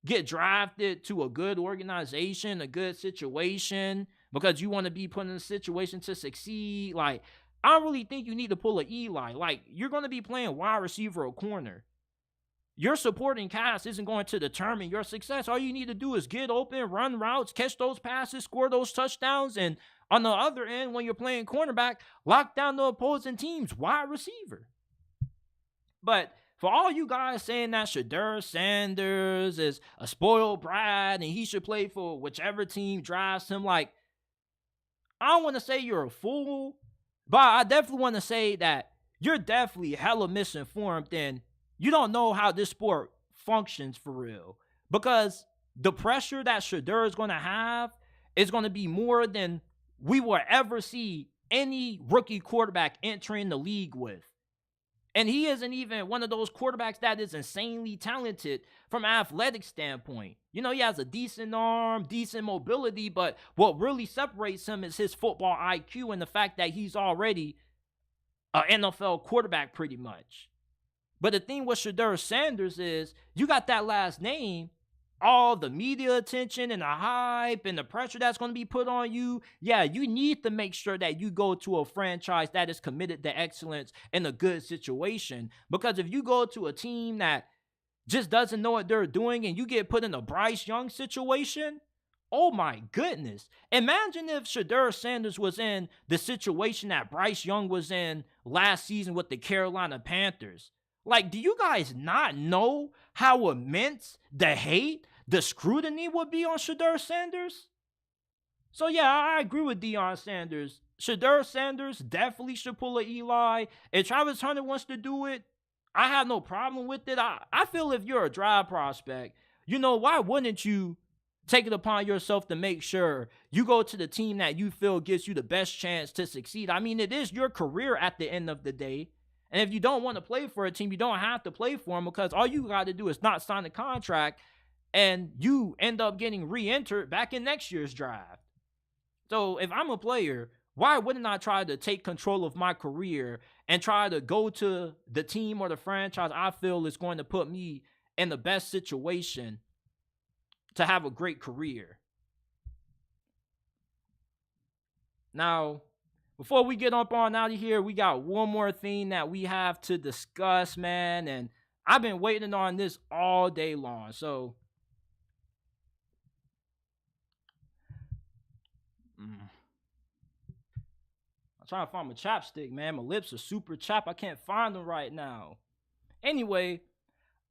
get drafted to a good organization, a good situation, because you want to be put in a situation to succeed, like, I don't really think you need to pull an Eli. Like, you're going to be playing wide receiver or corner. Your supporting cast isn't going to determine your success. All you need to do is get open, run routes, catch those passes, score those touchdowns, and on the other end, when you're playing cornerback, lock down the opposing team's wide receiver. But for all you guys saying that Shedeur Sanders is a spoiled brat and he should play for whichever team drafts him, like, I don't want to say you're a fool, but I definitely want to say that you're definitely hella misinformed and you don't know how this sport functions for real. Because the pressure that Shedeur is going to have is going to be more than we will ever see any rookie quarterback entering the league with. And he isn't even one of those quarterbacks that is insanely talented from an athletic standpoint. He has a decent arm, decent mobility, but what really separates him is his football IQ and the fact that he's already an NFL quarterback pretty much. But the thing with Shedeur Sanders is you got that last name, all the media attention and the hype and the pressure that's going to be put on you. Yeah, you need to make sure that you go to a franchise that is committed to excellence in a good situation. Because if you go to a team that just doesn't know what they're doing and you get put in a Bryce Young situation, oh my goodness. Imagine if Shedeur Sanders was in the situation that Bryce Young was in last season with the Carolina Panthers. Like, do you guys not know how immense the hate, the scrutiny would be on Shedeur Sanders? So, yeah, I agree with Deion Sanders. Shedeur Sanders definitely should pull a Eli. If Travis Hunter wants to do it, I have no problem with it. I feel if you're a draft prospect, why wouldn't you take it upon yourself to make sure you go to the team that you feel gives you the best chance to succeed? I mean, it is your career at the end of the day. And if you don't want to play for a team, you don't have to play for them because all you got to do is not sign a contract and you end up getting re-entered back in next year's draft. So if I'm a player, why wouldn't I try to take control of my career and try to go to the team or the franchise I feel is going to put me in the best situation to have a great career? Now, before we get up on out of here, we got one more thing that we have to discuss, man. And I've been waiting on this all day long. So, I'm trying to find my chapstick, man. My lips are super chapped. I can't find them right now. Anyway,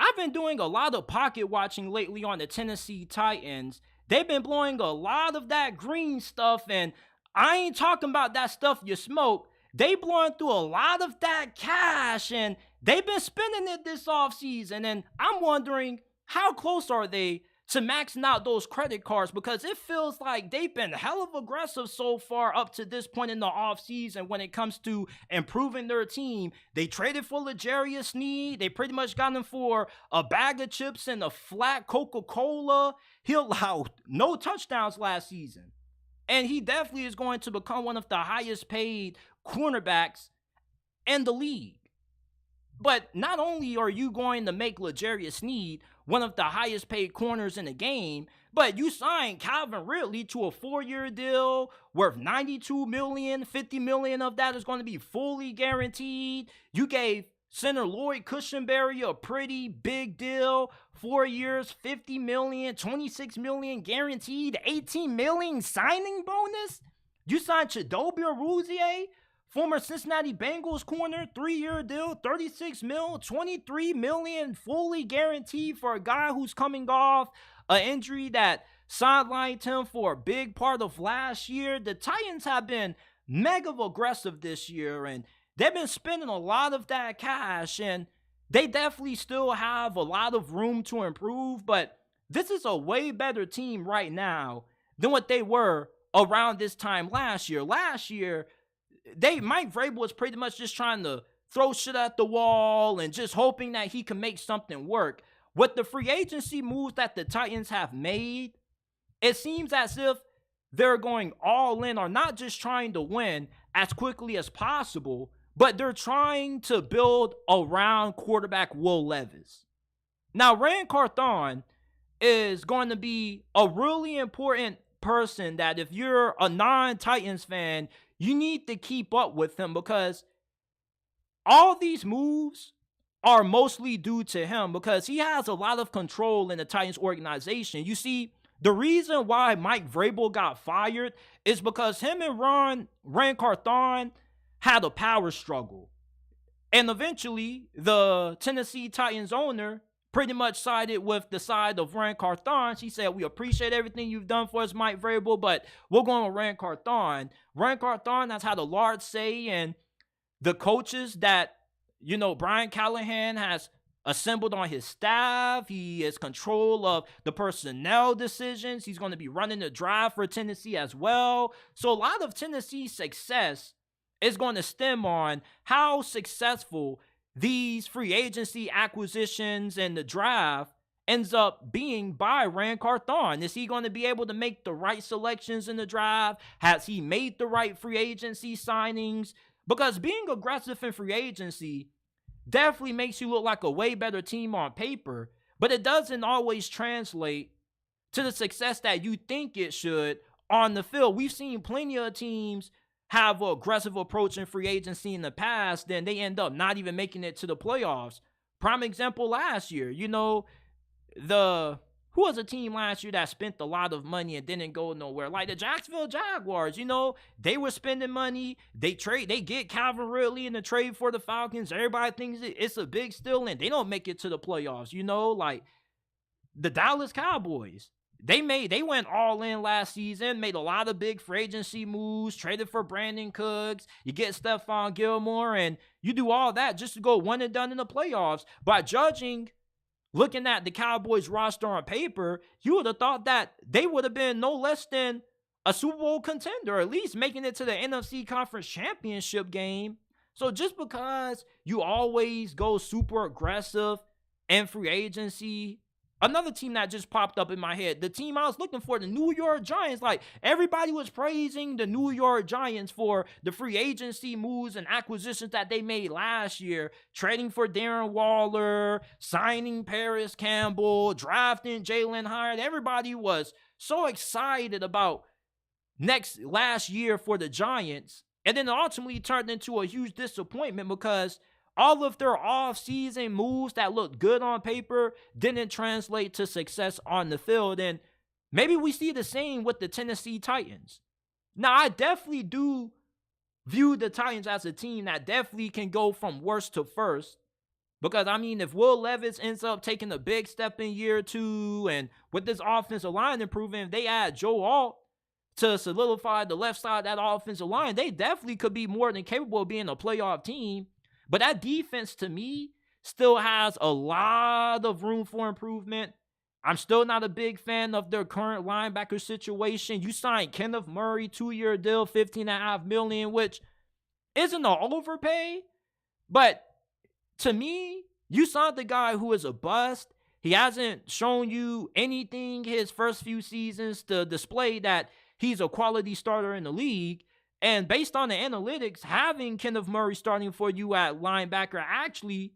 I've been doing a lot of pocket watching lately on the Tennessee Titans. They've been blowing a lot of that green stuff, and I ain't talking about that stuff you smoke. They blowing through a lot of that cash, and they've been spending it this offseason. And I'm wondering, how close are they to maxing out those credit cards? Because it feels like they've been hell of aggressive so far up to this point in the offseason when it comes to improving their team. They traded for L'Jarius Sneed. They pretty much got him for a bag of chips and a flat Coca-Cola. He allowed no touchdowns last season. And he definitely is going to become one of the highest paid cornerbacks in the league. But not only are you going to make L'Jarius Sneed one of the highest paid corners in the game, but you signed Calvin Ridley to a 4-year deal worth $92 million. $50 million of that is going to be fully guaranteed. You gave center Lloyd Cushenberry a pretty big deal. 4 years, $50 million, $26 million guaranteed, $18 million signing bonus. You signed Chidobe Awuzie, former Cincinnati Bengals corner, 3-year deal, $36 million, $23 million fully guaranteed for a guy who's coming off an injury that sidelined him for a big part of last year. The Titans have been mega aggressive this year, and they've been spending a lot of that cash, and they definitely still have a lot of room to improve, but this is a way better team right now than what they were around this time last year. Last year, Mike Vrabel was pretty much just trying to throw shit at the wall and just hoping that he can make something work. With the free agency moves that the Titans have made, it seems as if they're going all in, or not just trying to win as quickly as possible, but they're trying to build around quarterback Will Levis. Now, Rand Carthon is going to be a really important person that if you're a non-Titans fan, you need to keep up with him, because all these moves are mostly due to him, because he has a lot of control in the Titans organization. You see, the reason why Mike Vrabel got fired is because him and Rand Carthon had a power struggle. And eventually, the Tennessee Titans owner pretty much sided with the side of Rand Carthon. She said, we appreciate everything you've done for us, Mike Vrabel, but we're going with Rand Carthon. Rand Carthon has had a large say in the coaches that, Brian Callahan has assembled on his staff. He has control of the personnel decisions. He's going to be running the drive for Tennessee as well. So a lot of Tennessee's success is going to stem on how successful these free agency acquisitions and the draft ends up being by Rand Carthon. Is he going to be able to make the right selections in the draft? Has he made the right free agency signings? Because being aggressive in free agency definitely makes you look like a way better team on paper, but it doesn't always translate to the success that you think it should on the field. We've seen plenty of teams have an aggressive approach in free agency in the past, then they end up not even making it to the playoffs. Prime example last year, who was a team last year that spent a lot of money and didn't go nowhere? Like the Jacksonville Jaguars, they were spending money. They get Calvin Ridley in the trade for the Falcons. Everybody thinks it's a big steal, and they don't make it to the playoffs. Like the Dallas Cowboys. They went all in last season, made a lot of big free agency moves, traded for Brandon Cooks. You get Stephon Gilmore, and you do all that just to go one and done in the playoffs. By looking at the Cowboys roster on paper, you would have thought that they would have been no less than a Super Bowl contender, at least making it to the NFC Conference Championship game. So just because you always go super aggressive in free agency, another team that just popped up in my head, the team I was looking for, the New York Giants. Like, everybody was praising the New York Giants for the free agency moves and acquisitions that they made last year, trading for Darren Waller, signing Paris Campbell, drafting Jalen Hyatt. Everybody was so excited about last year for the Giants, and then ultimately turned into a huge disappointment because all of their off-season moves that looked good on paper didn't translate to success on the field. And maybe we see the same with the Tennessee Titans. Now, I definitely do view the Titans as a team that definitely can go from worst to first. Because, if Will Levis ends up taking a big step in year 2, and with this offensive line improving, if they add Joe Alt to solidify the left side of that offensive line, they definitely could be more than capable of being a playoff team. But that defense, to me, still has a lot of room for improvement. I'm still not a big fan of their current linebacker situation. You signed Kenneth Murray, 2-year deal, $15.5 million, which isn't an overpay. But to me, you signed the guy who is a bust. He hasn't shown you anything his first few seasons to display that he's a quality starter in the league. And based on the analytics, having Kenneth Murray starting for you at linebacker actually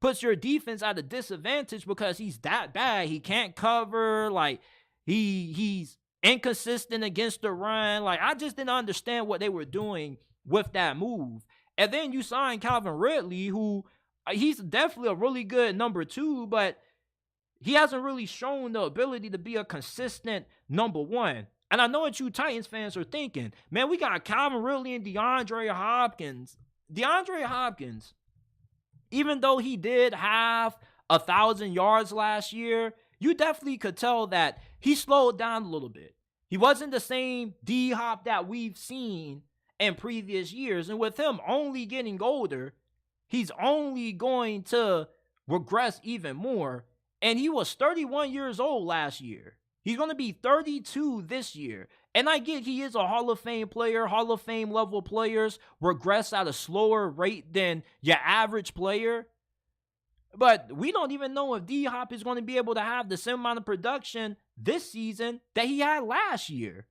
puts your defense at a disadvantage because he's that bad. He can't cover. Like, he's inconsistent against the run. Like, I just didn't understand what they were doing with that move. And then you sign Calvin Ridley, who he's definitely a really good number 2, but he hasn't really shown the ability to be a consistent number 1. And I know what you Titans fans are thinking. Man, we got Calvin Ridley and DeAndre Hopkins. DeAndre Hopkins, even though he did have 1,000 yards last year, you definitely could tell that he slowed down a little bit. He wasn't the same D-Hop that we've seen in previous years. And with him only getting older, he's only going to regress even more. And he was 31 years old last year. He's going to be 32 this year. And I get he is a Hall of Fame player. Hall of Fame level players regress at a slower rate than your average player. But we don't even know if D-Hop is going to be able to have the same amount of production this season that he had last year.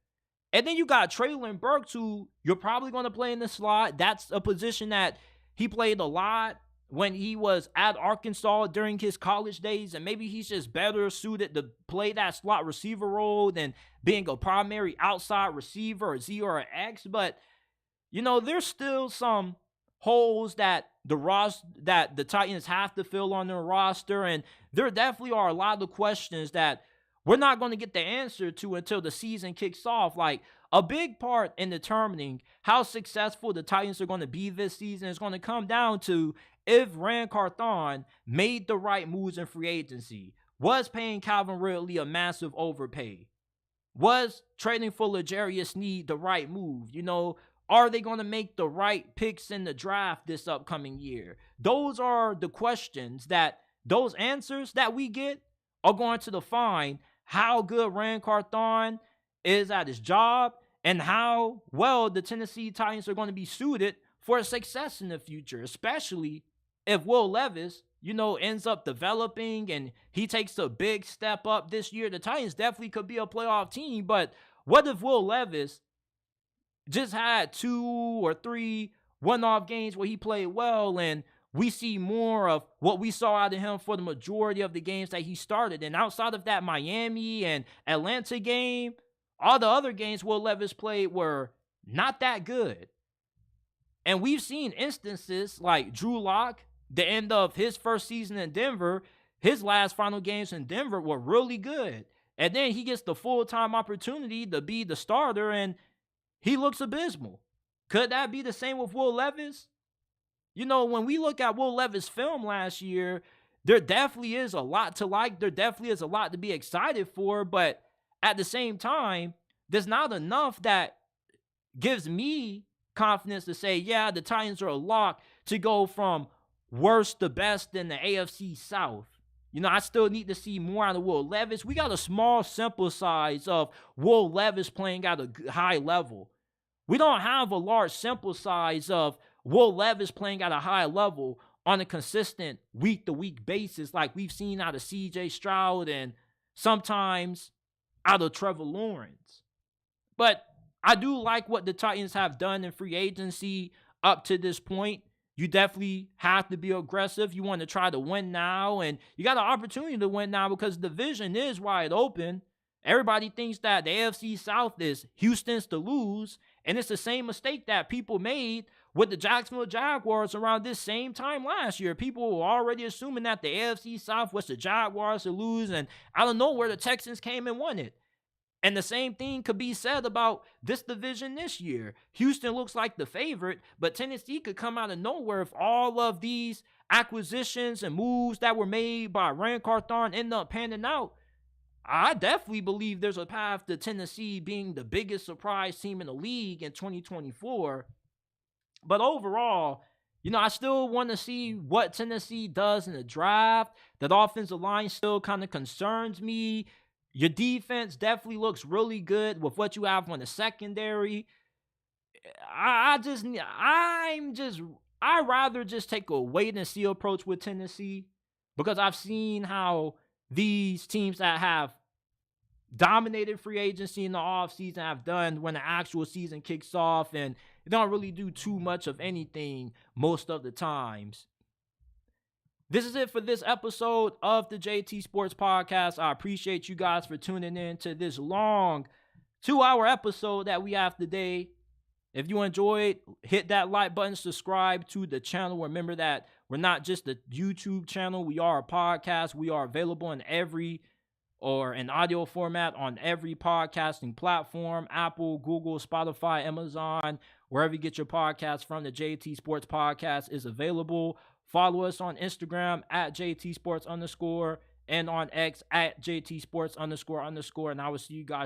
And then you got Treylon Burks, who you're probably going to play in the slot. That's a position that he played a lot when he was at Arkansas during his college days, and maybe he's just better suited to play that slot receiver role than being a primary outside receiver, a Z or an X. But, you know, there's still some holes that the Titans have to fill on their roster, and there definitely are a lot of questions that we're not going to get the answer to until the season kicks off. Like, a big part in determining how successful the Titans are going to be this season is going to come down to if Ran Carthon made the right moves in free agency. Was paying Calvin Ridley a massive overpay? Was trading for L'Jarius Sneed the right move? You know, are they going to make the right picks in the draft this upcoming year? Those are the questions that, those answers that we get are going to define how good Ran Carthon is at his job and how well the Tennessee Titans are going to be suited for success in the future, especially if Will Levis, you know, ends up developing and he takes a big step up this year. The Titans definitely could be a playoff team, but what if Will Levis just had 2 or 3 one-off games where he played well, and we see more of what we saw out of him for the majority of the games that he started? And outside of that Miami and Atlanta game, all the other games Will Levis played were not that good. And we've seen instances like Drew Lock, the end of his first season in Denver, his last final games in Denver were really good. And then he gets the full-time opportunity to be the starter, and he looks abysmal. Could that be the same with Will Levis? You know, when we look at Will Levis' film last year, there definitely is a lot to like. There definitely is a lot to be excited for. But at the same time, there's not enough that gives me confidence to say, yeah, the Titans are a lock to go from worst to best in the AFC South. You know, I still need to see more out of Will Levis. We got a small sample size of Will Levis playing at a high level. We don't have a large sample size of Will Levis playing at a high level on a consistent week-to-week basis like we've seen out of C.J. Stroud and sometimes out of Trevor Lawrence. But I do like what the Titans have done in free agency up to this point. You definitely have to be aggressive. You want to try to win now, and you got an opportunity to win now because the division is wide open. Everybody thinks that the AFC South is Houston's to lose, and it's the same mistake that people made with the Jacksonville Jaguars around this same time last year. People were already assuming that the AFC South was the Jaguars to lose, and out of nowhere, the Texans came and won it. And the same thing could be said about this division this year. Houston looks like the favorite, but Tennessee could come out of nowhere if all of these acquisitions and moves that were made by Ran Carthon end up panning out. I definitely believe there's a path to Tennessee being the biggest surprise team in the league in 2024. But overall, you know, I still want to see what Tennessee does in the draft. That offensive line still kind of concerns me. Your defense definitely looks really good with what you have on the secondary. I'd rather just take a wait and see approach with Tennessee because I've seen how these teams that have dominated free agency in the offseason have done when the actual season kicks off, and they don't really do too much of anything most of the times. This is it for this episode of the JT Sports Podcast. I appreciate you guys for tuning in to this long 2-hour episode that we have today. If you enjoyed, hit that like button, subscribe to the channel. Remember that we're not just a YouTube channel. We are a podcast. We are available in an audio format on every podcasting platform: Apple, Google, Spotify, Amazon, wherever you get your podcasts from. The JT Sports Podcast is available. Follow us on Instagram at JT Sports _ and on X at JT Sports ___. And I will see you guys